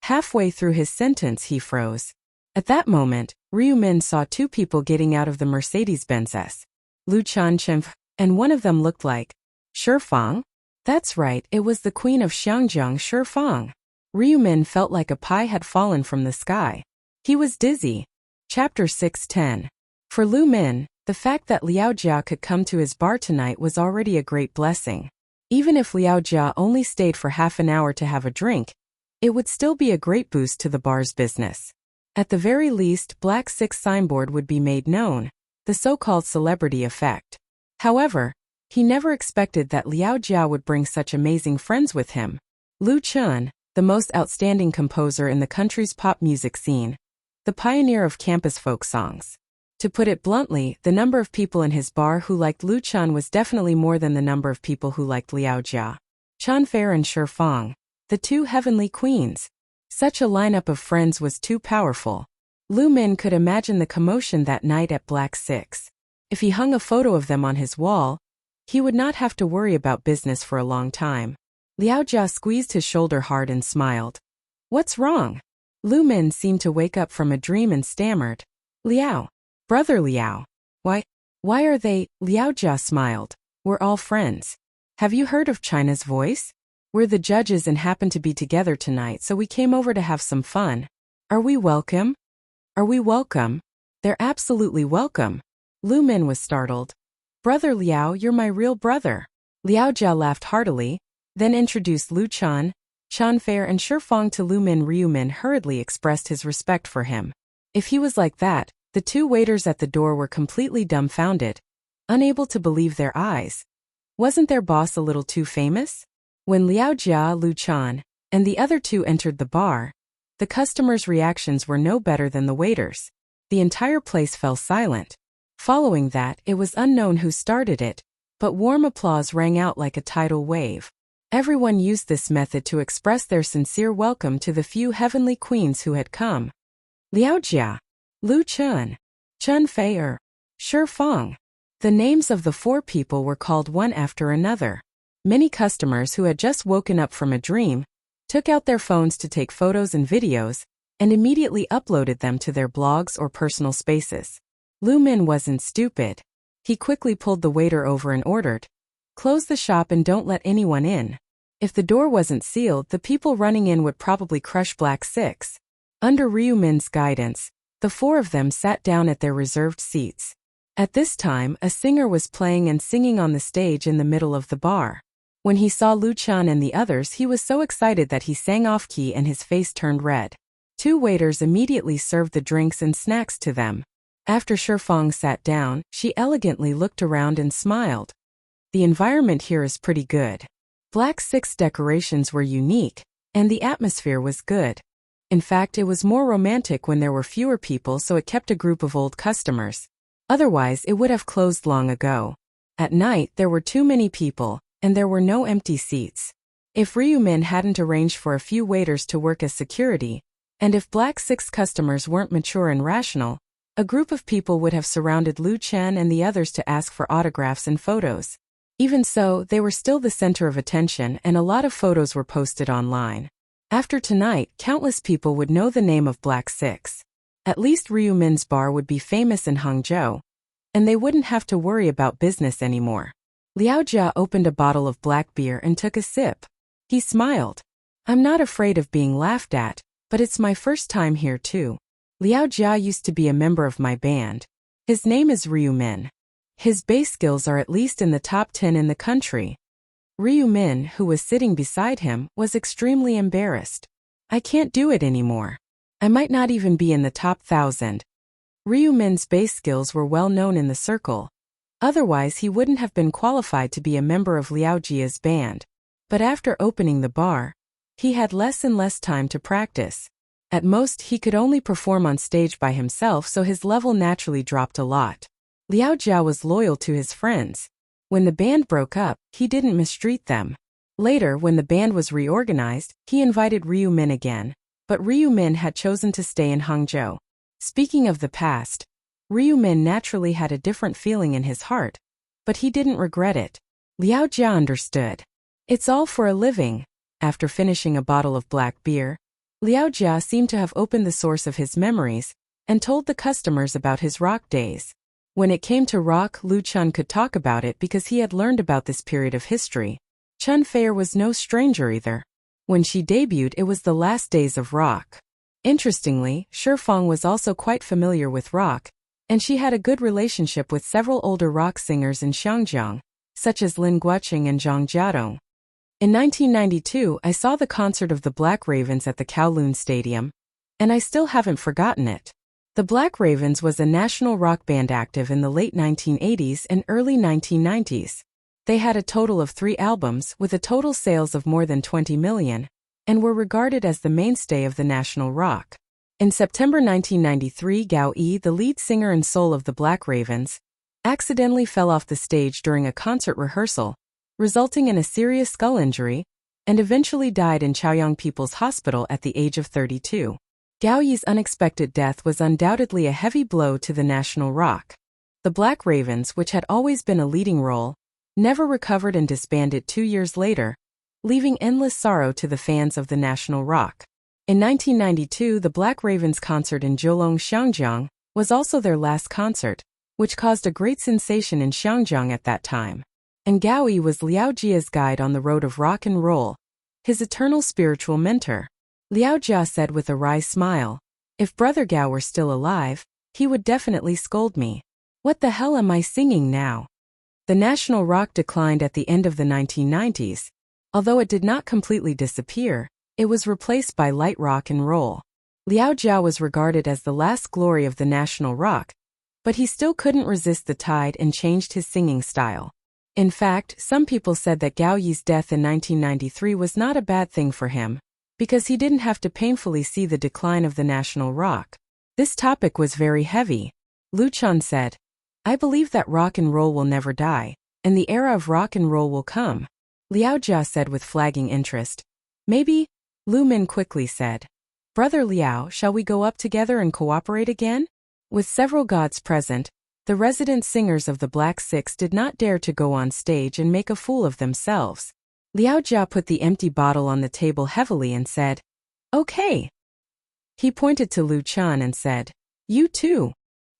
Halfway through his sentence, he froze. At that moment, Ryu Min saw 2 people getting out of the Mercedes-Benzes. Lu Chanchen, and one of them looked like Shifang. That's right, it was the queen of Xiangjiang, Shifang. Ryu Min felt like a pie had fallen from the sky. He was dizzy. Chapter 610. For Lu Min, The fact that Liao Jia could come to his bar tonight was already a great blessing. Even if Liao Jia only stayed for half an hour to have a drink, it would still be a great boost to the bar's business. At the very least, Black 6 signboard would be made known, the so-called celebrity effect. However, he never expected that Liao Jia would bring such amazing friends with him. Lu Chun, the most outstanding composer in the country's pop music scene, the pioneer of campus folk songs. To put it bluntly, the number of people in his bar who liked Lu Chun was definitely more than the number of people who liked Liao Jia. Chen Fei and Shi Fang, the two heavenly queens. Such a lineup of friends was too powerful. Lu Min could imagine the commotion that night at Black 6. If he hung a photo of them on his wall, he would not have to worry about business for a long time. Liao Jia squeezed his shoulder hard and smiled. What's wrong? Lu Min seemed to wake up from a dream and stammered. Liao. Brother Liao. Why are they? Liao Jia smiled. We're all friends. Have you heard of China's Voice? We're the judges and happen to be together tonight, so we came over to have some fun. Are we welcome? Are we welcome? They're absolutely welcome. Lu Min was startled. Brother Liao, you're my real brother. Liao Jia laughed heartily, then introduced Lu Chun, Chen Fei and Shi Fang to Lu Min. Ryu Min hurriedly expressed his respect for him. If he was like that, the two waiters at the door were completely dumbfounded, unable to believe their eyes. Wasn't their boss a little too famous? When Liao Jia, Lu Chun, and the other two entered the bar, the customers' reactions were no better than the waiters. The entire place fell silent. Following that, it was unknown who started it, but warm applause rang out like a tidal wave. Everyone used this method to express their sincere welcome to the few heavenly queens who had come. Liao Jia, Lu Chun, Chen Fei or Shi Fang. The names of the four people were called one after another. Many customers who had just woken up from a dream took out their phones to take photos and videos and immediately uploaded them to their blogs or personal spaces. Lu Min wasn't stupid. He quickly pulled the waiter over and ordered, "Close the shop and don't let anyone in." If the door wasn't sealed, the people running in would probably crush Black 6. Under Ryu Min's guidance, the four of them sat down at their reserved seats. At this time, a singer was playing and singing on the stage in the middle of the bar. When he saw Lu Chun and the others, he was so excited that he sang off-key and his face turned red. Two waiters immediately served the drinks and snacks to them. After Shi Fang sat down, she elegantly looked around and smiled. The environment here is pretty good. Black 6 decorations were unique, and the atmosphere was good. In fact, it was more romantic when there were fewer people, so it kept a group of old customers. Otherwise, it would have closed long ago. At night, there were too many people, and there were no empty seats. If Ryu Min hadn't arranged for a few waiters to work as security, and if Black 6 customers weren't mature and rational, a group of people would have surrounded Lu Chen and the others to ask for autographs and photos. Even so, they were still the center of attention and a lot of photos were posted online. After tonight, countless people would know the name of Black 6. At least Ryu Min's bar would be famous in Hangzhou, and they wouldn't have to worry about business anymore. Liao Jia opened a bottle of black beer and took a sip. He smiled. I'm not afraid of being laughed at, but it's my first time here too. Liao Jia used to be a member of my band. His name is Ryu Min. His bass skills are at least in the top 10 in the country. Ryu Min, who was sitting beside him, was extremely embarrassed. I can't do it anymore. I might not even be in the top 1,000. Ryu Min's bass skills were well known in the circle. Otherwise, he wouldn't have been qualified to be a member of Liao Jia's band. But after opening the bar, he had less and less time to practice. At most, he could only perform on stage by himself, so his level naturally dropped a lot. Liao Jia was loyal to his friends. When the band broke up, he didn't mistreat them. Later, when the band was reorganized, he invited Ryu Min again. But Ryu Min had chosen to stay in Hangzhou. Speaking of the past, Ryu Min naturally had a different feeling in his heart, but he didn't regret it. Liao Jia understood. It's all for a living. After finishing a bottle of black beer, Liao Jia seemed to have opened the source of his memories and told the customers about his rock days. When it came to rock, Lu Chun could talk about it because he had learned about this period of history. Chen Fei was no stranger either. When she debuted, it was the last days of rock. Interestingly, Shi Fang was also quite familiar with rock, and she had a good relationship with several older rock singers in Xiangjiang, such as Lin Guoqing and Zhang Jiadong. In 1992, I saw the concert of the Black Ravens at the Kowloon Stadium, and I still haven't forgotten it. The Black Ravens was a national rock band active in the late 1980s and early 1990s. They had a total of 3 albums with a total sales of more than 20 million, and were regarded as the mainstay of the national rock. In September 1993, Gao Yi, the lead singer and soul of the Black Ravens, accidentally fell off the stage during a concert rehearsal, resulting in a serious skull injury, and eventually died in Chaoyang People's Hospital at the age of 32. Gao Yi's unexpected death was undoubtedly a heavy blow to the national rock. The Black Ravens, which had always been a leading role, never recovered and disbanded 2 years later, leaving endless sorrow to the fans of the national rock. In 1992, the Black Ravens concert in Jiulong, Xiangjiang, was also their last concert, which caused a great sensation in Xiangjiang at that time. And Gao Yi was Liao Jia's guide on the road of rock and roll, his eternal spiritual mentor. Liao Jia said with a wry smile, "If Brother Gao were still alive, he would definitely scold me. What the hell am I singing now?" The national rock declined at the end of the 1990s. Although it did not completely disappear, it was replaced by light rock and roll. Liao Jia was regarded as the last glory of the national rock, but he still couldn't resist the tide and changed his singing style. In fact, some people said that Gao Yi's death in 1993 was not a bad thing for him, because he didn't have to painfully see the decline of the national rock. This topic was very heavy. Lu Chun said, "I believe that rock and roll will never die, and the era of rock and roll will come." Liao Jia said with flagging interest, "Maybe." Lu Min quickly said, "Brother Liao, shall we go up together and cooperate again?" With several gods present, the resident singers of the Black Six did not dare to go on stage and make a fool of themselves. Liao Jia put the empty bottle on the table heavily and said, "Okay." He pointed to Lu Chun and said, "You too."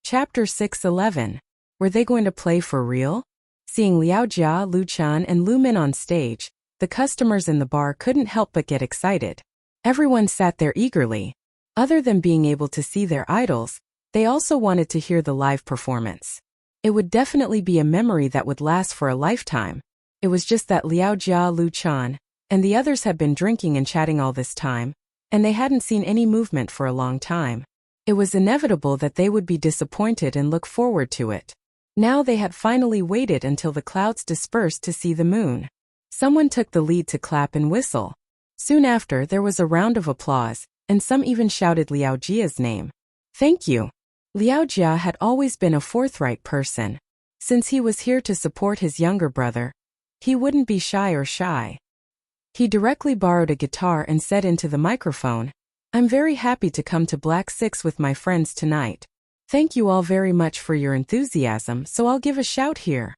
Chapter 6:11. Were they going to play for real? Seeing Liao Jia, Lu Chun, and Lu Min on stage, the customers in the bar couldn't help but get excited. Everyone sat there eagerly. Other than being able to see their idols, they also wanted to hear the live performance. It would definitely be a memory that would last for a lifetime. It was just that Liao Jia, Lu Chun, and the others had been drinking and chatting all this time, and they hadn't seen any movement for a long time. It was inevitable that they would be disappointed and look forward to it. Now they had finally waited until the clouds dispersed to see the moon. Someone took the lead to clap and whistle. Soon after, there was a round of applause, and some even shouted Liao Jia's name. "Thank you." Liao Jia had always been a forthright person. Since he was here to support his younger brother, he wouldn't be shy. He directly borrowed a guitar and said into the microphone, "I'm very happy to come to Black Six with my friends tonight. Thank you all very much for your enthusiasm, so I'll give a shout here."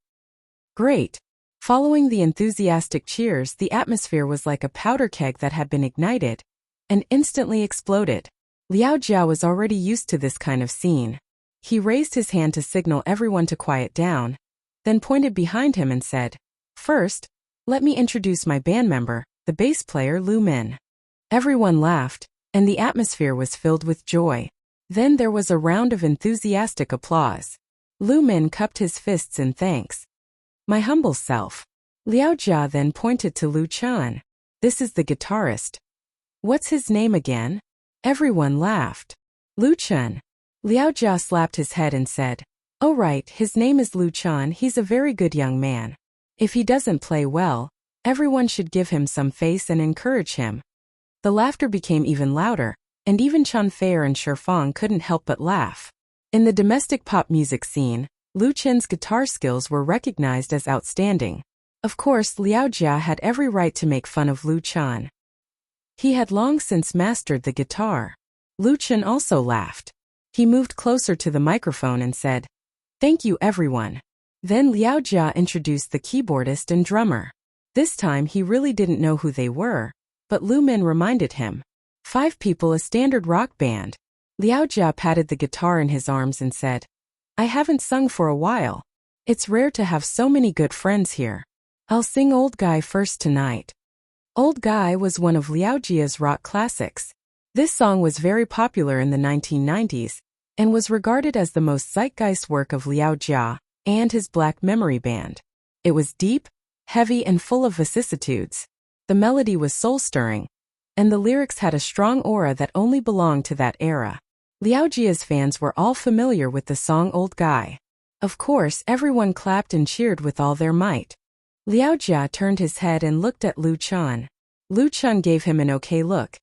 Great. Following the enthusiastic cheers, the atmosphere was like a powder keg that had been ignited and instantly exploded. Liao Jia was already used to this kind of scene. He raised his hand to signal everyone to quiet down, then pointed behind him and said, "First, let me introduce my band member, the bass player Lu Min." Everyone laughed, and the atmosphere was filled with joy. Then there was a round of enthusiastic applause. Lu Min cupped his fists in thanks. "My humble self." Liao Jia then pointed to Lu Chun. "This is the guitarist." "What's his name again?" Everyone laughed. "Lu Chun." Liao Jia slapped his head and said, "Oh right, his name is Lu Chun. He's a very good young man. If he doesn't play well, everyone should give him some face and encourage him." The laughter became even louder, and even Chan Feier and Shifang couldn't help but laugh. In the domestic pop music scene, Lu Chun's guitar skills were recognized as outstanding. Of course, Liao Jia had every right to make fun of Lu Chun. He had long since mastered the guitar. Lu Chun also laughed. He moved closer to the microphone and said, "Thank you everyone." Then Liao Jia introduced the keyboardist and drummer. This time he really didn't know who they were, but Lu Min reminded him. 5 people, a standard rock band. Liao Jia patted the guitar in his arms and said, "I haven't sung for a while. It's rare to have so many good friends here. I'll sing Old Guy first tonight." Old Guy was one of Liao Jia's rock classics. This song was very popular in the 1990s, and was regarded as the most zeitgeist work of Liao Jia and his Black Memory Band. It was deep, heavy, and full of vicissitudes. The melody was soul-stirring, and the lyrics had a strong aura that only belonged to that era. Liao Jia's fans were all familiar with the song Old Guy. Of course, everyone clapped and cheered with all their might. Liao Jia turned his head and looked at Lu Chun. Lu Chun gave him an okay look.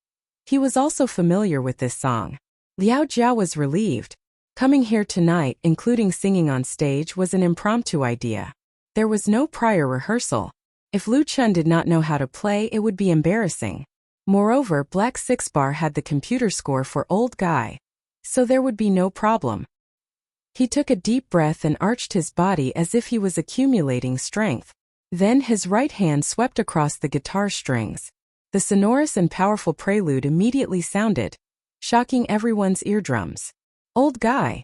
He was also familiar with this song. Liao Jia was relieved. Coming here tonight, including singing on stage, was an impromptu idea. There was no prior rehearsal. If Lu Chun did not know how to play, it would be embarrassing. Moreover, Black 6 Bar had the computer score for Old Guy, so there would be no problem. He took a deep breath and arched his body as if he was accumulating strength. Then his right hand swept across the guitar strings. The sonorous and powerful prelude immediately sounded, shocking everyone's eardrums. Old Guy.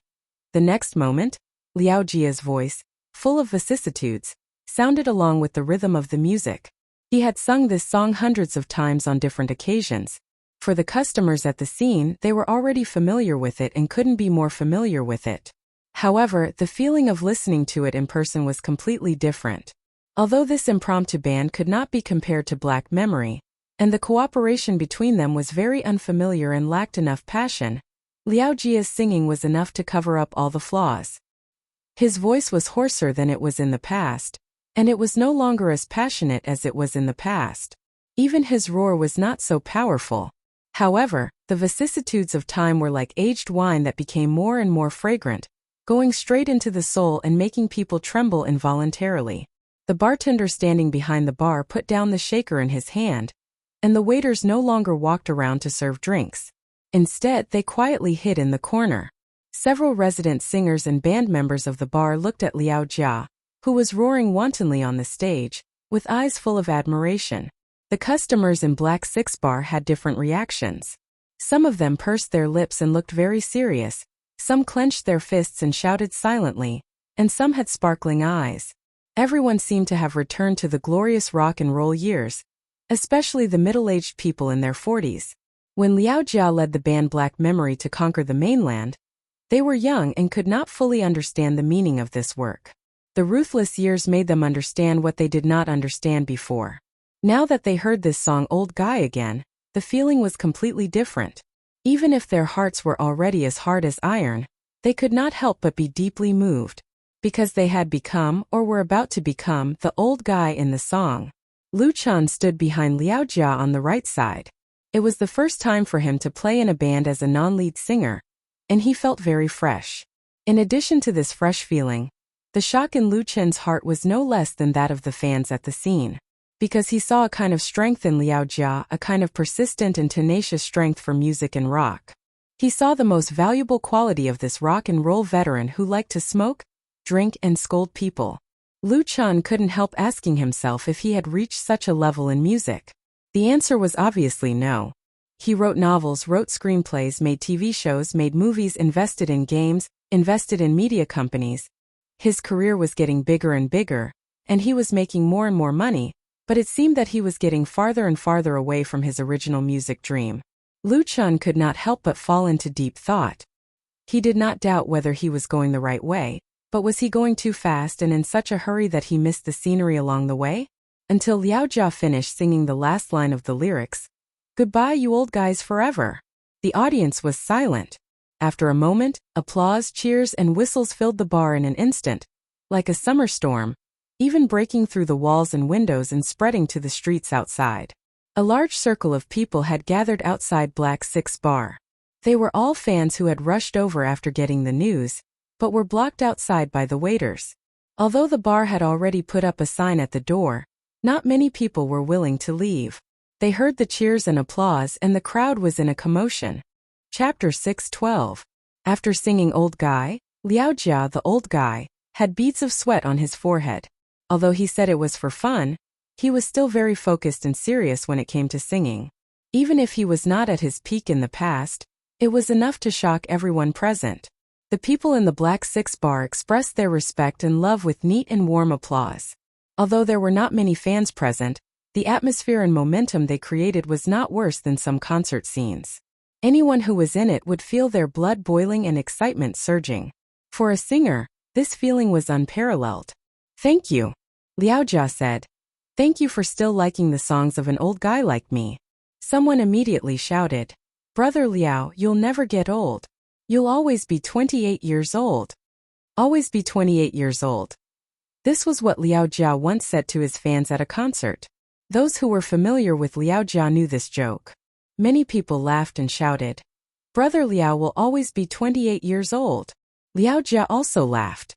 The next moment, Liao Jia's voice, full of vicissitudes, sounded along with the rhythm of the music. He had sung this song hundreds of times on different occasions. For the customers at the scene, they were already familiar with it and couldn't be more familiar with it. However, the feeling of listening to it in person was completely different. Although this impromptu band could not be compared to Black Memory, and the cooperation between them was very unfamiliar and lacked enough passion, Liao Jia's singing was enough to cover up all the flaws. His voice was hoarser than it was in the past, and it was no longer as passionate as it was in the past. Even his roar was not so powerful. However, the vicissitudes of time were like aged wine that became more and more fragrant, going straight into the soul and making people tremble involuntarily. The bartender standing behind the bar put down the shaker in his hand, and the waiters no longer walked around to serve drinks. Instead, they quietly hid in the corner. Several resident singers and band members of the bar looked at Liao Jia, who was roaring wantonly on the stage, with eyes full of admiration. The customers in Black 6 Bar had different reactions. Some of them pursed their lips and looked very serious, some clenched their fists and shouted silently, and some had sparkling eyes. Everyone seemed to have returned to the glorious rock and roll years, especially the middle-aged people in their 40s. When Liao Jia led the band Black Memory to conquer the mainland, they were young and could not fully understand the meaning of this work. The ruthless years made them understand what they did not understand before. Now that they heard this song Old Guy again, the feeling was completely different. Even if their hearts were already as hard as iron, they could not help but be deeply moved, because they had become, or were about to become, the old guy in the song. Lu Chun stood behind Liao Jia on the right side. It was the first time for him to play in a band as a non-lead singer, and he felt very fresh. In addition to this fresh feeling, the shock in Lu Chun's heart was no less than that of the fans at the scene, because he saw a kind of strength in Liao Jia, a kind of persistent and tenacious strength for music and rock. He saw the most valuable quality of this rock and roll veteran who liked to smoke, drink, and scold people. Lu Chun couldn't help asking himself if he had reached such a level in music. The answer was obviously no. He wrote novels, wrote screenplays, made TV shows, made movies, invested in games, invested in media companies. His career was getting bigger and bigger, and he was making more and more money, but it seemed that he was getting farther and farther away from his original music dream. Lu Chun could not help but fall into deep thought. He did not doubt whether he was going the right way, but was he going too fast and in such a hurry that he missed the scenery along the way? Until Liao Jia finished singing the last line of the lyrics, "Goodbye, you old guys, forever." The audience was silent. After a moment, applause, cheers, and whistles filled the bar in an instant, like a summer storm, even breaking through the walls and windows and spreading to the streets outside. A large circle of people had gathered outside Black 6 Bar. They were all fans who had rushed over after getting the news, but were blocked outside by the waiters. Although the bar had already put up a sign at the door, not many people were willing to leave. They heard the cheers and applause, and the crowd was in a commotion. Chapter 6:12. After singing Old Guy, Liao Jia, the old guy, had beads of sweat on his forehead. Although he said it was for fun, he was still very focused and serious when it came to singing. Even if he was not at his peak in the past, it was enough to shock everyone present. The people in the Black 6 Bar expressed their respect and love with neat and warm applause. Although there were not many fans present, the atmosphere and momentum they created was not worse than some concert scenes. Anyone who was in it would feel their blood boiling and excitement surging. For a singer, this feeling was unparalleled. "Thank you," Liao Jia said. "Thank you for still liking the songs of an old guy like me." Someone immediately shouted, "Brother Liao, you'll never get old. You'll always be 28 years old. Always be 28 years old." This was what Liao Jia once said to his fans at a concert. Those who were familiar with Liao Jia knew this joke. Many people laughed and shouted, "Brother Liao will always be 28 years old." Liao Jia also laughed.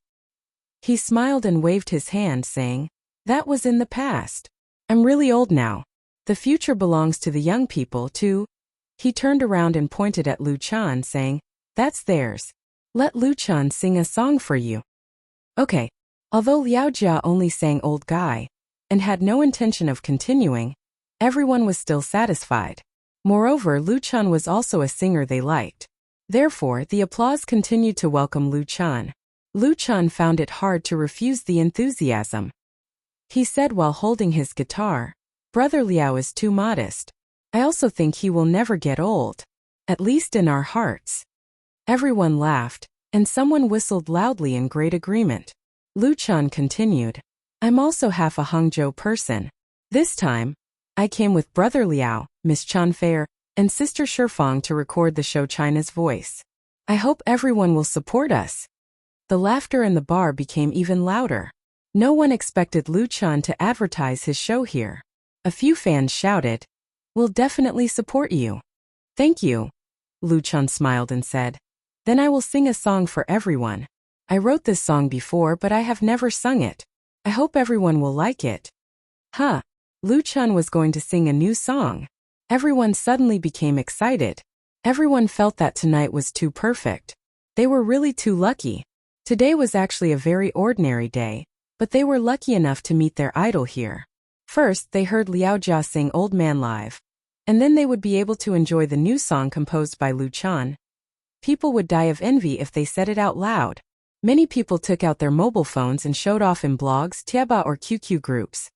He smiled and waved his hand, saying, "That was in the past. I'm really old now. The future belongs to the young people, too." He turned around and pointed at Lu Chan, saying, "That's theirs. Let Lu Chan sing a song for you." Okay. Although Liao Jia only sang Old Guy, and had no intention of continuing, everyone was still satisfied. Moreover, Lu Chan was also a singer they liked. Therefore, the applause continued to welcome Lu Chan. Lu Chan found it hard to refuse the enthusiasm. He said while holding his guitar, "Brother Liao is too modest. I also think he will never get old. At least in our hearts." Everyone laughed, and someone whistled loudly in great agreement. Lu Chan continued, "I'm also half a Hangzhou person. This time, I came with Brother Liao, Miss Chan Fair, and Sister Shifang to record the show China's Voice. I hope everyone will support us." The laughter in the bar became even louder. No one expected Lu Chan to advertise his show here. A few fans shouted, "We'll definitely support you." "Thank you," Lu Chan smiled and said. "Then I will sing a song for everyone. I wrote this song before, but I have never sung it. I hope everyone will like it." Huh. Lu Chan was going to sing a new song. Everyone suddenly became excited. Everyone felt that tonight was too perfect. They were really too lucky. Today was actually a very ordinary day, but they were lucky enough to meet their idol here. First, they heard Liao Jia sing Old Man live, and then they would be able to enjoy the new song composed by Lu Chan. People would die of envy if they said it out loud. Many people took out their mobile phones and showed off in blogs, Tieba or QQ groups.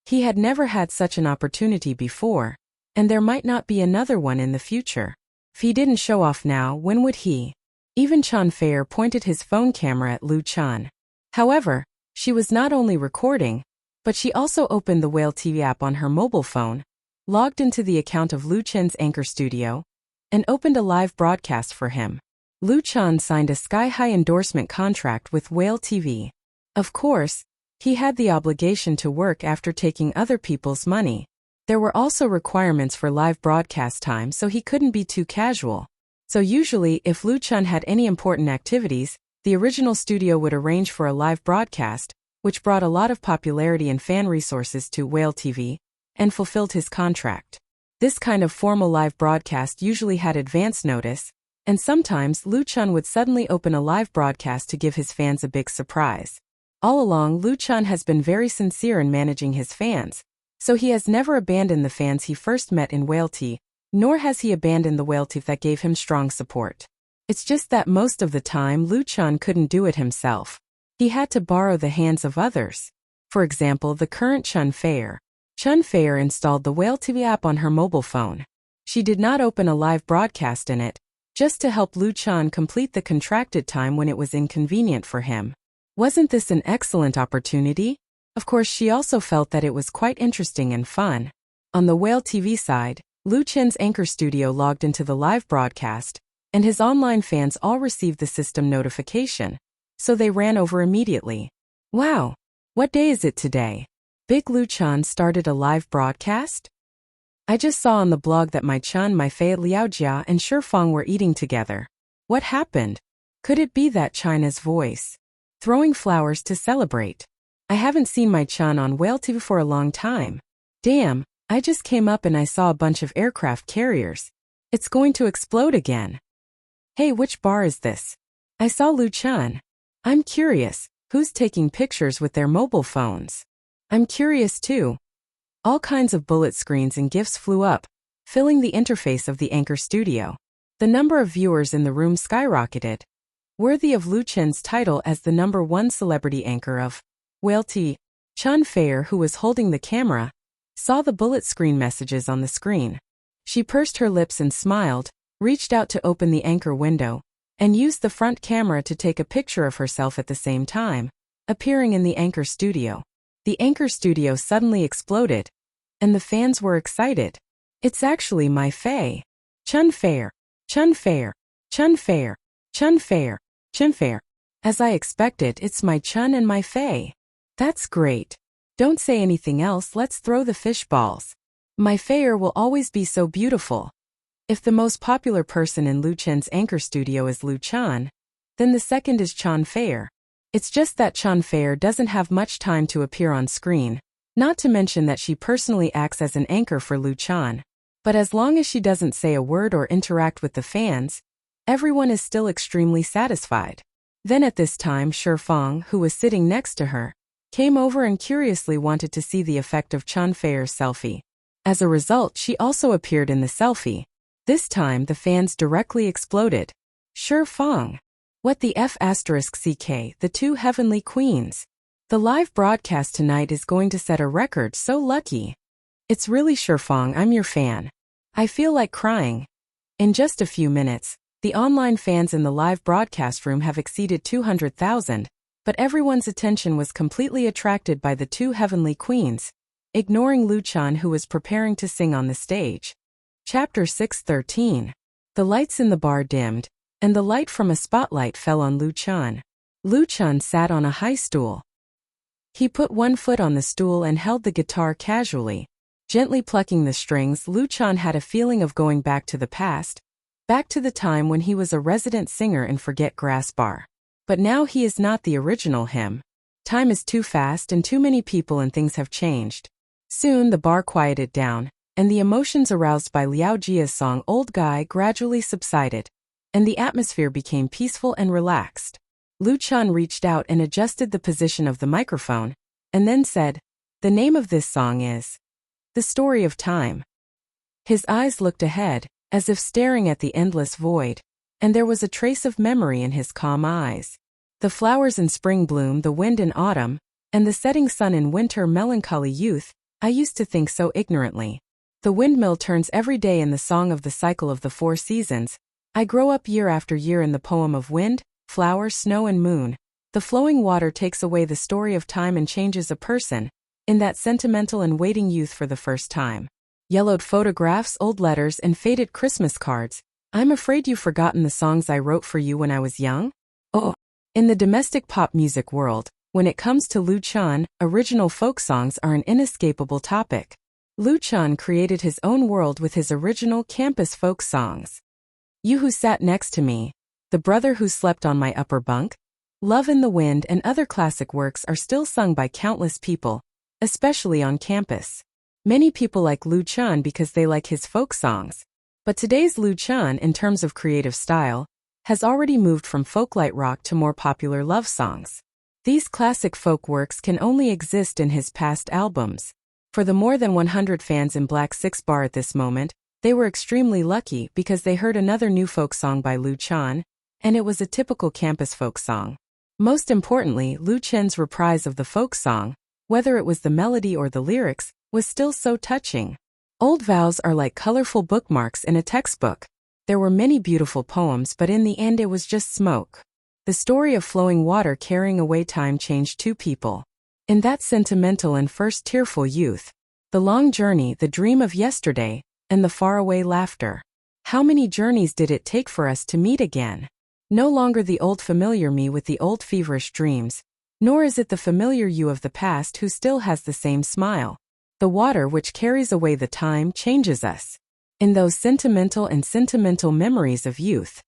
He had never had such an opportunity before, and there might not be another one in the future. If he didn't show off now, when would he? Even Chan Fair pointed his phone camera at Lu Chan. However, she was not only recording, but she also opened the Whale TV app on her mobile phone, logged into the account of Lu Chen's Anchor Studio, and opened a live broadcast for him. Lu Chan signed a sky-high endorsement contract with Whale TV. Of course, he had the obligation to work after taking other people's money. There were also requirements for live broadcast time, so he couldn't be too casual. So usually, if Lu Chan had any important activities, the original studio would arrange for a live broadcast, which brought a lot of popularity and fan resources to Whale TV, and fulfilled his contract. This kind of formal live broadcast usually had advance notice, and sometimes Lu Chan would suddenly open a live broadcast to give his fans a big surprise. All along, Lu Chan has been very sincere in managing his fans, so he has never abandoned the fans he first met in Whale TV, nor has he abandoned the Whale TV that gave him strong support. It's just that most of the time Lu Chan couldn't do it himself. He had to borrow the hands of others. For example, the current Chan Fair. Chan Fair installed the Whale TV app on her mobile phone. She did not open a live broadcast in it, just to help Lu Chan complete the contracted time when it was inconvenient for him. Wasn't this an excellent opportunity? Of course, she also felt that it was quite interesting and fun. On the Whale TV side, Lu Chen's Anchor Studio logged into the live broadcast, and his online fans all received the system notification, so they ran over immediately. Wow! What day is it today? Big Lu Chan started a live broadcast? I just saw on the blog that my Chan, my Fei, Liao Jia, and Shifang were eating together. What happened? Could it be that China's Voice? Throwing flowers to celebrate. I haven't seen my Chan on Whale TV for a long time. Damn, I just came up and I saw a bunch of aircraft carriers. It's going to explode again. Hey, which bar is this? I saw Lu Chan. I'm curious, who's taking pictures with their mobile phones? I'm curious too. All kinds of bullet screens and GIFs flew up, filling the interface of the Anchor Studio. The number of viewers in the room skyrocketed. Worthy of Lu Chen's title as the #1 celebrity anchor of Whale TV, Chan Fair, who was holding the camera, saw the bullet screen messages on the screen. She pursed her lips and smiled, reached out to open the anchor window, and used the front camera to take a picture of herself at the same time, appearing in the anchor studio. The anchor studio suddenly exploded, and the fans were excited. It's actually my Faye. Chun Fair, Chun Fair, Chun Fair, Chun Fair, Chun Fair. As I expected, it's my Chun and my Faye. That's great. Don't say anything else, let's throw the fish balls. My Fayer will always be so beautiful. If the most popular person in Lu Chen's anchor studio is Lu Chan, then the second is Chan Fayer. It's just that Chan Fayer doesn't have much time to appear on screen, not to mention that she personally acts as an anchor for Lu Chan. But as long as she doesn't say a word or interact with the fans, everyone is still extremely satisfied. Then at this time, Shi Fang, who was sitting next to her, came over and curiously wanted to see the effect of Chan Fayer's selfie. As a result, she also appeared in the selfie. This time, the fans directly exploded. Shi Fang. What the F***CK, the two heavenly queens. The live broadcast tonight is going to set a record, so lucky. It's really Shi Fang, I'm your fan. I feel like crying. In just a few minutes, the online fans in the live broadcast room have exceeded 200,000, but everyone's attention was completely attracted by the two heavenly queens, ignoring Lu Chan, who was preparing to sing on the stage. Chapter 6:13. The lights in the bar dimmed, and the light from a spotlight fell on Lu Chan. Lu Chan sat on a high stool. He put one foot on the stool and held the guitar casually, gently plucking the strings. Lu Chan had a feeling of going back to the past, back to the time when he was a resident singer in Forget Grass Bar. But now he is not the original him. Time is too fast and too many people and things have changed. Soon the bar quieted down, and the emotions aroused by Liao Jia's song Old Guy gradually subsided, and the atmosphere became peaceful and relaxed. Lu Chan reached out and adjusted the position of the microphone, and then said, "The name of this song is The Story of Time." His eyes looked ahead, as if staring at the endless void, and there was a trace of memory in his calm eyes. The flowers in spring bloom, the wind in autumn, and the setting sun in winter. Melancholy youth, I used to think so ignorantly. The windmill turns every day in the song of the cycle of the 4 seasons. I grow up year after year in the poem of wind, flower, snow and moon. The flowing water takes away the story of time and changes a person, in that sentimental and waiting youth for the first time. Yellowed photographs, old letters and faded Christmas cards. I'm afraid you've forgotten the songs I wrote for you when I was young? Oh. In the domestic pop music world, when it comes to Lu Chan, original folk songs are an inescapable topic. Lu Chan created his own world with his original campus folk songs. You Who Sat Next to Me, The Brother Who Slept on My Upper Bunk, Love in the Wind and other classic works are still sung by countless people, especially on campus. Many people like Lu Chan because they like his folk songs. But today's Lu Chan, in terms of creative style, has already moved from folklight rock to more popular love songs. These classic folk works can only exist in his past albums. For the more than 100 fans in Black 6 Bar at this moment, they were extremely lucky because they heard another new folk song by Lu Chan, and it was a typical campus folk song. Most importantly, Lu Chen's reprise of the folk song, whether it was the melody or the lyrics, was still so touching. Old vows are like colorful bookmarks in a textbook. There were many beautiful poems, but in the end it was just smoke. The story of flowing water carrying away time changed 2 people. In that sentimental and first tearful youth, the long journey, the dream of yesterday, and the faraway laughter. How many journeys did it take for us to meet again? No longer the old familiar me with the old feverish dreams, nor is it the familiar you of the past who still has the same smile. The water which carries away the time changes us. In those sentimental memories of youth.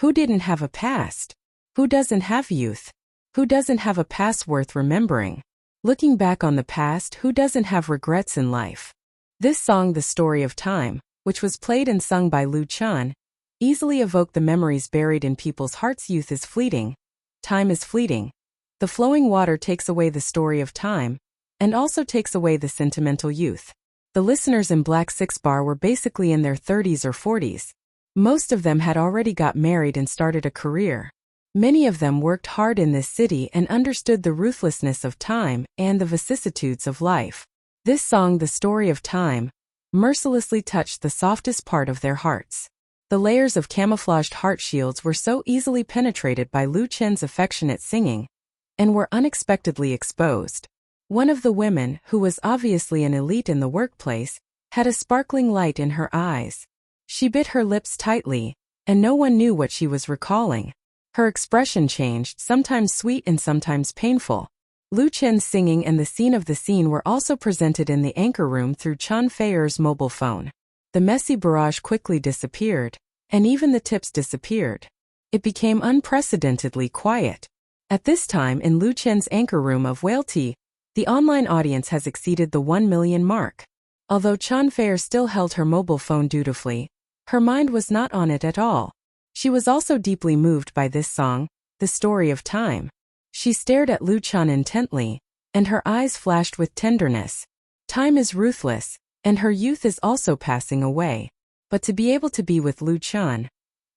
Who didn't have a past? Who doesn't have youth? Who doesn't have a past worth remembering? Looking back on the past, who doesn't have regrets in life? This song, The Story of Time, which was played and sung by Lu Chan, easily evoked the memories buried in people's hearts. Youth is fleeting. Time is fleeting. The flowing water takes away the story of time, and also takes away the sentimental youth. The listeners in Black 6 Bar were basically in their 30s or 40s. Most of them had already got married and started a career. Many of them worked hard in this city and understood the ruthlessness of time and the vicissitudes of life. This song, The Story of Time, mercilessly touched the softest part of their hearts. The layers of camouflaged heart shields were so easily penetrated by Lu Chen's affectionate singing, and were unexpectedly exposed. One of the women, who was obviously an elite in the workplace, had a sparkling light in her eyes. She bit her lips tightly, and no one knew what she was recalling. Her expression changed, sometimes sweet and sometimes painful. Lu Chen's singing and the scene of the scene were also presented in the anchor room through Chen Feier's mobile phone. The messy barrage quickly disappeared, and even the tips disappeared. It became unprecedentedly quiet. At this time in Lu Chen's anchor room of Whale Tea, the online audience has exceeded the 1 million mark. Although Chen Feier still held her mobile phone dutifully, her mind was not on it at all. She was also deeply moved by this song, The Story of Time. She stared at Lu Chen intently, and her eyes flashed with tenderness. Time is ruthless, and her youth is also passing away. But to be able to be with Lu Chen,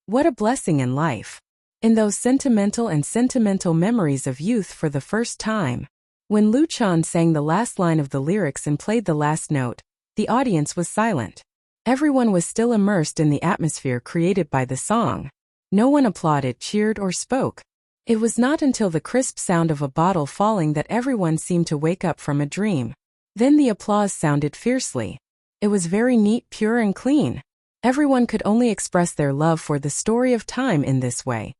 what a blessing in life. In those sentimental memories of youth for the first time. When Lu Chen sang the last line of the lyrics and played the last note, the audience was silent. Everyone was still immersed in the atmosphere created by the song. No one applauded, cheered, or spoke. It was not until the crisp sound of a bottle falling that everyone seemed to wake up from a dream. Then the applause sounded fiercely. It was very neat, pure, and clean. Everyone could only express their love for the story of time in this way,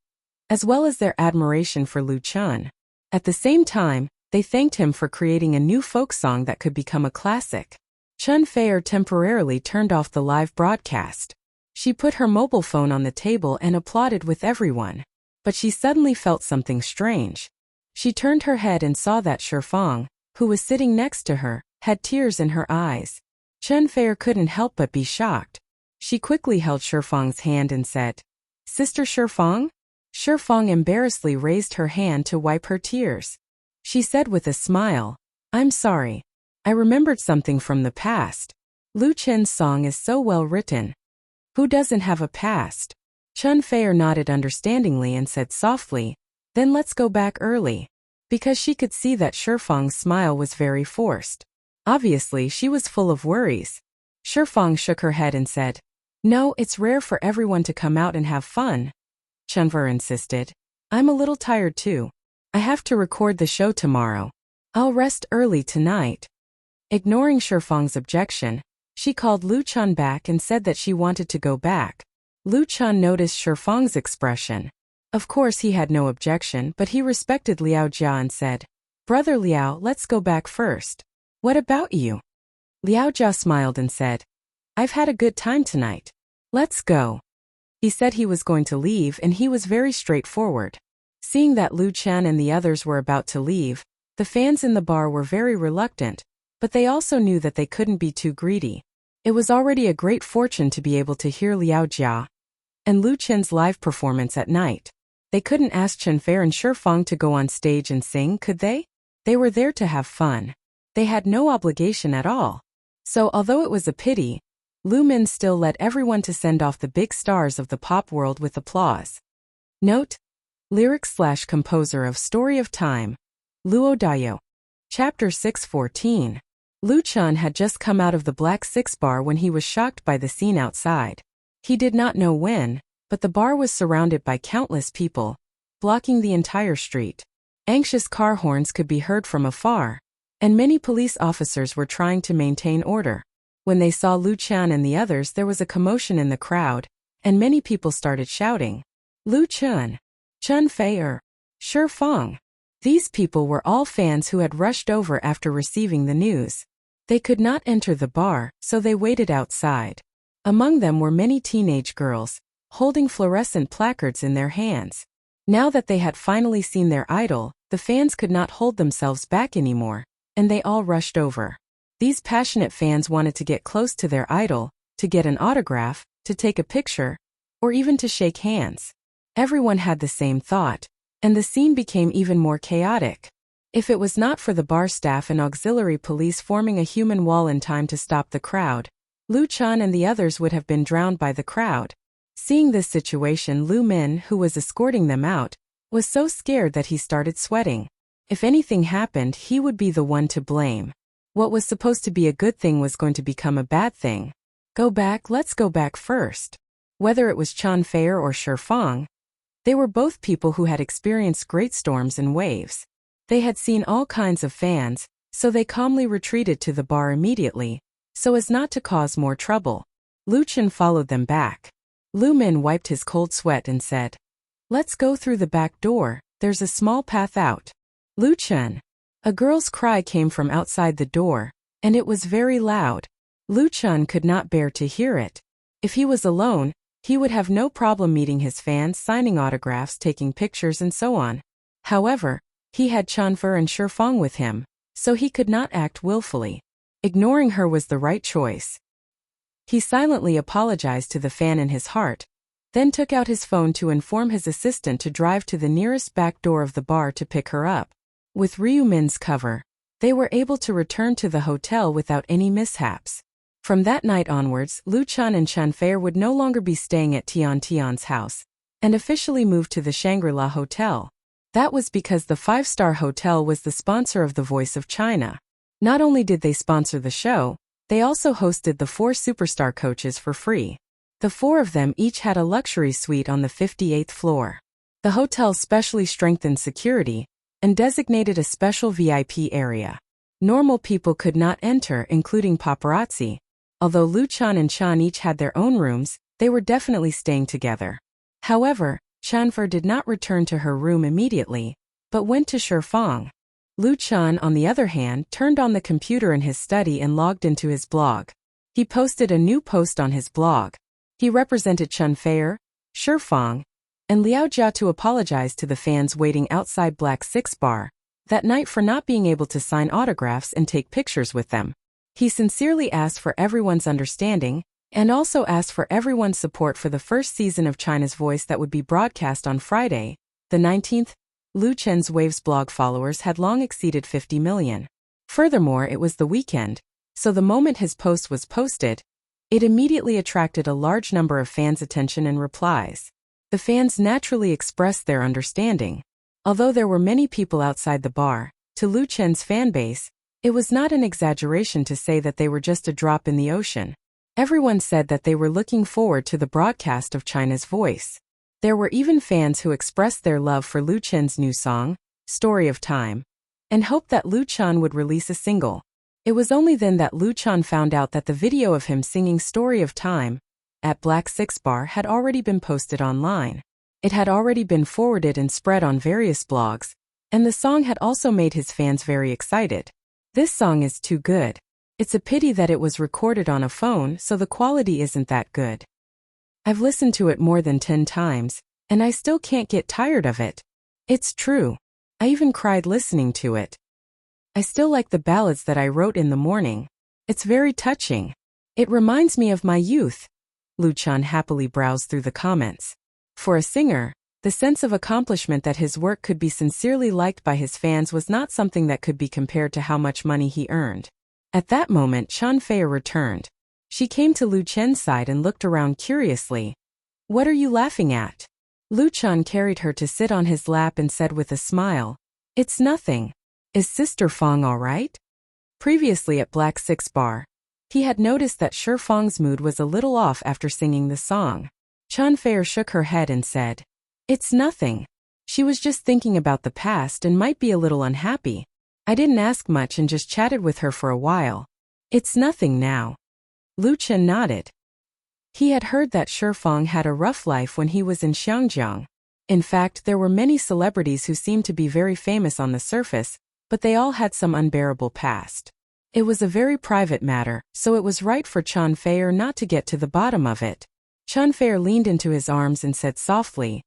as well as their admiration for Lu Chen. At the same time, they thanked him for creating a new folk song that could become a classic. Chen Feier temporarily turned off the live broadcast. She put her mobile phone on the table and applauded with everyone. But she suddenly felt something strange. She turned her head and saw that Shifang, who was sitting next to her, had tears in her eyes. Chen Feier couldn't help but be shocked. She quickly held Shifang's hand and said, "Sister Shifang?" Shifang embarrassedly raised her hand to wipe her tears. She said with a smile, "I'm sorry. I remembered something from the past. Lu Chen's song is so well written. Who doesn't have a past?" Chen Feier nodded understandingly and said softly, "Then let's go back early." Because she could see that Shifang's smile was very forced. Obviously, she was full of worries. Shifang shook her head and said, "No, it's rare for everyone to come out and have fun." Chen Feier insisted, "I'm a little tired too. I have to record the show tomorrow. I'll rest early tonight." Ignoring Shifang's objection, she called Lu Chen back and said that she wanted to go back. Lu Chen noticed Shifang's expression. Of course he had no objection, but he respected Liao Jia and said, "Brother Liao, let's go back first. What about you?" Liao Jia smiled and said, "I've had a good time tonight. Let's go." He said he was going to leave and he was very straightforward. Seeing that Lu Chen and the others were about to leave, the fans in the bar were very reluctant, but they also knew that they couldn't be too greedy. It was already a great fortune to be able to hear Liao Jia and Lu Chen's live performance at night. They couldn't ask Chen Feier and Shifang to go on stage and sing, could they? They were there to have fun. They had no obligation at all. So although it was a pity, Lu Min still led everyone to send off the big stars of the pop world with applause. Note: lyrics/composer of Story of Time, Luo Dayo. Chapter 6:14. Lu Chen had just come out of the Black Six bar when he was shocked by the scene outside. He did not know when, but the bar was surrounded by countless people, blocking the entire street. Anxious car horns could be heard from afar, and many police officers were trying to maintain order. When they saw Lu Chen and the others, there was a commotion in the crowd, and many people started shouting, "Lu Chen! Chen Feier! Shifang!" These people were all fans who had rushed over after receiving the news. They could not enter the bar, so they waited outside. Among them were many teenage girls, holding fluorescent placards in their hands. Now that they had finally seen their idol, the fans could not hold themselves back anymore, and they all rushed over. These passionate fans wanted to get close to their idol, to get an autograph, to take a picture, or even to shake hands. Everyone had the same thought, and the scene became even more chaotic. If it was not for the bar staff and auxiliary police forming a human wall in time to stop the crowd, Lu Chen and the others would have been drowned by the crowd. Seeing this situation, Lu Min, who was escorting them out, was so scared that he started sweating. If anything happened, he would be the one to blame. What was supposed to be a good thing was going to become a bad thing. "Go back, let's go back first." Whether it was Chan Feier or Shi Fang, they were both people who had experienced great storms and waves. They had seen all kinds of fans, so they calmly retreated to the bar immediately, so as not to cause more trouble. Lu Chen followed them back. Lu Min wiped his cold sweat and said, "Let's go through the back door, there's a small path out." Lu Chen. A girl's cry came from outside the door, and it was very loud. Lu Chen could not bear to hear it. If he was alone, he would have no problem meeting his fans, signing autographs, taking pictures and so on. However, he had Chan Feier and Shi Fang with him, so he could not act willfully. Ignoring her was the right choice. He silently apologized to the fan in his heart, then took out his phone to inform his assistant to drive to the nearest back door of the bar to pick her up. With Ryu Min's cover, they were able to return to the hotel without any mishaps. From that night onwards, Lu Chen and Chan Feier would no longer be staying at Tian Tian's house, and officially moved to the Shangri-La Hotel. That was because the five-star hotel was the sponsor of The Voice of China. Not only did they sponsor the show, they also hosted the 4 superstar coaches for free. The 4 of them each had a luxury suite on the 58th floor. The hotel specially strengthened security and designated a special VIP area. Normal people could not enter, including paparazzi. Although Lu Chen and Chan each had their own rooms, they were definitely staying together. However, Chan Feier did not return to her room immediately, but went to Shi Fang. Lu Chen, on the other hand, turned on the computer in his study and logged into his blog. He posted a new post on his blog. He represented Chan Feier, Shi Fang, and Liao Jia to apologize to the fans waiting outside Black 6 Bar that night for not being able to sign autographs and take pictures with them. He sincerely asked for everyone's understanding, and also asked for everyone's support for the first season of China's Voice that would be broadcast on Friday, the 19th. Lu Chen's Waves blog followers had long exceeded 50 million. Furthermore, it was the weekend, so the moment his post was posted, it immediately attracted a large number of fans' attention and replies. The fans naturally expressed their understanding. Although there were many people outside the bar, to Lu Chen's fanbase, it was not an exaggeration to say that they were just a drop in the ocean. Everyone said that they were looking forward to the broadcast of China's Voice. There were even fans who expressed their love for Lu Chen's new song, Story of Time, and hoped that Lu Chen would release a single. It was only then that Lu Chen found out that the video of him singing Story of Time at Black 6 Bar had already been posted online. It had already been forwarded and spread on various blogs, and the song had also made his fans very excited. This song is too good. It's a pity that it was recorded on a phone, so the quality isn't that good. I've listened to it more than 10 times, and I still can't get tired of it. It's true. I even cried listening to it. I still like the ballads that I wrote in the morning. It's very touching. It reminds me of my youth. Lu Chen happily browsed through the comments. For a singer, the sense of accomplishment that his work could be sincerely liked by his fans was not something that could be compared to how much money he earned. At that moment, Chan Feier returned. She came to Lu Chen's side and looked around curiously. "What are you laughing at?" Lu Chen carried her to sit on his lap and said with a smile, "It's nothing. Is Sister Fang all right?" Previously at Black 6 Bar, he had noticed that Shi Fang's mood was a little off after singing the song. Chan Feier shook her head and said, "It's nothing. She was just thinking about the past and might be a little unhappy. I didn't ask much and just chatted with her for a while. It's nothing now." Lu Chen nodded. He had heard that Shi Fang had a rough life when he was in Xiangjiang. In fact, there were many celebrities who seemed to be very famous on the surface, but they all had some unbearable past. It was a very private matter, so it was right for Chan Feier not to get to the bottom of it. Chan Feier leaned into his arms and said softly,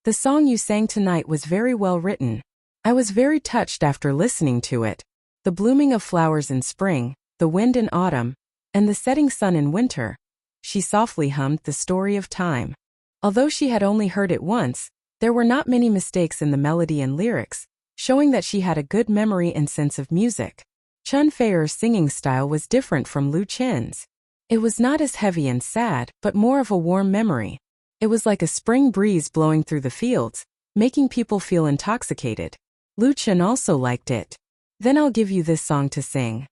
"The song you sang tonight was very well written. I was very touched after listening to it. The blooming of flowers in spring, the wind in autumn, and the setting sun in winter." She softly hummed the Story of Time. Although she had only heard it once, there were not many mistakes in the melody and lyrics, showing that she had a good memory and sense of music. Chan Feier's singing style was different from Lu Chen's. It was not as heavy and sad, but more of a warm memory. It was like a spring breeze blowing through the fields, making people feel intoxicated. Lu Chen also liked it. "Then I'll give you this song to sing."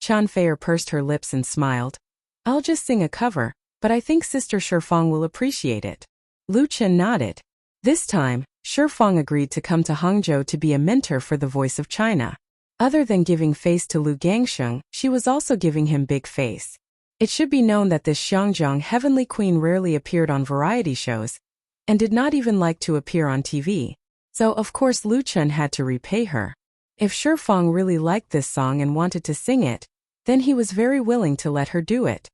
Chan Feier pursed her lips and smiled. "I'll just sing a cover, but I think Sister Shifeng will appreciate it. Lu Chen nodded. This time, Shifeng agreed to come to Hangzhou to be a mentor for the Voice of China. Other than giving face to Lu Gangsheng, she was also giving him big face. It should be known that this Xiangzhang heavenly queen rarely appeared on variety shows, and did not even like to appear on TV. So of course Lu Chen had to repay her. If Shifeng really liked this song and wanted to sing it, then he was very willing to let her do it.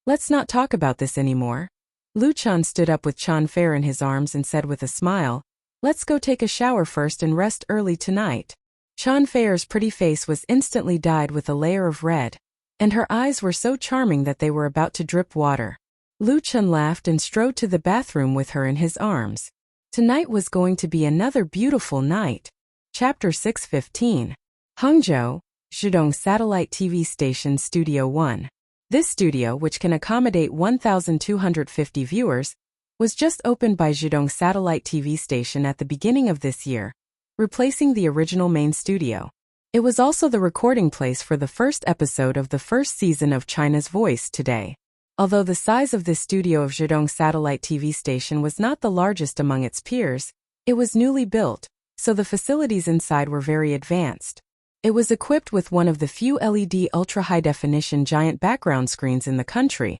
Let's not talk about this anymore. Lu Chen stood up with Chen Fair in his arms and said with a smile, let's go take a shower first and rest early tonight. Chen Fair's pretty face was instantly dyed with a layer of red, and her eyes were so charming that they were about to drip water. Lu Chen laughed and strode to the bathroom with her in his arms. Tonight was going to be another beautiful night. Chapter 6:15. Hangzhou, Zhidong Satellite TV Station Studio 1. This studio, which can accommodate 1,250 viewers, was just opened by Zhidong Satellite TV Station at the beginning of this year, replacing the original main studio. It was also the recording place for the first episode of the first season of China's Voice today. Although the size of this studio of Zhidong Satellite TV Station was not the largest among its peers, it was newly built, so the facilities inside were very advanced. It was equipped with one of the few LED ultra-high-definition giant background screens in the country,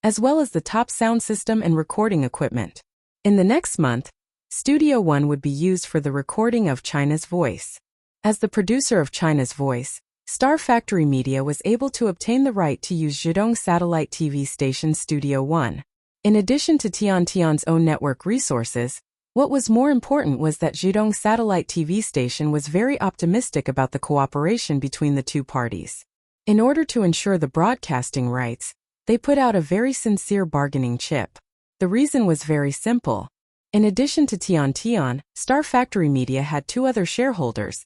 as well as the top sound system and recording equipment. In the next month, Studio 1 would be used for the recording of China's Voice. As the producer of China's Voice, Star Factory Media was able to obtain the right to use Zhidong Satellite TV Station Studio 1. In addition to Tiantian's own network resources, what was more important was that Zhidong Satellite TV Station was very optimistic about the cooperation between the two parties. In order to ensure the broadcasting rights, they put out a very sincere bargaining chip. The reason was very simple. In addition to Tiantian, Star Factory Media had two other shareholders.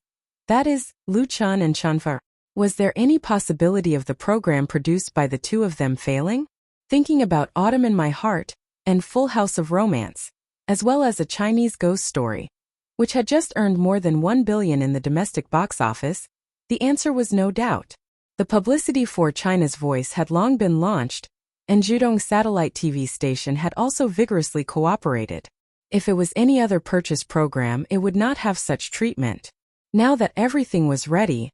That is, Lu Chen and Chen Fair. Was there any possibility of the program produced by the two of them failing? Thinking about Autumn in My Heart and Full House of Romance, as well as a Chinese ghost story, which had just earned more than 1 billion in the domestic box office, the answer was no doubt. The publicity for China's Voice had long been launched, and Zhidong Satellite TV Station had also vigorously cooperated. If it was any other purchase program, it would not have such treatment. Now that everything was ready,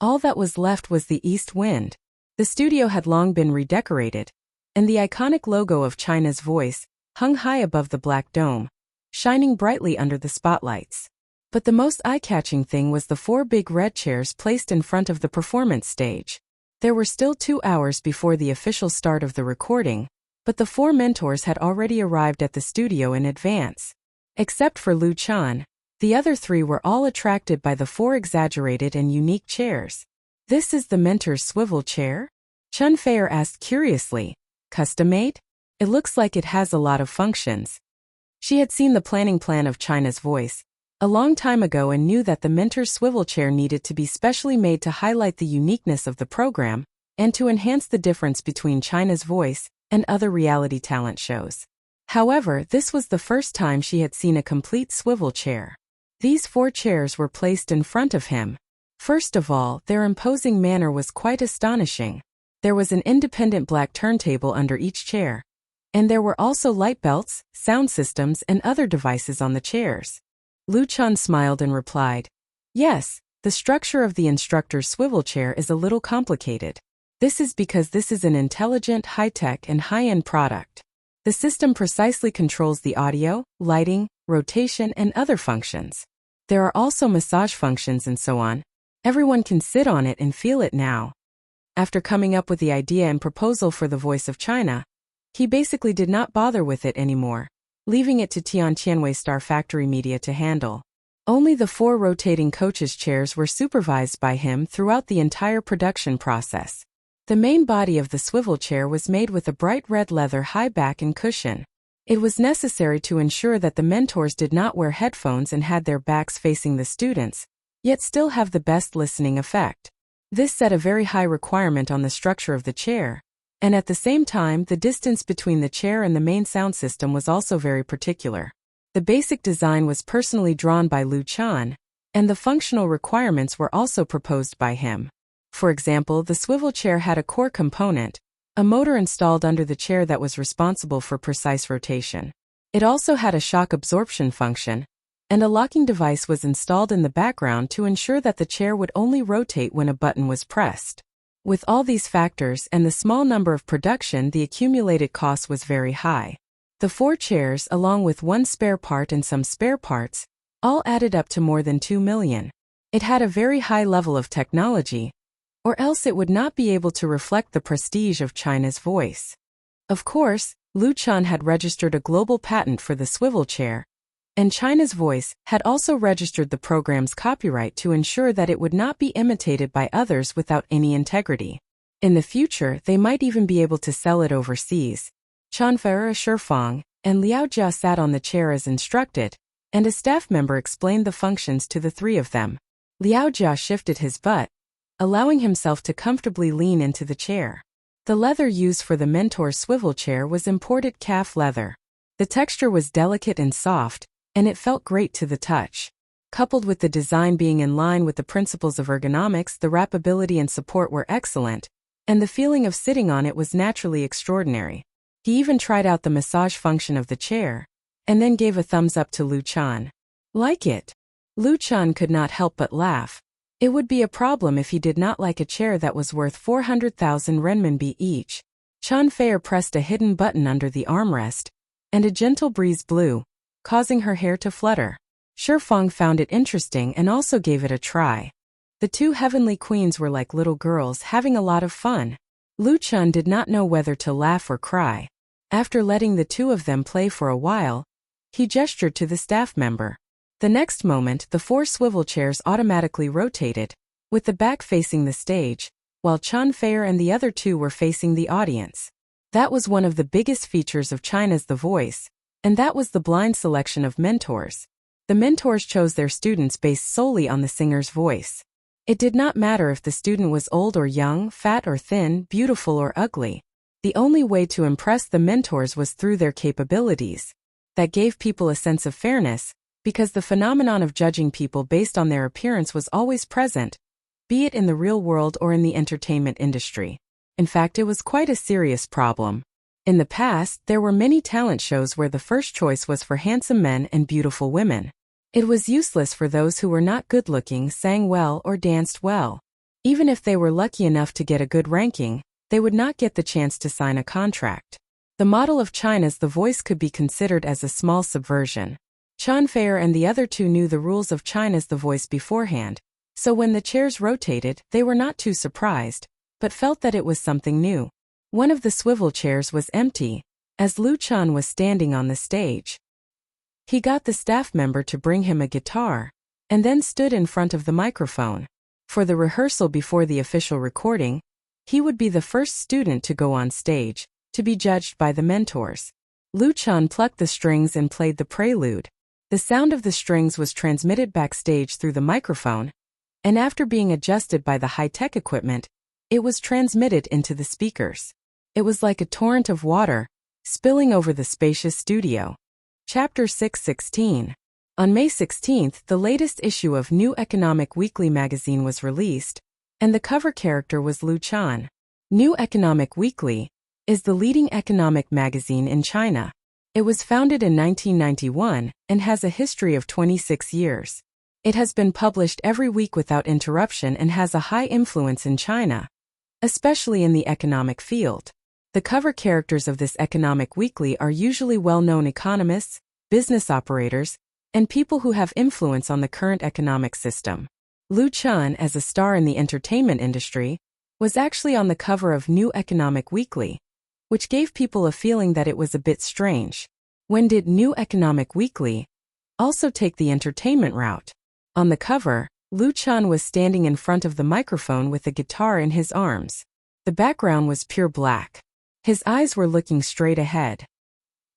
all that was left was the east wind. The studio had long been redecorated, and the iconic logo of China's Voice hung high above the black dome, shining brightly under the spotlights. But the most eye-catching thing was the 4 big red chairs placed in front of the performance stage. There were still 2 hours before the official start of the recording, but the 4 mentors had already arrived at the studio in advance. Except for Lu Chen, the other 3 were all attracted by the 4 exaggerated and unique chairs. This is the mentor's swivel chair? Chen Fair asked curiously. Custom-made? It looks like it has a lot of functions. She had seen the planning plan of China's Voice a long time ago and knew that the mentor's swivel chair needed to be specially made to highlight the uniqueness of the program and to enhance the difference between China's Voice and other reality talent shows. However, this was the first time she had seen a complete swivel chair. These 4 chairs were placed in front of him. First of all, their imposing manner was quite astonishing. There was an independent black turntable under each chair, and there were also light belts, sound systems, and other devices on the chairs. Lu Chen smiled and replied, "Yes, the structure of the instructor's swivel chair is a little complicated. This is because this is an intelligent, high-tech, and high-end product. The system precisely controls the audio, lighting, rotation, and other functions. There are also massage functions and so on. Everyone can sit on it and feel it now." After coming up with the idea and proposal for the Voice of China, he basically did not bother with it anymore, leaving it to Tiantianwei Star Factory Media to handle. Only the 4 rotating coaches' chairs were supervised by him throughout the entire production process. The main body of the swivel chair was made with a bright red leather high back and cushion. It was necessary to ensure that the mentors did not wear headphones and had their backs facing the students, yet still have the best listening effect. This set a very high requirement on the structure of the chair, and at the same time the distance between the chair and the main sound system was also very particular. The basic design was personally drawn by Lu Chen, and the functional requirements were also proposed by him. For example, the swivel chair had a core component, a motor installed under the chair that was responsible for precise rotation. It also had a shock absorption function, and a locking device was installed in the background to ensure that the chair would only rotate when a button was pressed. With all these factors and the small number of production, the accumulated cost was very high. The 4 chairs, along with 1 spare part and some spare parts, all added up to more than 2 million. It had a very high level of technology, or else it would not be able to reflect the prestige of China's voice. Of course, Lu Chan had registered a global patent for the swivel chair, and China's voice had also registered the program's copyright to ensure that it would not be imitated by others without any integrity. In the future, they might even be able to sell it overseas. Chan Fei, Shifeng, and Liao Jia sat on the chair as instructed, and a staff member explained the functions to the 3 of them. Liao Jia shifted his butt, allowing himself to comfortably lean into the chair. The leather used for the mentor's swivel chair was imported calf leather. The texture was delicate and soft, and it felt great to the touch. Coupled with the design being in line with the principles of ergonomics, the wrappability and support were excellent, and the feeling of sitting on it was naturally extraordinary. He even tried out the massage function of the chair, and then gave a thumbs up to Lu Chan. Like it? Lu Chan could not help but laugh. It would be a problem if he did not like a chair that was worth 400,000 renminbi each. Chan Fei pressed a hidden button under the armrest, and a gentle breeze blew, causing her hair to flutter. Shifeng found it interesting and also gave it a try. The 2 heavenly queens were like little girls having a lot of fun. Lu Chan did not know whether to laugh or cry. After letting the 2 of them play for a while, he gestured to the staff member. The next moment, the 4 swivel chairs automatically rotated, with the back facing the stage, while Chan Fei and the other 2 were facing the audience. That was one of the biggest features of China's The Voice, and that was the blind selection of mentors. The mentors chose their students based solely on the singer's voice. It did not matter if the student was old or young, fat or thin, beautiful or ugly. The only way to impress the mentors was through their capabilities. That gave people a sense of fairness, because the phenomenon of judging people based on their appearance was always present, be it in the real world or in the entertainment industry. In fact, it was quite a serious problem. In the past, there were many talent shows where the first choice was for handsome men and beautiful women. It was useless for those who were not good-looking, sang well, or danced well. Even if they were lucky enough to get a good ranking, they would not get the chance to sign a contract. The model of China's The Voice could be considered as a small subversion. Chan Fei and the other 2 knew the rules of China's The Voice beforehand, so when the chairs rotated, they were not too surprised, but felt that it was something new. One of the swivel chairs was empty, as Lu Chan was standing on the stage. He got the staff member to bring him a guitar, and then stood in front of the microphone. For the rehearsal before the official recording, he would be the first student to go on stage, to be judged by the mentors. Lu Chan plucked the strings and played the prelude. The sound of the strings was transmitted backstage through the microphone, and after being adjusted by the high-tech equipment, it was transmitted into the speakers. It was like a torrent of water, spilling over the spacious studio. Chapter 616. On May 16th, the latest issue of New Economic Weekly magazine was released, and the cover character was Lu Chan. New Economic Weekly is the leading economic magazine in China. It was founded in 1991 and has a history of 26 years. It has been published every week without interruption and has a high influence in China, especially in the economic field. The cover characters of this economic weekly are usually well-known economists, business operators, and people who have influence on the current economic system. Lu Chan, as a star in the entertainment industry, was actually on the cover of New Economic Weekly, which gave people a feeling that it was a bit strange. When did New Economic Weekly also take the entertainment route? On the cover, Lu Chan was standing in front of the microphone with a guitar in his arms. The background was pure black. His eyes were looking straight ahead.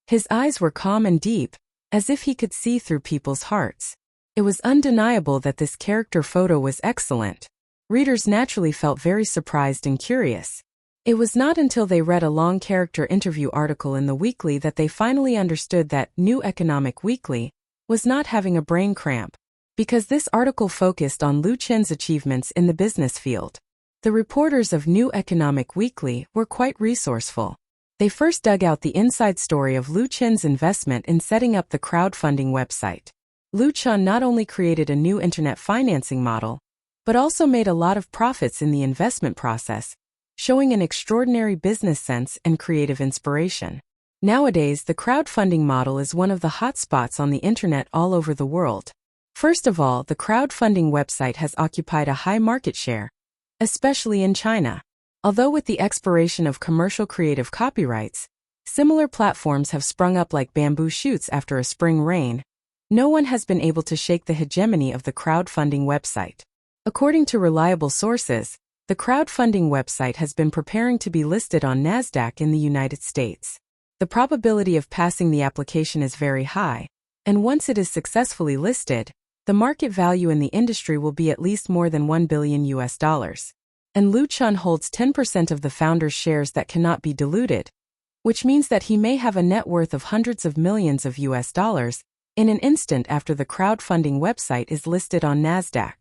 His eyes were calm and deep, as if he could see through people's hearts. It was undeniable that this character photo was excellent. Readers naturally felt very surprised and curious. It was not until they read a long character interview article in the weekly that they finally understood that New Economic Weekly was not having a brain cramp, because this article focused on Lu Chan's achievements in the business field. The reporters of New Economic Weekly were quite resourceful. They first dug out the inside story of Lu Chen's investment in setting up the crowdfunding website. Lu Chen not only created a new internet financing model, but also made a lot of profits in the investment process, showing an extraordinary business sense and creative inspiration. Nowadays, the crowdfunding model is one of the hot spots on the internet all over the world. First of all, the crowdfunding website has occupied a high market share, especially in China. Although with the expiration of commercial creative copyrights, similar platforms have sprung up like bamboo shoots after a spring rain, no one has been able to shake the hegemony of the crowdfunding website. According to reliable sources, the crowdfunding website has been preparing to be listed on NASDAQ in the United States. The probability of passing the application is very high, and once it is successfully listed, the market value in the industry will be at least more than $1 billion. And Lu Chen holds 10% of the founder's shares that cannot be diluted, which means that he may have a net worth of hundreds of millions of US dollars in an instant after the crowdfunding website is listed on NASDAQ.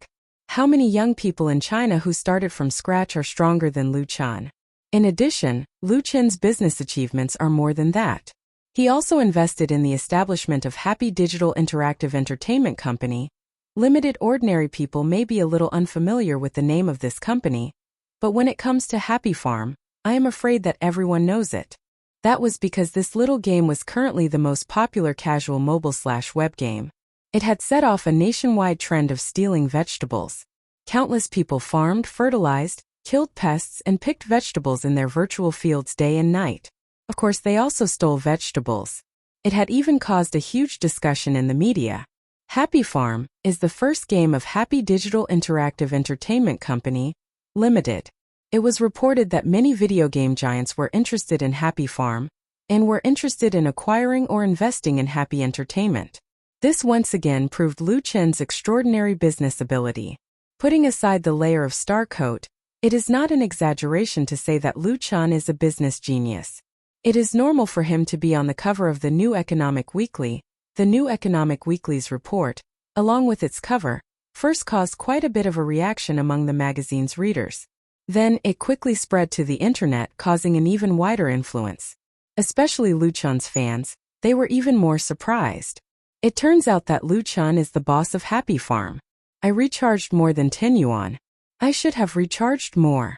How many young people in China who started from scratch are stronger than Lu Chen? In addition, Lu Chen's business achievements are more than that. He also invested in the establishment of Happy Digital Interactive Entertainment Company Limited. Ordinary people may be a little unfamiliar with the name of this company, but when it comes to Happy Farm, I am afraid that everyone knows it. That was because this little game was currently the most popular casual mobile/web game. It had set off a nationwide trend of stealing vegetables. Countless people farmed, fertilized, killed pests, and picked vegetables in their virtual fields day and night. Of course, they also stole vegetables. It had even caused a huge discussion in the media. Happy Farm is the first game of Happy Digital Interactive Entertainment Company Limited. It was reported that many video game giants were interested in Happy Farm and were interested in acquiring or investing in Happy Entertainment. This once again proved Lu Chen's extraordinary business ability. Putting aside the layer of star coat, it is not an exaggeration to say that Lu Chen is a business genius. It is normal for him to be on the cover of the New Economic Weekly. The New Economic Weekly's report, along with its cover, first caused quite a bit of a reaction among the magazine's readers. Then, it quickly spread to the internet, causing an even wider influence. Especially Lu Chen's fans, they were even more surprised. It turns out that Lu Chen is the boss of Happy Farm. I recharged more than 10 yuan. I should have recharged more.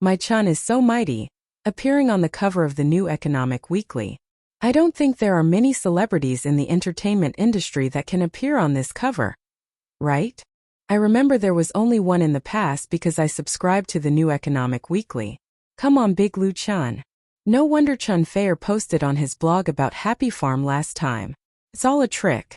My Chen is so mighty, appearing on the cover of the New Economic Weekly. I don't think there are many celebrities in the entertainment industry that can appear on this cover. Right? I remember there was only one in the past because I subscribed to the New Economic Weekly. Come on, big Lu Chen. No wonder Chen Feier posted on his blog about Happy Farm last time. It's all a trick.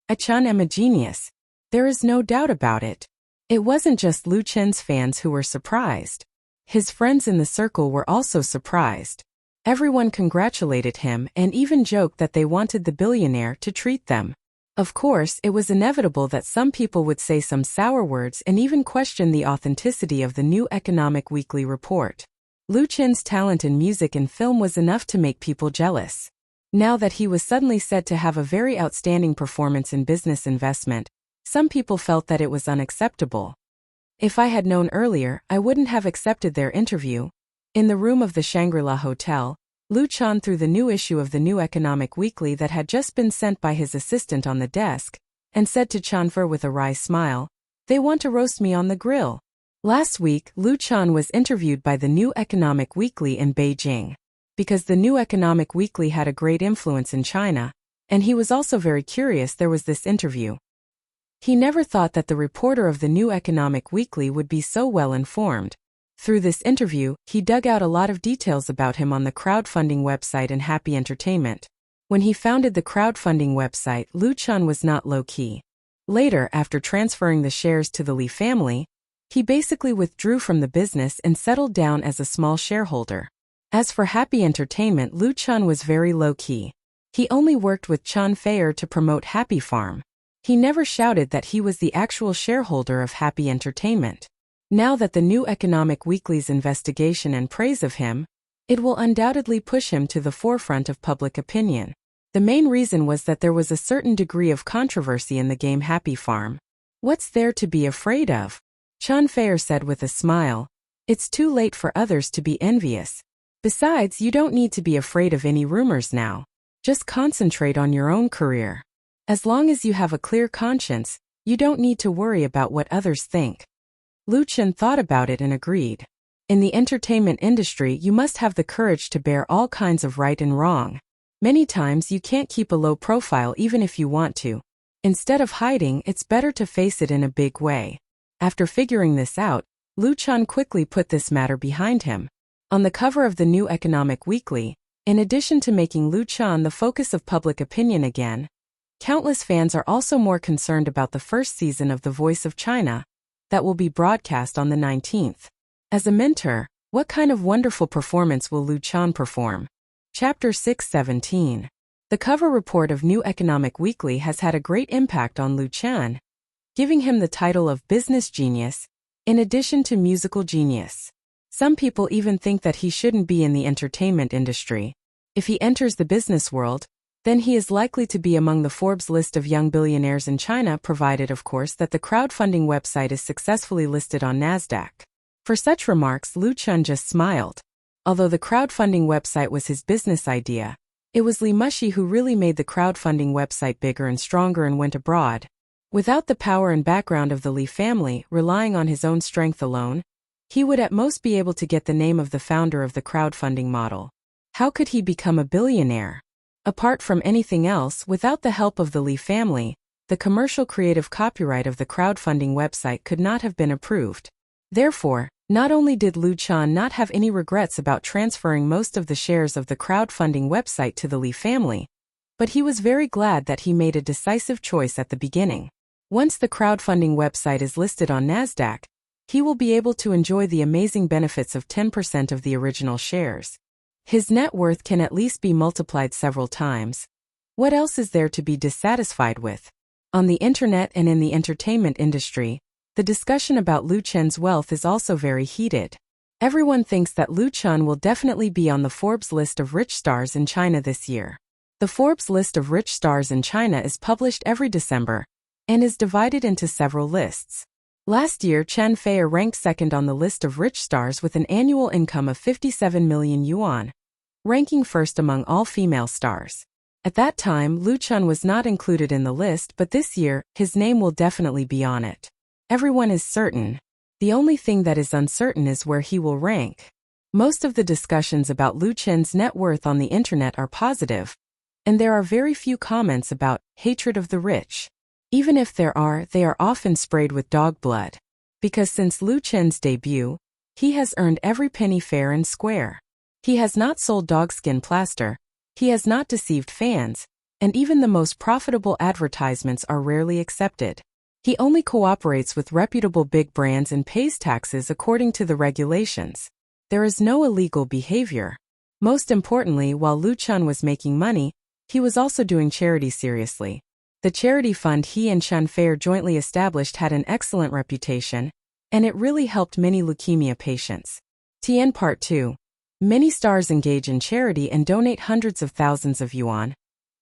I Chen am a genius. There is no doubt about it. It wasn't just Lu Chen's fans who were surprised. His friends in the circle were also surprised. Everyone congratulated him and even joked that they wanted the billionaire to treat them. Of course, it was inevitable that some people would say some sour words and even question the authenticity of the New Economic Weekly report. Lu Chen's talent in music and film was enough to make people jealous. Now that he was suddenly said to have a very outstanding performance in business investment, some people felt that it was unacceptable. If I had known earlier, I wouldn't have accepted their interview. In the room of the Shangri-La Hotel, Lu Chen threw the new issue of the New Economic Weekly that had just been sent by his assistant on the desk, and said to Chen Feier with a wry smile, "They want to roast me on the grill." Last week, Lu Chen was interviewed by the New Economic Weekly in Beijing. Because the New Economic Weekly had a great influence in China, and he was also very curious, there was this interview. He never thought that the reporter of the New Economic Weekly would be so well informed. Through this interview, he dug out a lot of details about him on the crowdfunding website and Happy Entertainment. When he founded the crowdfunding website, Lu Chen was not low-key. Later, after transferring the shares to the Li family, he basically withdrew from the business and settled down as a small shareholder. As for Happy Entertainment, Lu Chen was very low-key. He only worked with Chen Feier to promote Happy Farm. He never shouted that he was the actual shareholder of Happy Entertainment. Now that the New Economic Weekly's investigation and praise of him, it will undoubtedly push him to the forefront of public opinion. The main reason was that there was a certain degree of controversy in the game Happy Farm. What's there to be afraid of? Chen Feier said with a smile. It's too late for others to be envious. Besides, you don't need to be afraid of any rumors now. Just concentrate on your own career. As long as you have a clear conscience, you don't need to worry about what others think. Lu Chen thought about it and agreed. In the entertainment industry, you must have the courage to bear all kinds of right and wrong. Many times you can't keep a low profile even if you want to. Instead of hiding, it's better to face it in a big way. After figuring this out, Lu Chen quickly put this matter behind him. On the cover of the New Economic Weekly, in addition to making Lu Chen the focus of public opinion again, countless fans are also more concerned about the first season of The Voice of China that will be broadcast on the 19th. As a mentor, what kind of wonderful performance will Lu Chen perform? Chapter 6:17. The cover report of New Economic Weekly has had a great impact on Lu Chen, giving him the title of business genius, in addition to musical genius. Some people even think that he shouldn't be in the entertainment industry. If he enters the business world, then he is likely to be among the Forbes list of young billionaires in China, provided of course that the crowdfunding website is successfully listed on Nasdaq. For such remarks, Lu Chen just smiled. Although the crowdfunding website was his business idea, it was Li Mushi who really made the crowdfunding website bigger and stronger and went abroad. Without the power and background of the Li family, relying on his own strength alone, he would at most be able to get the name of the founder of the crowdfunding model. How could he become a billionaire? Apart from anything else, without the help of the Li family, the commercial creative copyright of the crowdfunding website could not have been approved. Therefore, not only did Lu Chen not have any regrets about transferring most of the shares of the crowdfunding website to the Li family, but he was very glad that he made a decisive choice at the beginning. Once the crowdfunding website is listed on Nasdaq, he will be able to enjoy the amazing benefits of 10% of the original shares. His net worth can at least be multiplied several times. What else is there to be dissatisfied with? On the internet and in the entertainment industry, the discussion about Lu Chen's wealth is also very heated. Everyone thinks that Lu Chen will definitely be on the Forbes list of rich stars in China this year. The Forbes list of rich stars in China is published every December and is divided into several lists. Last year, Chen Feier ranked second on the list of rich stars with an annual income of 57 million yuan, ranking first among all female stars. At that time, Lu Chen was not included in the list, but this year, his name will definitely be on it. Everyone is certain. The only thing that is uncertain is where he will rank. Most of the discussions about Lu Chen's net worth on the internet are positive, and there are very few comments about hatred of the rich. Even if there are, they are often sprayed with dog blood. Because since Lu Chen's debut, he has earned every penny fair and square. He has not sold dogskin plaster, he has not deceived fans, and even the most profitable advertisements are rarely accepted. He only cooperates with reputable big brands and pays taxes according to the regulations. There is no illegal behavior. Most importantly, while Lu Chen was making money, he was also doing charity seriously. The charity fund he and Chen Feier jointly established had an excellent reputation, and it really helped many leukemia patients. TN Part 2. Many stars engage in charity and donate hundreds of thousands of yuan,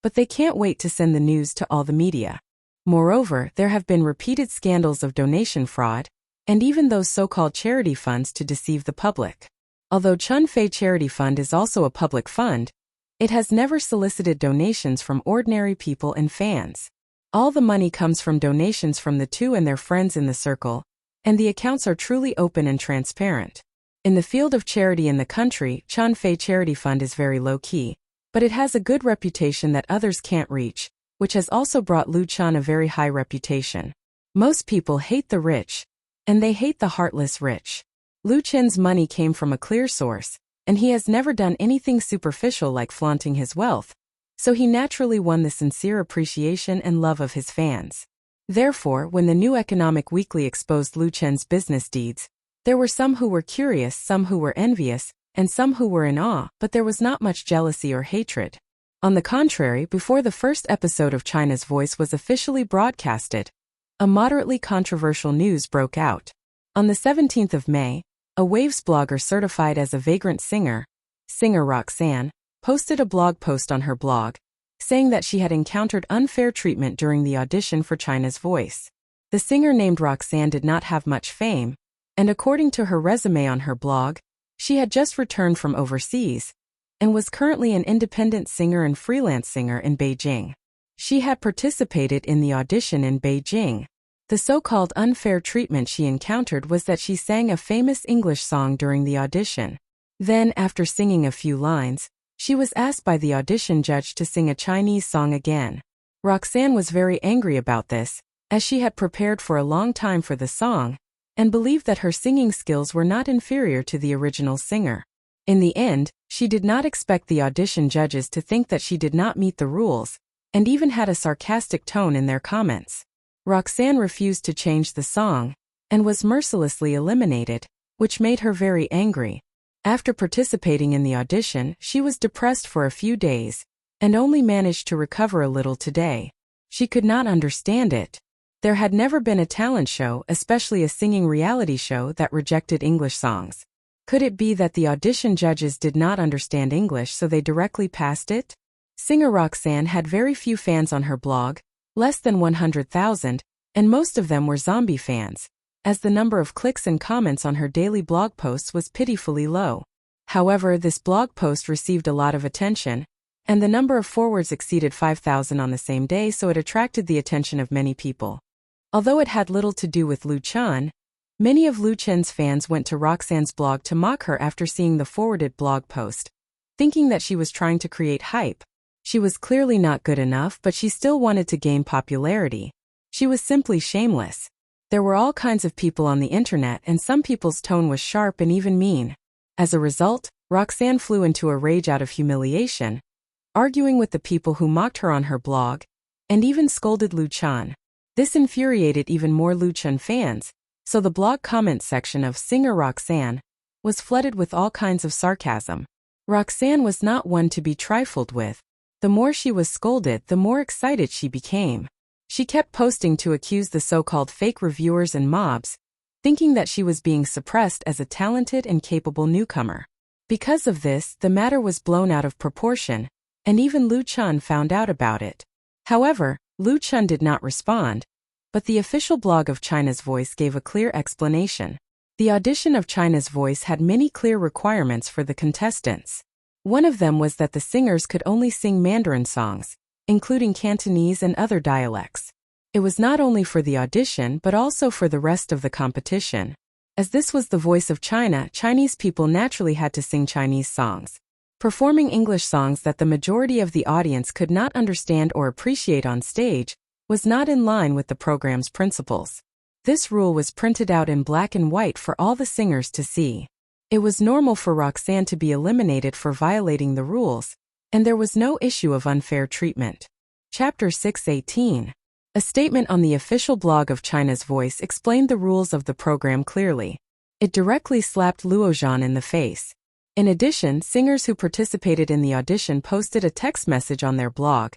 but they can't wait to send the news to all the media. Moreover, there have been repeated scandals of donation fraud, and even those so-called charity funds to deceive the public. Although Chen Fei Charity Fund is also a public fund, it has never solicited donations from ordinary people and fans. All the money comes from donations from the two and their friends in the circle, and the accounts are truly open and transparent. In the field of charity in the country, Chen Fei Charity Fund is very low-key, but it has a good reputation that others can't reach, which has also brought Lu Chen a very high reputation. Most people hate the rich, and they hate the heartless rich. Lu Chen's money came from a clear source, and he has never done anything superficial like flaunting his wealth, so he naturally won the sincere appreciation and love of his fans. Therefore, when the New Economic Weekly exposed Lu Chen's business deeds, there were some who were curious, some who were envious, and some who were in awe, but there was not much jealousy or hatred. On the contrary, before the first episode of China's Voice was officially broadcasted, a moderately controversial news broke out. On the 17th of May, a Waves blogger certified as a vagrant singer Roxanne, posted a blog post on her blog, saying that she had encountered unfair treatment during the audition for China's Voice. The singer named Roxanne did not have much fame, and according to her resume on her blog, she had just returned from overseas and was currently an independent singer and freelance singer in Beijing. She had participated in the audition in Beijing. The so-called unfair treatment she encountered was that she sang a famous English song during the audition. Then, after singing a few lines, she was asked by the audition judge to sing a Chinese song again. Roxanne was very angry about this, as she had prepared for a long time for the song, and believed that her singing skills were not inferior to the original singer. In the end, she did not expect the audition judges to think that she did not meet the rules, and even had a sarcastic tone in their comments. Roxanne refused to change the song, and was mercilessly eliminated, which made her very angry. After participating in the audition, she was depressed for a few days, and only managed to recover a little today. She could not understand it. There had never been a talent show, especially a singing reality show, that rejected English songs. Could it be that the audition judges did not understand English, so they directly passed it? Singer Roxanne had very few fans on her blog, less than 100,000, and most of them were zombie fans, as the number of clicks and comments on her daily blog posts was pitifully low. However, this blog post received a lot of attention, and the number of forwards exceeded 5,000 on the same day, so it attracted the attention of many people. Although it had little to do with Lu Chun, many of Lu Chun's fans went to Roxanne's blog to mock her after seeing the forwarded blog post, thinking that she was trying to create hype. She was clearly not good enough, but she still wanted to gain popularity. She was simply shameless. There were all kinds of people on the internet, and some people's tone was sharp and even mean. As a result, Roxanne flew into a rage out of humiliation, arguing with the people who mocked her on her blog, and even scolded Lu Chun. This infuriated even more Lu Chun fans, so the blog comment section of Singer Roxanne was flooded with all kinds of sarcasm. Roxanne was not one to be trifled with. The more she was scolded, the more excited she became. She kept posting to accuse the so-called fake reviewers and mobs, thinking that she was being suppressed as a talented and capable newcomer. Because of this, the matter was blown out of proportion, and even Lu Chun found out about it. However, Lu Chun did not respond, but the official blog of China's Voice gave a clear explanation. The audition of China's Voice had many clear requirements for the contestants. One of them was that the singers could only sing Mandarin songs, including Cantonese and other dialects. It was not only for the audition but also for the rest of the competition. As this was the voice of China, Chinese people naturally had to sing Chinese songs. Performing English songs that the majority of the audience could not understand or appreciate on stage was not in line with the program's principles. This rule was printed out in black and white for all the singers to see. It was normal for Roxanne to be eliminated for violating the rules, and there was no issue of unfair treatment. Chapter 6:18. A statement on the official blog of China's Voice explained the rules of the program clearly. It directly slapped Luo Zhan in the face. In addition, singers who participated in the audition posted a text message on their blog,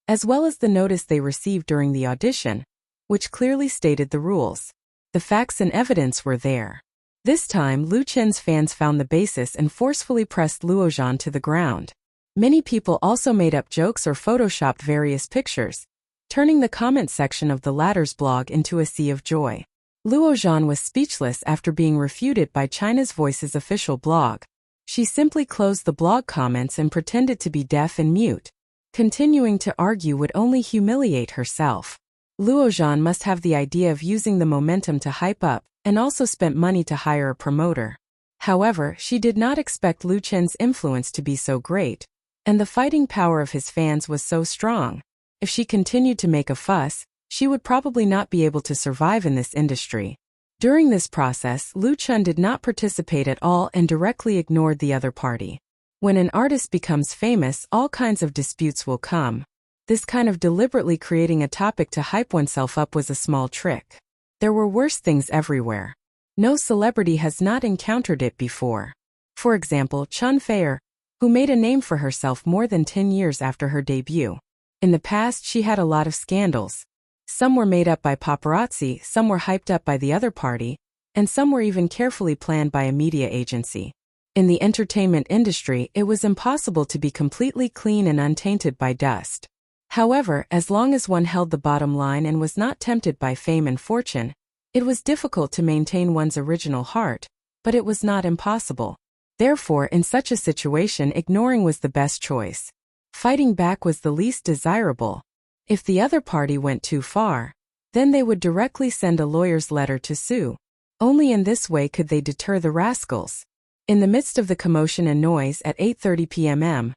as well as the notice they received during the audition, which clearly stated the rules. The facts and evidence were there. This time, Lu Chun's fans found the basis and forcefully pressed Luo Zhan to the ground. Many people also made up jokes or photoshopped various pictures, turning the comment section of the latter's blog into a sea of joy. Luo Zhan was speechless after being refuted by China's Voice's official blog. She simply closed the blog comments and pretended to be deaf and mute. Continuing to argue would only humiliate herself. Luo Zhan must have the idea of using the momentum to hype up, and also spent money to hire a promoter. However, she did not expect Lu Chun's influence to be so great, and the fighting power of his fans was so strong. If she continued to make a fuss, she would probably not be able to survive in this industry. During this process, Lu Chun did not participate at all and directly ignored the other party. When an artist becomes famous, all kinds of disputes will come. This kind of deliberately creating a topic to hype oneself up was a small trick. There were worse things everywhere. No celebrity has not encountered it before. For example, Chun Feier, who made a name for herself more than 10 years after her debut. In the past, she had a lot of scandals. Some were made up by paparazzi, some were hyped up by the other party, and some were even carefully planned by a media agency. In the entertainment industry, it was impossible to be completely clean and untainted by dust. However, as long as one held the bottom line and was not tempted by fame and fortune, it was difficult to maintain one's original heart, but it was not impossible. Therefore, in such a situation, ignoring was the best choice. Fighting back was the least desirable. If the other party went too far, then they would directly send a lawyer's letter to sue. Only in this way could they deter the rascals. In the midst of the commotion and noise at 8:30 p.m.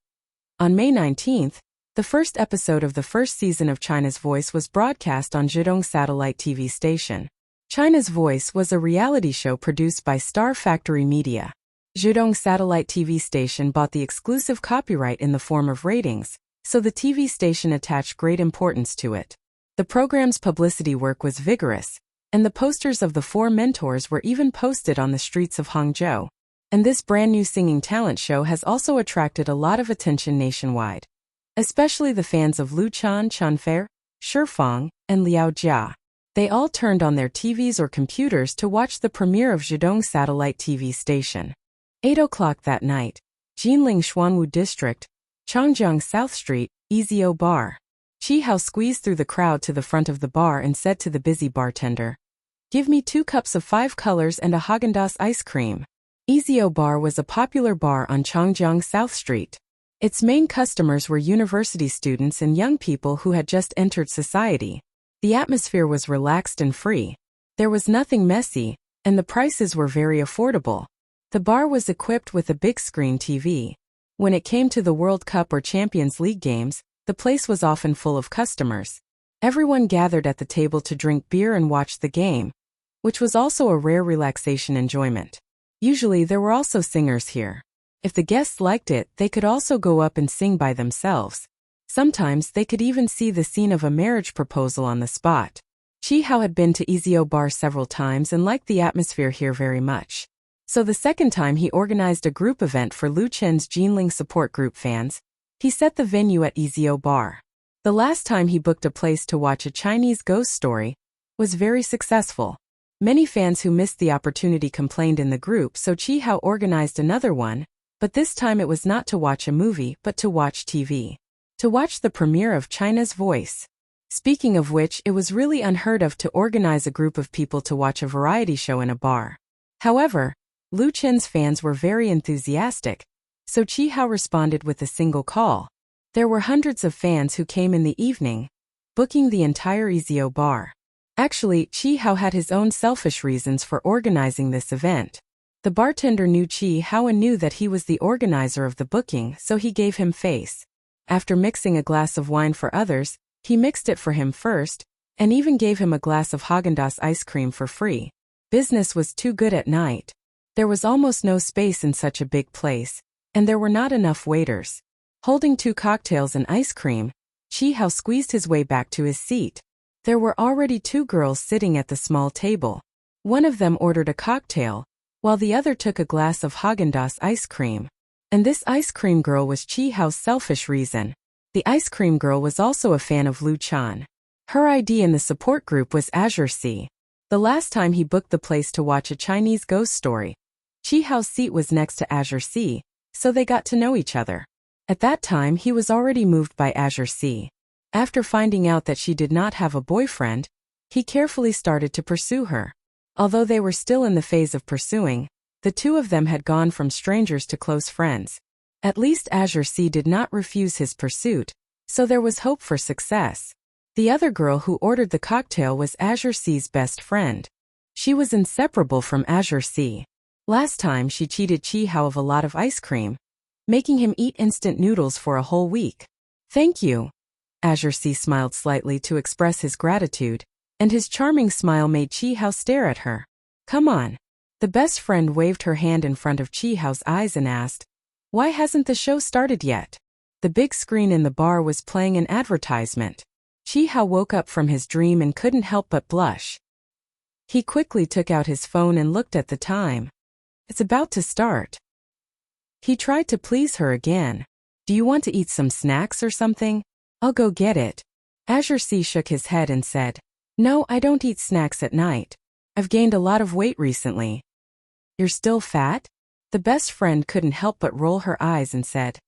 on May 19th, the first episode of the first season of China's Voice was broadcast on Zhidong Satellite TV station. China's Voice was a reality show produced by Star Factory Media. Zhidong Satellite TV station bought the exclusive copyright in the form of ratings, so the TV station attached great importance to it. The program's publicity work was vigorous, and the posters of the four mentors were even posted on the streets of Hangzhou. And this brand new singing talent show has also attracted a lot of attention nationwide, especially the fans of Luchan, Chanfei, Shifeng, and Liao Jia. They all turned on their TVs or computers to watch the premiere of Zhidong Satellite TV station. 8 o'clock that night, Jinling Xuanwu District, Changjiang South Street, Ezio Bar. Chi Hao squeezed through the crowd to the front of the bar and said to the busy bartender, "Give me 2 cups of 5 colors and a Häagen-Dazs ice cream." Ezio Bar was a popular bar on Changjiang South Street. Its main customers were university students and young people who had just entered society. The atmosphere was relaxed and free. There was nothing messy, and the prices were very affordable. The bar was equipped with a big screen TV. When it came to the World Cup or Champions League games, the place was often full of customers. Everyone gathered at the table to drink beer and watch the game, which was also a rare relaxation enjoyment. Usually there were also singers here. If the guests liked it, they could also go up and sing by themselves. Sometimes they could even see the scene of a marriage proposal on the spot. Chi Hao had been to Ezio Bar several times and liked the atmosphere here very much. So the second time he organized a group event for Lu Chen's Jinling support group fans. He set the venue at Ezio Bar. The last time he booked a place to watch a Chinese ghost story was very successful. Many fans who missed the opportunity complained in the group, so Chi Hao organized another one, but this time it was not to watch a movie but to watch TV. To watch the premiere of China's Voice. Speaking of which, it was really unheard of to organize a group of people to watch a variety show in a bar. However, Lu Chen's fans were very enthusiastic, so Chi Hao responded with a single call. There were hundreds of fans who came in the evening, booking the entire Ezio Bar. Actually, Chi Hao had his own selfish reasons for organizing this event. The bartender knew Chi Hao and knew that he was the organizer of the booking, so he gave him face. After mixing a glass of wine for others, he mixed it for him first, and even gave him a glass of Häagen-Dazs ice cream for free. Business was too good at night. There was almost no space in such a big place, and there were not enough waiters. Holding 2 cocktails and ice cream, Chi Hao squeezed his way back to his seat. There were already 2 girls sitting at the small table. One of them ordered a cocktail, while the other took a glass of Häagen-Dazs ice cream. And this ice cream girl was Chi Hao's selfish reason. The ice cream girl was also a fan of Lu Chan. Her ID in the support group was Azure Sea. The last time he booked the place to watch a Chinese ghost story, Chi Hao's seat was next to Azure Sea, so they got to know each other. At that time he was already moved by Azure Sea. After finding out that she did not have a boyfriend, he carefully started to pursue her. Although they were still in the phase of pursuing, the 2 of them had gone from strangers to close friends. At least Azure Sea did not refuse his pursuit, so there was hope for success. The other girl who ordered the cocktail was Azure Sea's best friend. She was inseparable from Azure Sea. Last time she cheated Chi Hao of a lot of ice cream, making him eat instant noodles for a whole week. "Thank you." Azure Sea smiled slightly to express his gratitude, and his charming smile made Chi Hao stare at her. "Come on." The best friend waved her hand in front of Chi Hao's eyes and asked, "Why hasn't the show started yet?" The big screen in the bar was playing an advertisement. Chi Hao woke up from his dream and couldn't help but blush. He quickly took out his phone and looked at the time. It's about to start. He tried to please her again. "Do you want to eat some snacks or something? I'll go get it." Azure Sea shook his head and said, "No, I don't eat snacks at night. I've gained a lot of weight recently." "You're still fat?" The best friend couldn't help but roll her eyes and said,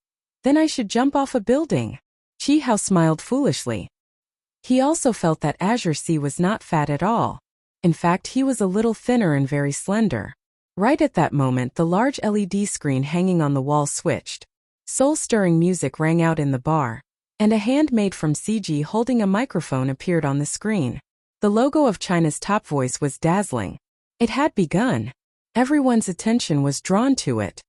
"Then I should jump off a building." Chi Hao smiled foolishly. He also felt that Azure Sea was not fat at all. In fact, he was a little thinner and very slender. Right at that moment, the large LED screen hanging on the wall switched. Soul-stirring music rang out in the bar, and a hand made from CG holding a microphone appeared on the screen. The logo of China's top voice was dazzling. It had begun. Everyone's attention was drawn to it.